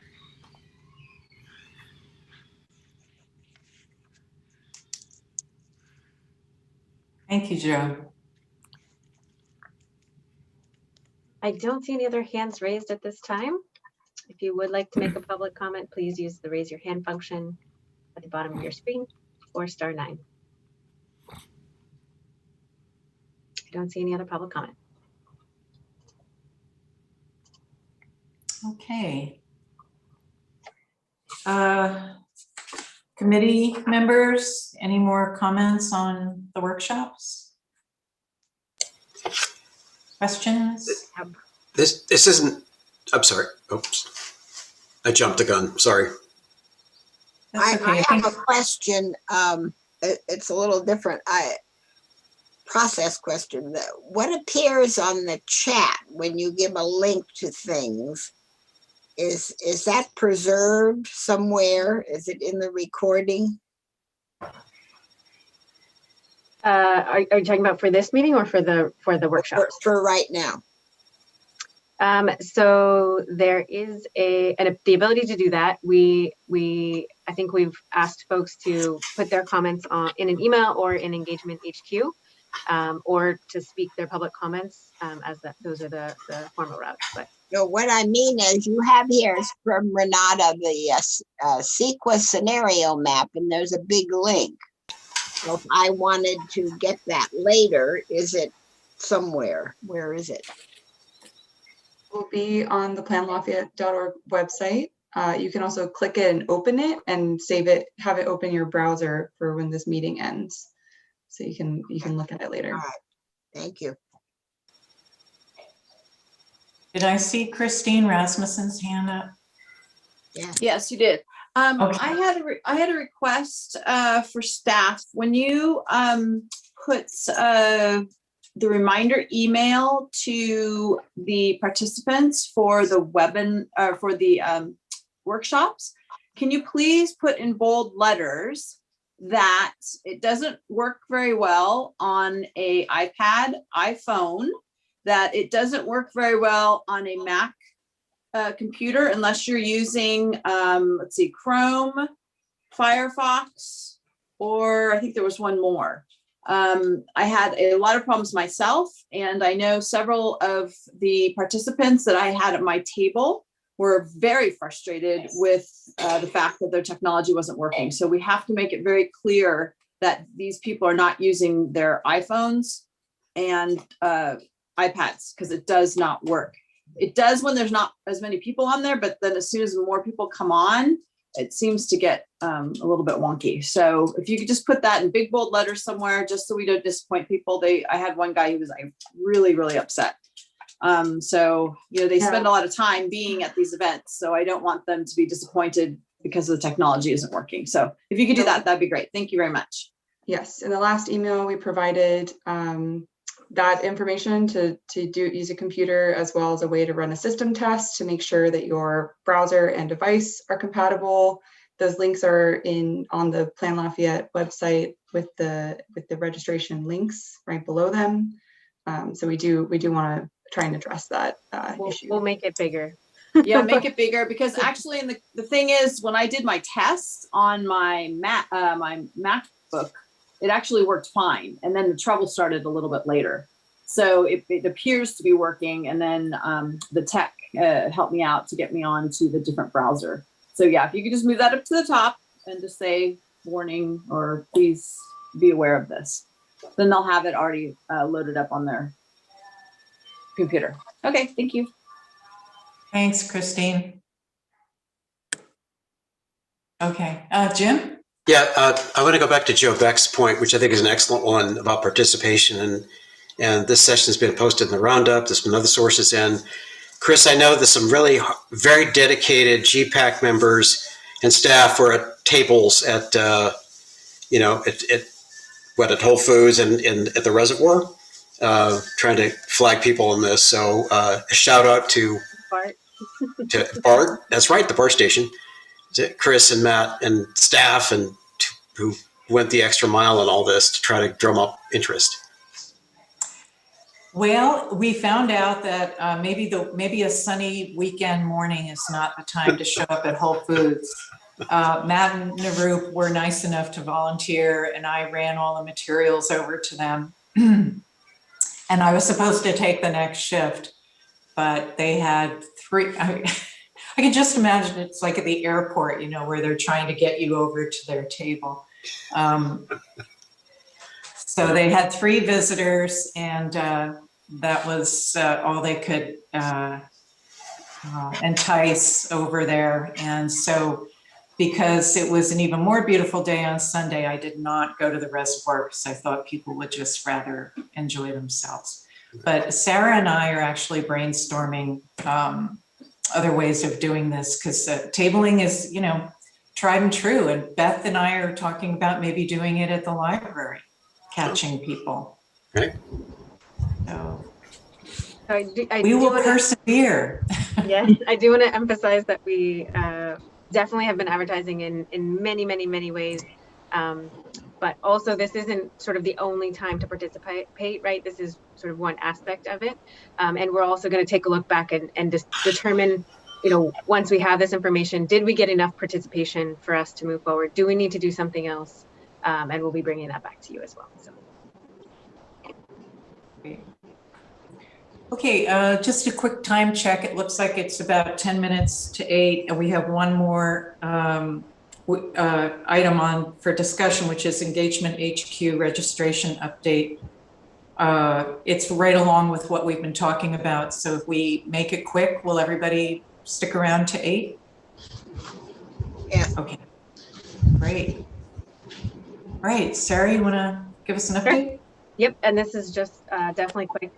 Thank you, Joe. I don't see any other hands raised at this time. If you would like to make a public comment, please use the raise your hand function at the bottom of your screen or *9. I don't see any other public comment. Okay. Committee members, any more comments on the workshops? Questions? This isn't, I'm sorry. Oops. I jumped the gun. Sorry. I have a question. It's a little different. Process question. What appears on the chat when you give a link to things? Is that preserved somewhere? Is it in the recording? Are you talking about for this meeting or for the workshops? For right now. So there is the ability to do that. I think we've asked folks to put their comments in an email or in Engagement HQ, or to speak their public comments, those are the formal routes. But no, what I mean is you have here is from Renata the CEQA scenario map, and there's a big link. So if I wanted to get that later, is it somewhere? Where is it? Will be on the planlafayette.org website. You can also click it and open it and save it, have it open your browser for when this meeting ends. So you can look at it later. All right. Thank you. Did I see Christine Rasmussen's hand up? Yeah. Yes, you did. Okay. I had a request for staff. When you put the reminder email to the participants for the workshops, can you please put in bold letters that it doesn't work very well on a iPad, iPhone, that it doesn't work very well on a Mac computer unless you're using, let's see, Chrome, Firefox, or I think there was one more. I had a lot of problems myself, and I know several of the participants that I had at my table were very frustrated with the fact that their technology wasn't working. So we have to make it very clear that these people are not using their iPhones and iPads, because it does not work. It does when there's not as many people on there, but then as soon as more people come on, it seems to get a little bit wonky. So if you could just put that in big bold letters somewhere, just so we don't disappoint people. I had one guy who was like really, really upset. So, they spend a lot of time being at these events. So I don't want them to be disappointed because the technology isn't working. So if you could do that, that'd be great. Thank you very much. Yes, in the last email, we provided that information to use a computer, as well as a way to run a system test to make sure that your browser and device are compatible. Those links are on the Plan Lafayette website with the registration links right below them. So we do want to try and address that issue. We'll make it bigger. Yeah, make it bigger, because actually, the thing is, when I did my tests on my MacBook, it actually worked fine, and then the trouble started a little bit later. So it appears to be working, and then the tech help me out to get me onto the different browser. So yeah, if you could just move that up to the top and just say warning or please be aware of this, then they'll have it already loaded up on their computer. Okay, thank you. Thanks, Christine. Okay, Jim? Yeah, I want to go back to Joe Beck's point, which I think is an excellent one about participation. And this session has been posted in the Roundup. There's been other sources in. Chris, I know there's some really very dedicated GPAC members and staff were at tables at, at Whole Foods and at the Reservoir, trying to flag people on this. So a shout out to Bart. to Bart. That's right, the BART station. To Chris and Matt and staff and who went the extra mile on all this to try to drum up interest. Well, we found out that maybe a sunny weekend morning is not the time to show up at Whole Foods. Matt and Naroop were nice enough to volunteer, and I ran all the materials over to them. And I was supposed to take the next shift, but they had three. I can just imagine it's like at the airport, where they're trying to get you over to their table. So they had 3 visitors, and that was all they could entice over there. And so because it was an even more beautiful day on Sunday, I did not go to the reservoir because I thought people would just rather enjoy themselves. But Sarah and I are actually brainstorming other ways of doing this, because tabling is, tried and true. And Beth and I are talking about maybe doing it at the library, catching people. Right. So we will persevere. Yes, I do want to emphasize that we definitely have been advertising in many, many, many ways. But also this isn't sort of the only time to participate, right? This is sort of one aspect of it. And we're also going to take a look back and just determine, once we have this information, did we get enough participation for us to move forward? Do we need to do something else? And we'll be bringing that back to you as well. So. Okay, just a quick time check. It looks like it's about 10 minutes to 8, and we have one more item on for discussion, which is Engagement HQ registration update. It's right along with what we've been talking about. So if we make it quick, will everybody stick around to 8? Yes. Okay, great. All right, Sarah, you want to give us an update? Sure. Yep, and this is just definitely quick.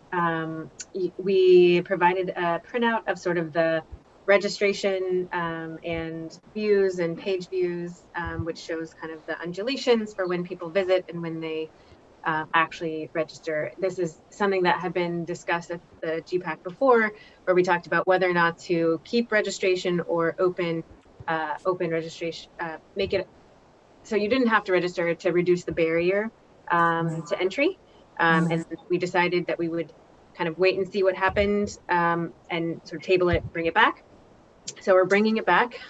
We provided a printout of sort of the registration and views and page views, which shows kind of the undulations for when people visit and when they actually register. This is something that had been discussed at the GPAC before, where we talked about whether or not to keep registration or open registration, make it so you didn't have to register to reduce the barrier to entry. And we decided that we would kind of wait and see what happened and sort of table it, bring it back. So we're bringing it back.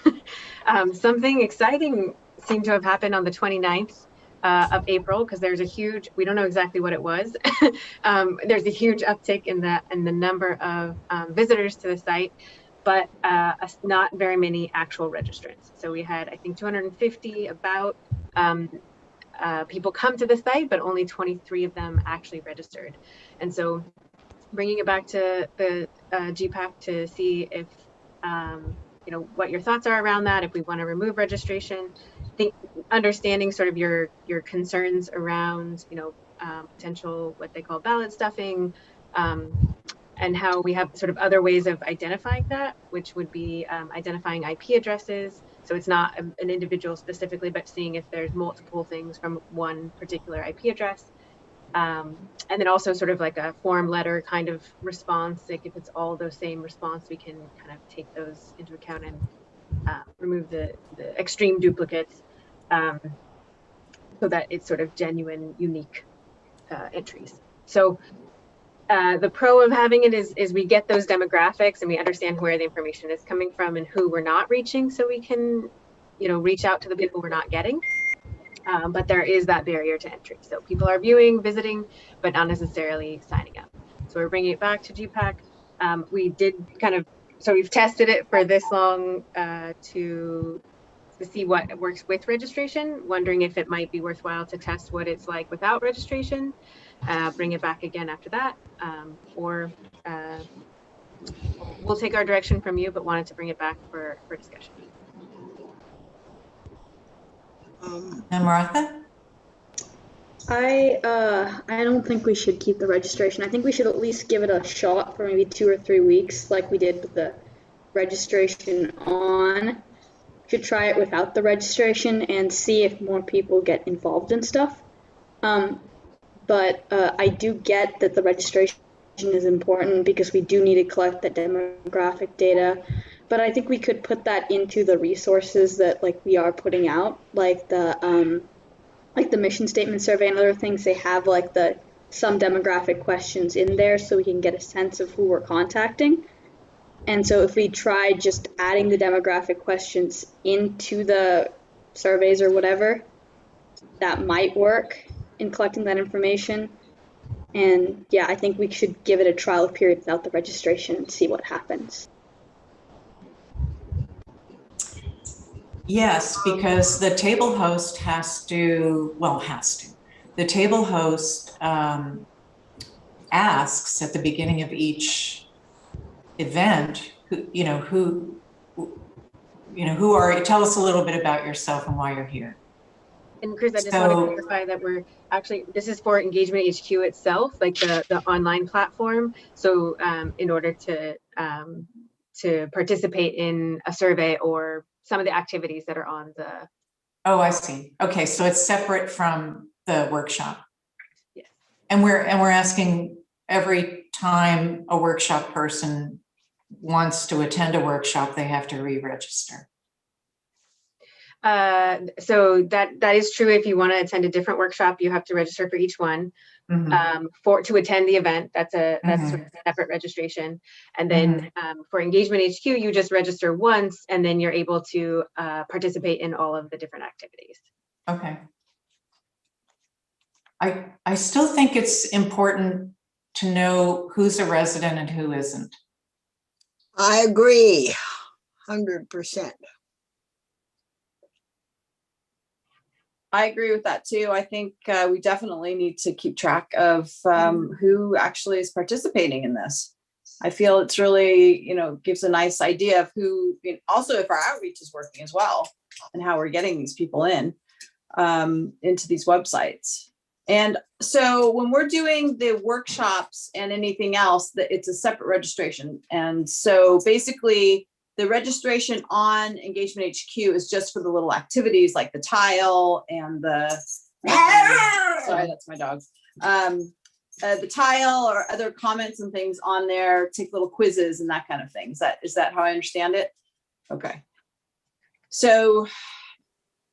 Something exciting seemed to have happened on the 29th of April, because there's a huge, we don't know exactly what it was. There's a huge uptick in the number of visitors to the site, but not very many actual registrants. So we had, I think, 250 about people come to the site, but only 23 of them actually registered. And so bringing it back to the GPAC to see if, what your thoughts are around that, if we want to remove registration, understanding sort of your concerns around, potential, what they call ballot stuffing, and how we have sort of other ways of identifying that, which would be identifying IP addresses. So it's not an individual specifically, but seeing if there's multiple things from one particular IP address. And then also sort of like a form letter kind of response, like if it's all the same response, we can kind of take those into account and remove the extreme duplicates so that it's sort of genuine, unique entries. So the pro of having it is we get those demographics and we understand where the information is coming from and who we're not reaching, so we can, reach out to the people we're not getting. But there is that barrier to entry. So people are viewing, visiting, but not necessarily signing up. So we're bringing it back to GPAC. We did kind of we've tested it for this long to see what works with registration, wondering if it might be worthwhile to test what it's like without registration, bring it back again after that, or we'll take our direction from you, but wanted to bring it back for discussion. And Martha? I don't think we should keep the registration. I think we should at least give it a shot for maybe 2 or 3 weeks, like we did with the registration on. We should try it without the registration and see if more people get involved in stuff. But I do get that the registration is important because we do need to collect that demographic data. But I think we could put that into the resources that we are putting out, like the mission statement survey and other things. They have some demographic questions in there so we can get a sense of who we're contacting. And so if we try just adding the demographic questions into the surveys or whatever, that might work in collecting that information. And yeah, I think we should give it a trial period without the registration and see what happens. Yes, because the table host the table host asks at the beginning of each event, who are you? Tell us a little bit about yourself and why you're here. And Chris, I just want to clarify that this is for Engagement HQ itself, like the online platform. So in order to participate in a survey or some of the activities that are on the. Oh, I see. Okay, so it's separate from the workshop. Yes. And we're asking every time a workshop person wants to attend a workshop, they have to re-register. So that is true. If you want to attend a different workshop, you have to register for each one. Mm-hmm. To attend the event, that's sort of separate registration. And then for Engagement HQ, you just register once, and then you're able to participate in all of the different activities. Okay. I still think it's important to know who's a resident and who isn't. I agree, 100%. I agree with that too. I think we definitely need to keep track of who actually is participating in this. I feel it's really, gives a nice idea of who, also if our outreach is working as well and how we're getting these people into these websites. And so when we're doing the workshops and anything else, it's a separate registration. And so basically, the registration on Engagement HQ is just for the little activities like the tile and the, sorry, that's my dog. The tile or other comments and things on there, take little quizzes and that kind of thing. Is that how I understand it? Okay. So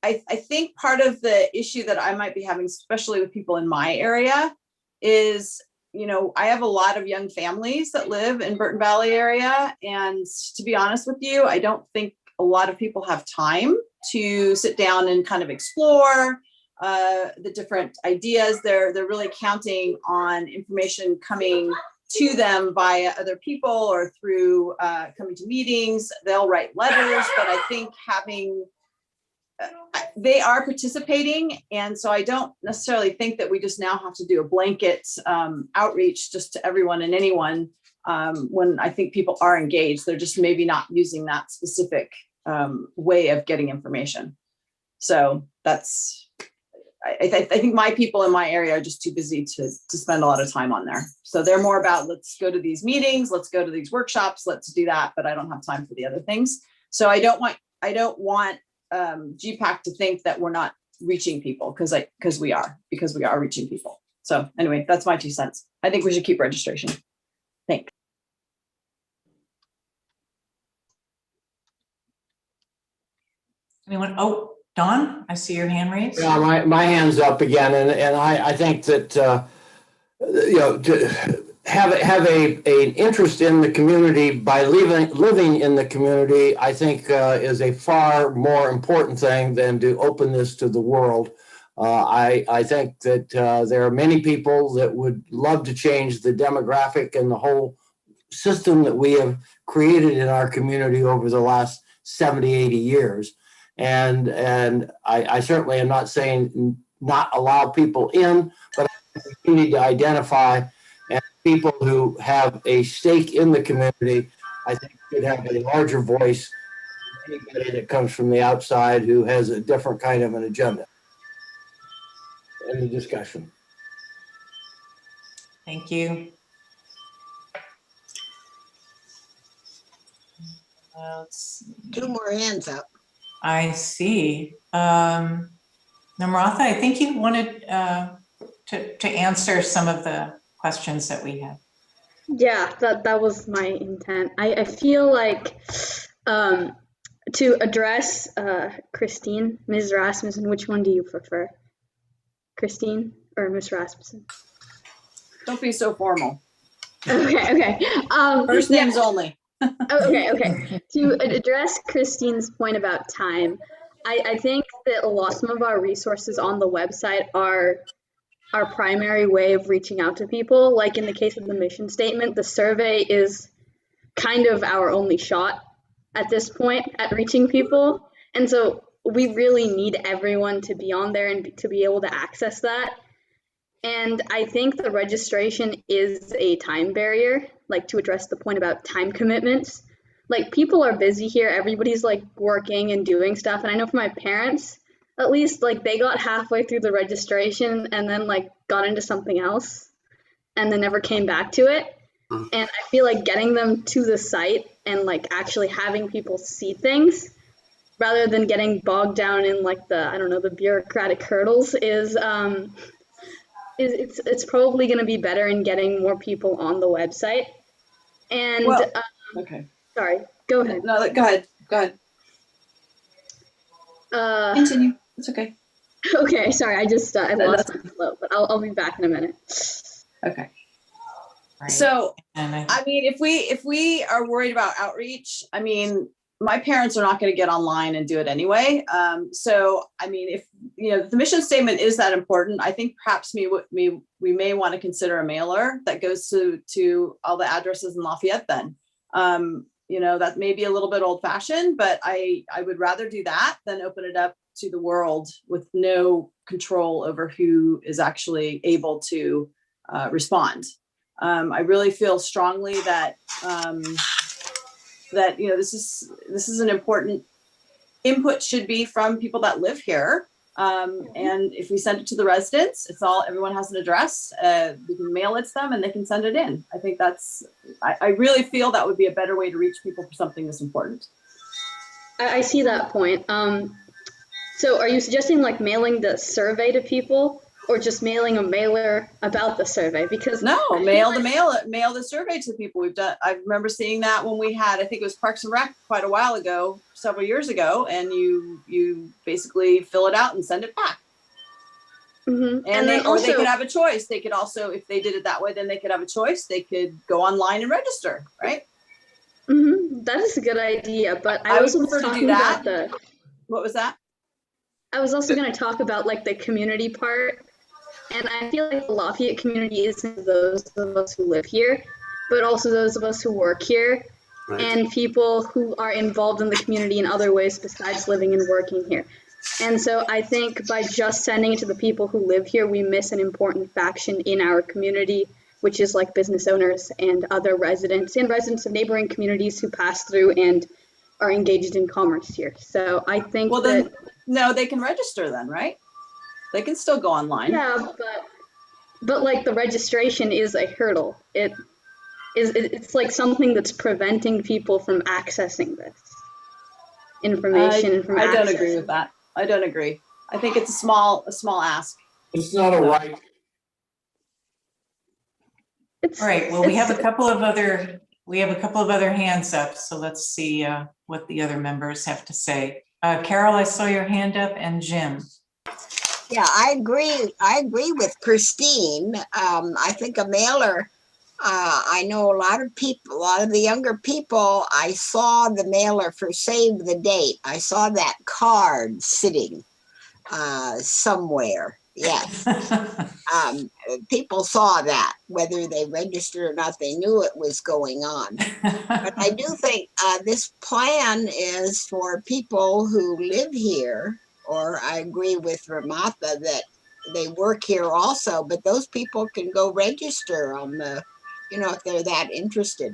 I think part of the issue that I might be having, especially with people in my area, is I have a lot of young families that live in Burton Valley area. And to be honest with you, I don't think a lot of people have time to sit down and kind of explore the different ideas. They're really counting on information coming to them via other people or through coming to meetings. They'll write letters, but I think they are participating. And so I don't necessarily think that we just now have to do a blanket outreach just to everyone and anyone when I think people are engaged. They're just maybe not using that specific way of getting information. So I think my people in my area are just too busy to spend a lot of time on there. So they're more about, let's go to these meetings, let's go to these workshops, let's do that, but I don't have time for the other things. So I don't want GPAC to think that we're not reaching people because we are reaching people. So anyway, that's my 2 cents. I think we should keep registration. Thanks. Anyone? Oh, Don, I see your hand raised. Yeah, my hand's up again, and I think that to have an interest in the community by living in the community, I think is a far more important thing than to open this to the world. I think that there are many people that would love to change the demographic and the whole system that we have created in our community over the last 70, 80 years. And I certainly am not saying not allow people in, but we need to identify, and people who have a stake in the community, I think, should have a larger voice than anybody that comes from the outside who has a different kind of an agenda. Any discussion? Thank you. Let's see. 2 more hands up. I see. Namratha, I think you wanted to answer some of the questions that we had. Yeah, that was my intent. I feel like to address Christine, Ms. Rasmussen, which one do you prefer? Christine or Ms. Rasmussen? Don't be so formal. Okay. First names only. Okay. To address Christine's point about time, I think that some of our resources on the website are our primary way of reaching out to people. Like in the case of the mission statement, the survey is kind of our only shot at this point at reaching people. And so we really need everyone to be on there and to be able to access that. And I think the registration is a time barrier, like to address the point about time commitments. Like people are busy here, everybody's like working and doing stuff. And I know for my parents, at least like they got halfway through the registration and then like got into something else and then never came back to it. And I feel like getting them to the site and like actually having people see things rather than getting bogged down in like the bureaucratic hurdles is it's probably going to be better in getting more people on the website. And okay. Sorry, go ahead. No, go ahead. Continue. It's okay. Okay, sorry. I just I lost my flow, but I'll be back in a minute. Okay. Right. So, I mean, if we are worried about outreach, I mean, my parents are not going to get online and do it anyway. So, I mean, if the mission statement is that important, I think perhaps we may want to consider a mailer that goes to all the addresses in Lafayette. Then, that may be a little bit old fashioned, but I would rather do that than open it up to the world with no control over who is actually able to respond. I really feel strongly that this is an important input should be from people that live here. And if we send it to the residents, everyone has an address, we can mail it to them and they can send it in. I think I really feel that would be a better way to reach people for something this important. I see that point. So are you suggesting like mailing the survey to people or just mailing a mailer about the survey? Because no, mail the survey to people. I remember seeing that when we had, I think it was Parks and Rec quite a while ago, several years ago, and you basically fill it out and send it back. Mm-hmm. And they could have a choice. They could also, if they did it that way, then they could have a choice. They could go online and register, right? Mm-hmm. That is a good idea, but I also was talking about what was that? I was also going to talk about like the community part. And I feel like the Lafayette community isn't those of us who live here, but also those of us who work here, right, and people who are involved in the community in other ways besides living and working here. And so I think by just sending it to the people who live here, we miss an important faction in our community, which is like business owners and other residents and residents of neighboring communities who pass through and are engaged in commerce here. So I think no, they can register then, right? They can still go online. Yeah, but like the registration is a hurdle. It's like something that's preventing people from accessing this information. I don't agree with that. I don't agree. I think it's a small ask. It's not a right. All right. Well, we have a couple of other hands up. So let's see what the other members have to say. Carol, I saw your hand up, and Jim. Yeah, I agree with Christine. I think a mailer, I know a lot of the younger people, I saw the mailer for Save the Date. I saw that card sitting somewhere. Yes. People saw that, whether they registered or not, they knew it was going on. But I do think this plan is for people who live here, or I agree with Ramatha that they work here also, but those people can go register on the, if they're that interested.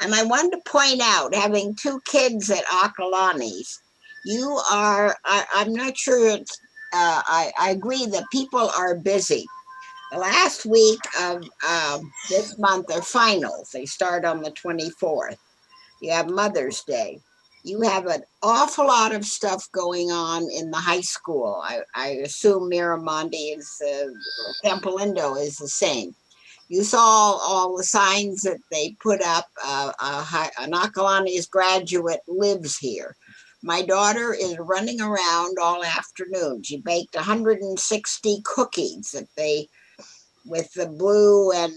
And I wanted to point out, having 2 kids at Akalani's, I'm not sure it's, I agree that people are busy. The last week of this month are finals. They start on the 24th. You have Mother's Day. You have an awful lot of stuff going on in the high school. I assume Miramonte is, Campo Lindo is the same. You saw all the signs that they put up. An Akalani's graduate lives here. My daughter is running around all afternoon. She baked 160 cookies that with the blue and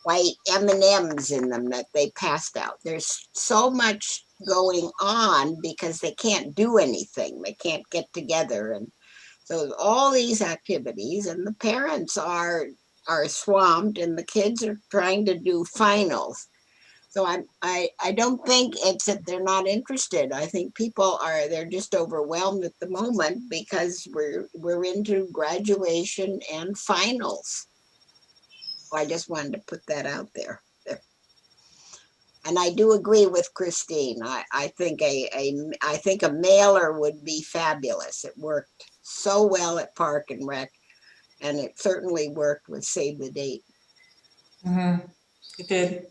white M&Ms in them that they passed out. There's so much going on because they can't do anything. They can't get together. And so all these activities, and the parents are swamped, and the kids are trying to do finals. So I don't think it's that they're not interested. I think they're just overwhelmed at the moment because we're into graduation and finals. So I just wanted to put that out there. And I do agree with Christine. I think a mailer would be fabulous. It worked so well at Park and Rec, and it certainly worked with Save the Date. It did.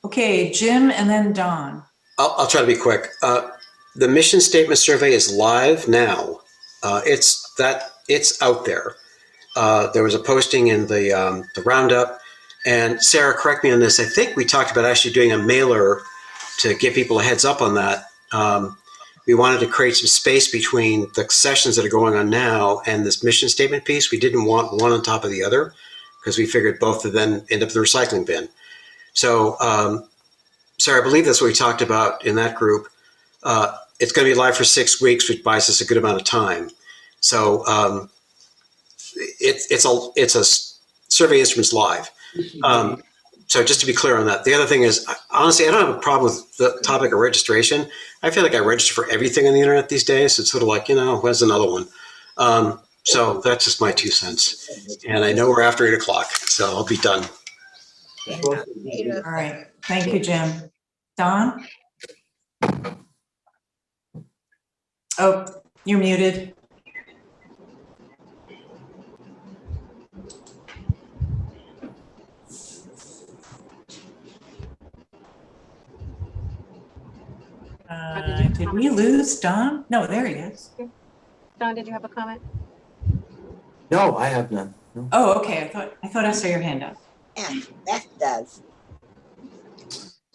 Okay, Jim and then Don. I'll try to be quick. The mission statement survey is live now. It's out there. There was a posting in the roundup, and Sarah, correct me on this. I think we talked about actually doing a mailer to give people a heads up on that. We wanted to create some space between the sessions that are going on now and this mission statement piece. We didn't want one on top of the other because we figured both of them end up in the recycling bin. So, Sarah, I believe that's what we talked about in that group. It's going to be live for 6 weeks, which buys us a good amount of time. So it's a survey instruments live. So just to be clear on that. The other thing is, honestly, I don't have a problem with the topic of registration. I feel like I register for everything on the internet these days. It's sort of like, where's another one? So that's just my 2 cents. And I know we're after 8 o'clock, so I'll be done. All right. Thank you, Jim. Don? Oh, you're muted. Did we lose Don? No, there he is. Don, did you have a comment? No, I have none. No. Oh, okay. I thought I saw your hand up. Yeah, that does.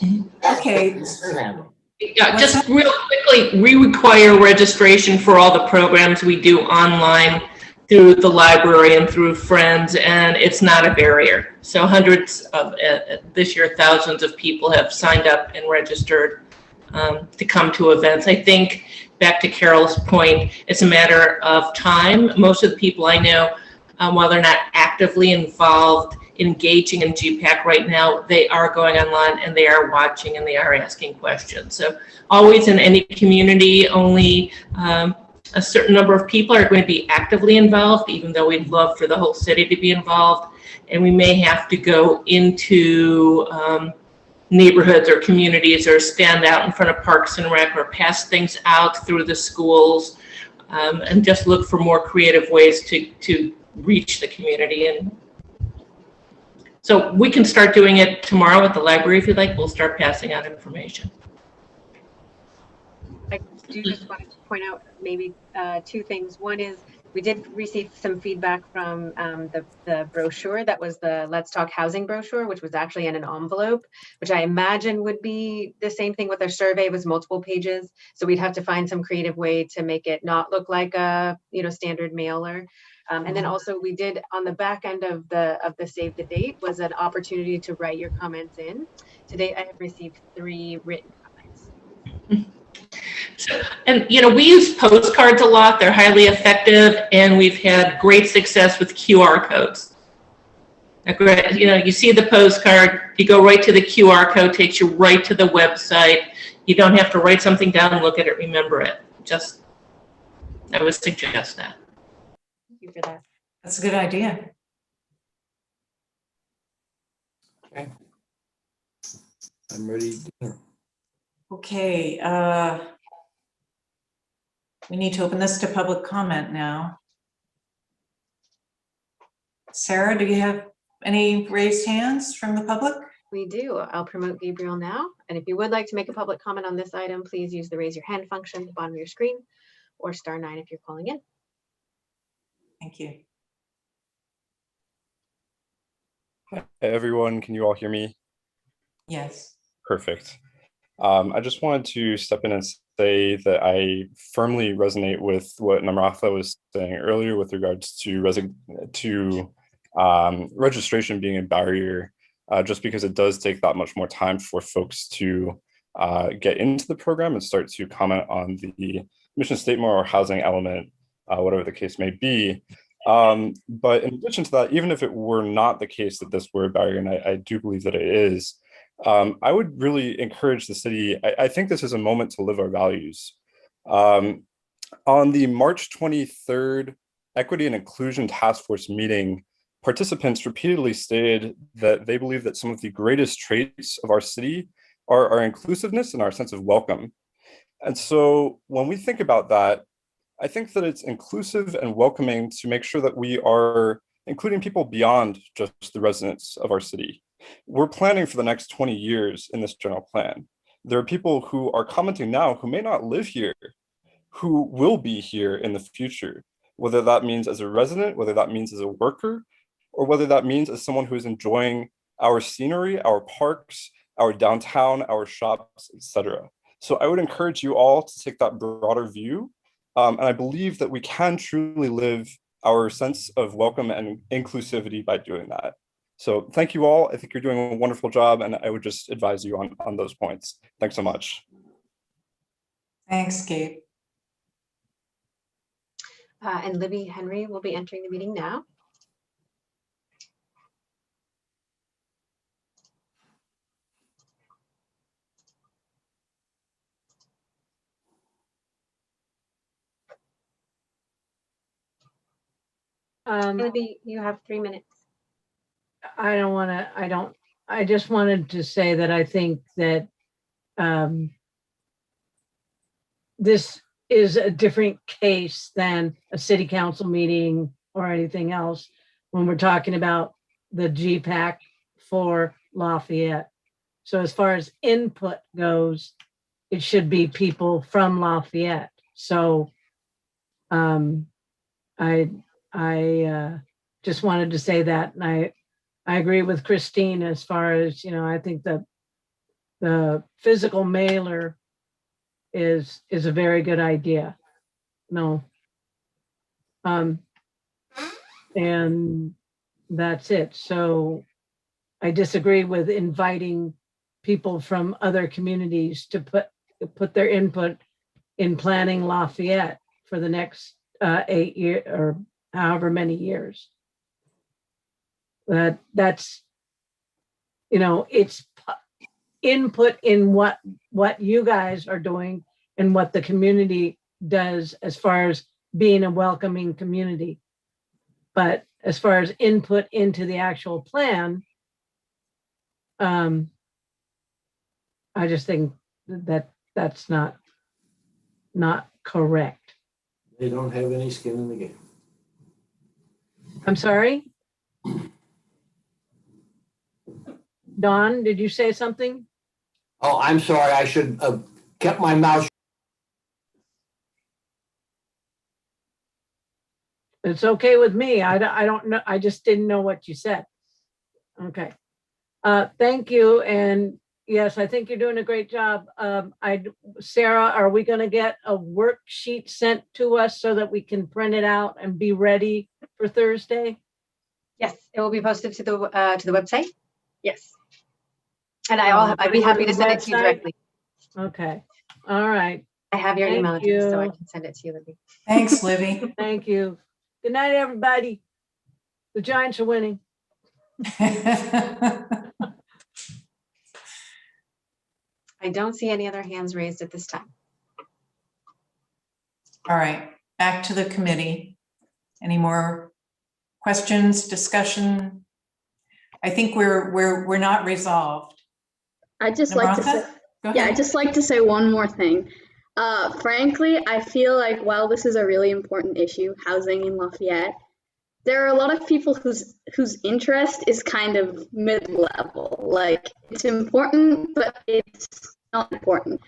Okay. Yeah, just real quickly, we require registration for all the programs we do online through the library and through friends, and it's not a barrier. So hundreds of, this year, thousands of people have signed up and registered to come to events. I think, back to Carol's point, it's a matter of time. Most of the people I know, while they're not actively involved, engaging in GPAC right now, they are going online and they are watching and they are asking questions. So always in any community, only a certain number of people are going to be actively involved, even though we'd love for the whole city to be involved. And we may have to go into neighborhoods or communities or stand out in front of Parks and Rec or pass things out through the schools and just look for more creative ways to reach the community. And so we can start doing it tomorrow at the library if you'd like. We'll start passing out information. I do just want to point out maybe 2 things. One is we did receive some feedback from the brochure that was the Let's Talk Housing brochure, which was actually in an envelope, which I imagine would be the same thing with our survey. It was multiple pages. So we'd have to find some creative way to make it not look like a standard mailer. And then also we did on the back end of the Save the Date was an opportunity to write your comments in. To date, I have received 3 written comments. And, you know, we use postcards a lot. They're highly effective, and we've had great success with QR codes. You know, you see the postcard, you go right to the QR code, takes you right to the website. You don't have to write something down, look at it, remember it. Just, I would suggest that. Thank you for that. That's a good idea. Okay. I'm ready. Okay, we need to open this to public comment now. Sarah, do you have any raised hands from the public? We do. I'll promote Gabriel now. And if you would like to make a public comment on this item, please use the raise your hand function at the bottom of your screen or *9 if you're calling in. Thank you. Hey everyone, can you all hear me? Yes. Perfect. I just wanted to step in and say that I firmly resonate with what Namratha was saying earlier with regards to registration being a barrier, just because it does take that much more time for folks to get into the program and start to comment on the mission statement or housing element, whatever the case may be. But in addition to that, even if it were not the case that this were a barrier, and I do believe that it is, I would really encourage the city. I think this is a moment to live our values. On the March 23rd Equity and Inclusion Task Force meeting, participants repeatedly stated that they believe that some of the greatest traits of our city are our inclusiveness and our sense of welcome. And so when we think about that, I think that it's inclusive and welcoming to make sure that we are including people beyond just the residents of our city. We're planning for the next 20 years in this general plan. There are people who are commenting now who may not live here, who will be here in the future, whether that means as a resident, whether that means as a worker, or whether that means as someone who is enjoying our scenery, our parks, our downtown, our shops, etc. So I would encourage you all to take that broader view. And I believe that we can truly live our sense of welcome and inclusivity by doing that. So thank you all. I think you're doing a wonderful job, and I would just advise you on those points. Thanks so much. Thanks, Gabe. And Libby Henry will be entering the meeting now. Libby, you have 3 minutes. I just wanted to say that I think that this is a different case than a city council meeting or anything else when we're talking about the GPAC for Lafayette. So as far as input goes, it should be people from Lafayette. So I just wanted to say that, and I agree with Christine as far as, you know, I think that the physical mailer is a very good idea. No. And that's it. So I disagree with inviting people from other communities to put their input in planning Lafayette for the next 8 years or however many years. That's, you know, it's input in what you guys are doing and what the community does as far as being a welcoming community. But as far as input into the actual plan, I just think that that's not correct. They don't have any skin in the game. I'm sorry? Don, did you say something? Oh, I'm sorry. I should have kept my mouth. It's okay with me. I don't know. I just didn't know what you said. Okay. Thank you. And yes, I think you're doing a great job. Sarah, are we going to get a worksheet sent to us so that we can print it out and be ready for Thursday? Yes, it will be posted to the website. Yes. And I'd be happy to send it to you directly. Okay. All right. I have your Thank email address, so I you. can send it to you, Libby. Thanks, Libby. Thank you. Good night, everybody. The Giants are winning. I don't see any other hands raised at this time. All right, back to the committee. Any more questions, discussion? I think we're not resolved. I'd just like to say, Namrata? Go yeah, ahead. I'd just like to say one more thing. Frankly, I feel like while this is a really important issue, housing in Lafayette, there are a lot of people whose interest is kind of mid-level. Like, it's important, but it's not important.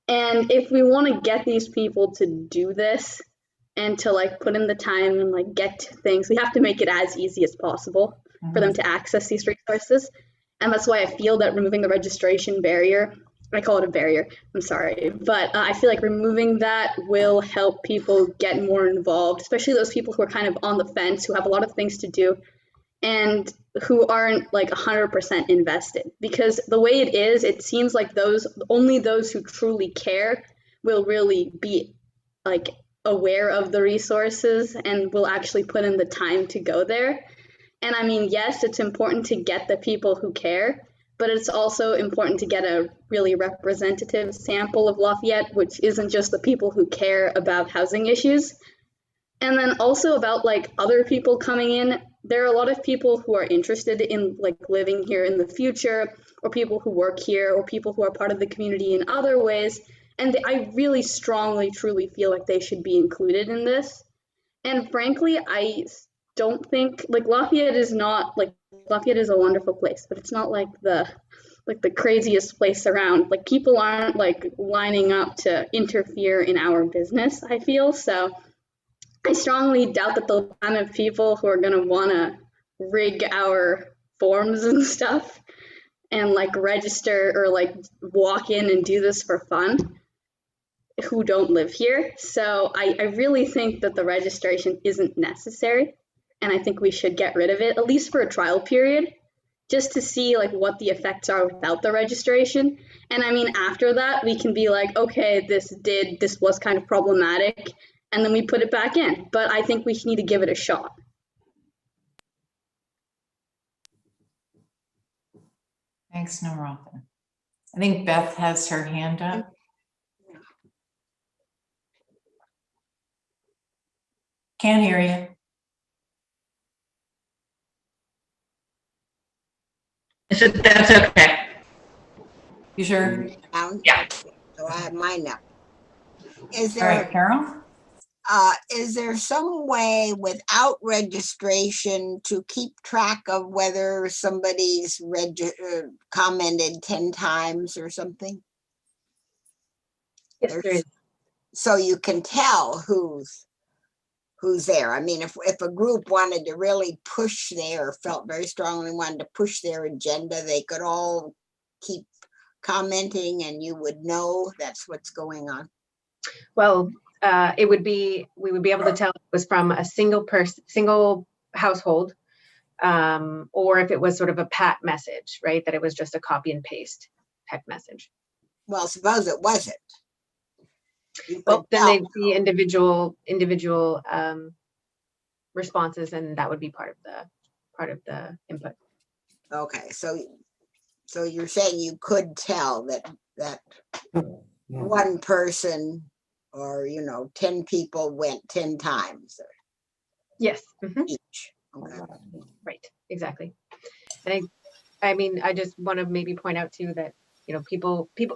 And if we want to get these people to do this and to like put in the time and like get to things, we have to make it as easy as possible for them to access these resources. And that's why I feel that removing the registration barrier, I call it a barrier, I'm sorry, but I feel like removing that will help people get more involved, especially those people who are kind of on the fence, who have a lot of things to do and who aren't like 100% invested. Because the way it is, it seems like only those who truly care will really be like aware of the resources and will actually put in the time to go there. And I mean, yes, it's important to get the people who care, but it's also important to get a really representative sample of Lafayette, which isn't just the people who care about housing issues. And then also about like other people coming in, there are a lot of people who are interested in like living here in the future, or people who work here, or people who are part of the community in other ways. And I really strongly, truly feel like they should be included in this. And frankly, I don't think like Lafayette is a wonderful place, but it's not like the craziest place around. Like people aren't like lining up to interfere in our business, I feel. So I strongly doubt that the kind of people who are going to want to rig our forms and stuff and like register or like walk in and do this for fun who don't live here. So I really think that the registration isn't necessary, and I think we should get rid of it, at least for a trial period, just to see like what the effects are without the registration. And I mean, after that, we can be like, okay, this was kind of problematic, and then we put it back in. But I think we need to give it a shot. Thanks, Namrata. I think Beth has her hand up. Can't hear you. I said that's okay. You sure? Yeah. So I have mine now. Is All right, Carol? is there some way without registration to keep track of whether somebody's commented 10 times or something? Yes, there is. So you can tell who's there. I mean, if a group wanted to really push felt very strongly wanted to push their agenda, they could all keep commenting and you would know that's what's going on. Well, we would be able to tell if it was from a single household, or if it was sort of a pat message, right? That it was just a copy and paste text message. Well, suppose it wasn't. Well, then they'd see individual responses, and that would be part of the input. Okay, so you're saying you could tell that one person or 10 people went 10 times. Yes. Each. Okay. Right. Exactly. And I mean, I just want to maybe point out too that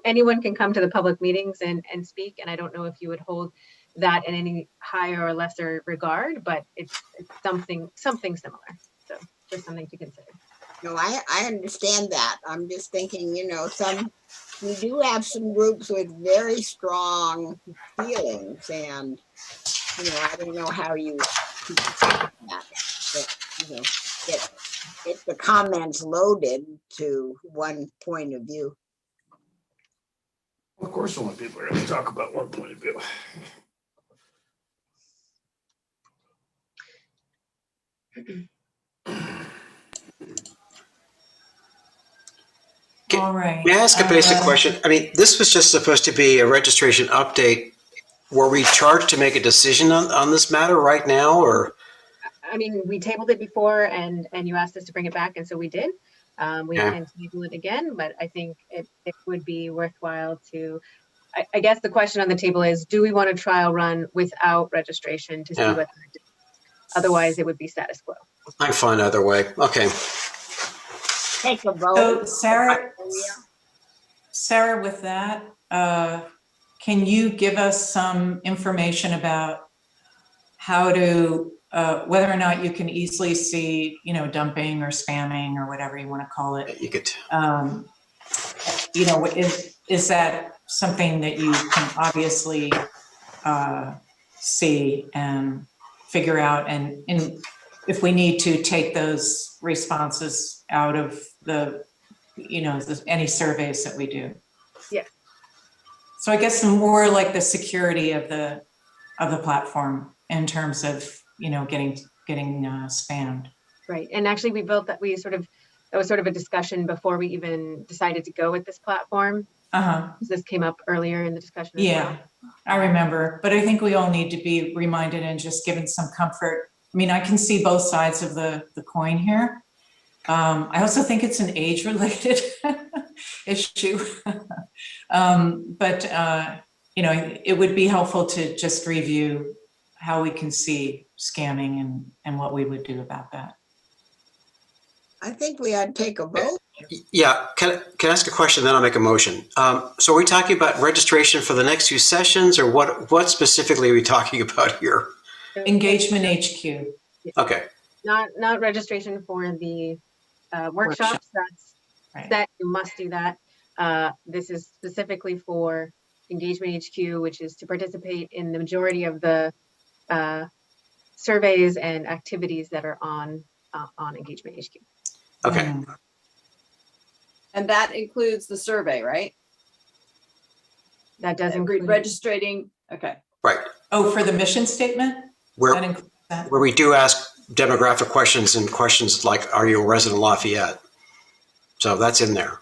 anyone can come to the public meetings and speak, and I don't know if you would hold that in any higher or lesser regard, but it's something similar. So just something to consider. No, I understand that. I'm just thinking, we do have some groups with very strong feelings, and I don't know how you keep track of that. But, get the comments loaded to one point of view. Of course, only people are going to talk about one point of view. All right. May I ask a basic question? I mean, this was just supposed to be a registration update. Were we charged to make a decision on this matter right now, or? I mean, we tabled it before and you asked us to bring it back, and so we did. We can table it again, but I think it would be worthwhile to, I guess the question on the table is, do we want a trial run without registration to see what that does? Otherwise, it would be status quo. I'm fine either way. Okay. Take a vote. So Sarah, with that, can you give us some information about how to, whether or not you can easily see, you know, dumping or spamming or whatever you want to call it? You could. You know, is that something that you can obviously see and figure out, and if we need to take those responses out of the, you know, any surveys that we do? Yeah. So I guess more like the security of the platform in terms of, you know, getting spammed. Right. And actually we built that, that was sort of a discussion before we even decided to go with this platform. This came up earlier in the discussion as well. I remember, but I think we all need to be reminded and just given some comfort. I mean, I can see both sides of the coin here. I also think it's an age-related issue. But you know, it would be helpful to just review how we can see scamming and what we would do about that. I think we ought to take a vote. Yeah, can I ask a question, then I'll make a motion? So are we talking about registration for the next few sessions, or what specifically are we talking about here? Engagement HQ. Okay. Not registration for the workshops. That's set. You must do that. This is specifically for Engagement HQ, which is to participate in the majority of the surveys and activities that are on Engagement HQ. Okay. And that includes the survey, right? That does include registering. Okay. Right. Oh, for the mission statement? Where we do ask demographic questions and questions like, are you a resident of Lafayette? So that's in there.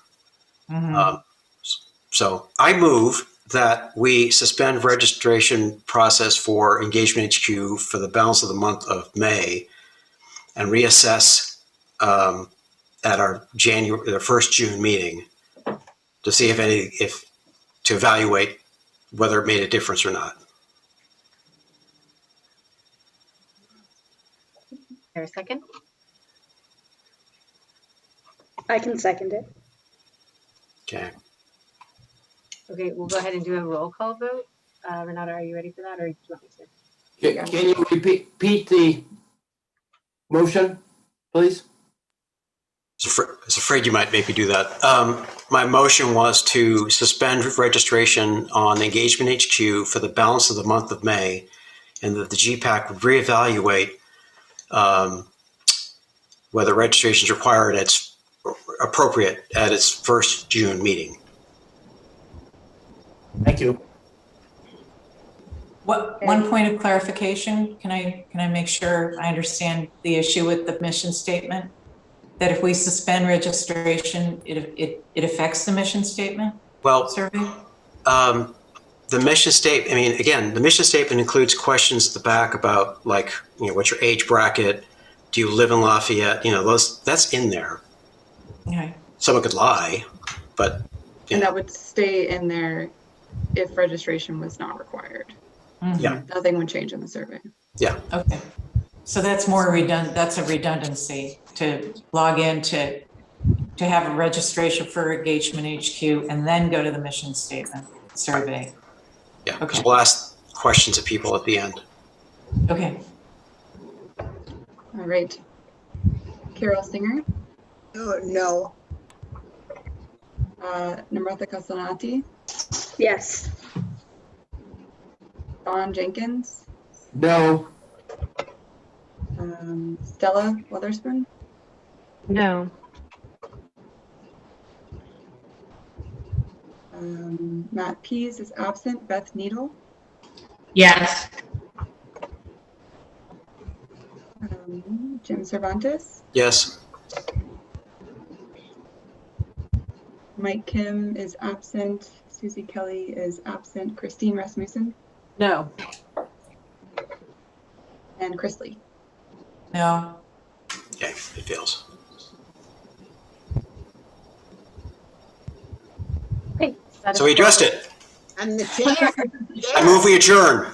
So I move that we suspend registration process for Engagement HQ for the balance of the month of May and reassess at our first June meeting to see to evaluate whether it made a difference or not. There a second? I can second it. Okay. Okay, we'll go ahead and do a roll call vote. Renata, are you ready for that, or do you want me to? Can you repeat the motion, please? I was afraid you might make me do that. My motion was to suspend registration on Engagement HQ for the balance of the month of May, and that the GPAC would reevaluate whether registration is required appropriate at its first June meeting. Thank you. One point of clarification, can I make sure I understand the issue with the mission statement? That if we suspend registration, it affects the mission statement? Well, survey? The mission statement, I mean, again, the mission statement includes questions at the back about, like, you know, what's your age bracket? Do you live in Lafayette? You know, that's in there. Okay. Someone could lie, but. And that would stay in there if registration was not required. Yeah. Nothing would change in the survey. Yeah. Okay. So that's that's a redundancy to log in to have a registration for Engagement HQ and then go to the mission statement survey. Yeah, because we'll ask questions of people at the end. Okay. All right. Carol Singer? No. Namratha Castellanti? Yes. Don Jenkins? No. Stella Witherspoon? No. Matt Pease is absent. Beth Needle? Yes. Jim Cervantes? Yes. Mike Kim is absent. Susie Kelly is absent. Christine Rasmussen No. and Chris Lee. No. Okay, it fails. Okay, So we addressed it. And the chair, I move we adjourn.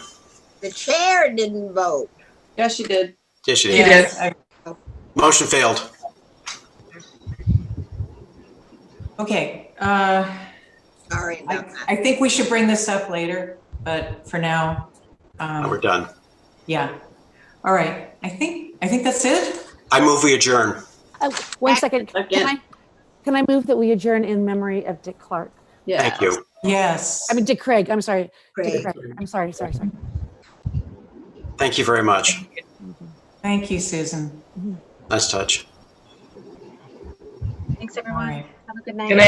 the chair didn't vote. Yes, she did. Yes, you You did. did. Motion failed. Okay. Sorry about that. I think we should bring this up later, but for now, We're done. yeah. All right. I think that's it. I move we adjourn. One second. Second. Can I move that we adjourn in memory of Dick Clark? Yeah. Thank you. Yes. I mean, Dick Craig. I'm sorry. Craig. Dick Craig. I'm sorry. Thank you very much. Thank you, Susan. Nice touch. Thanks, All everyone. right. Have a good night. Good night,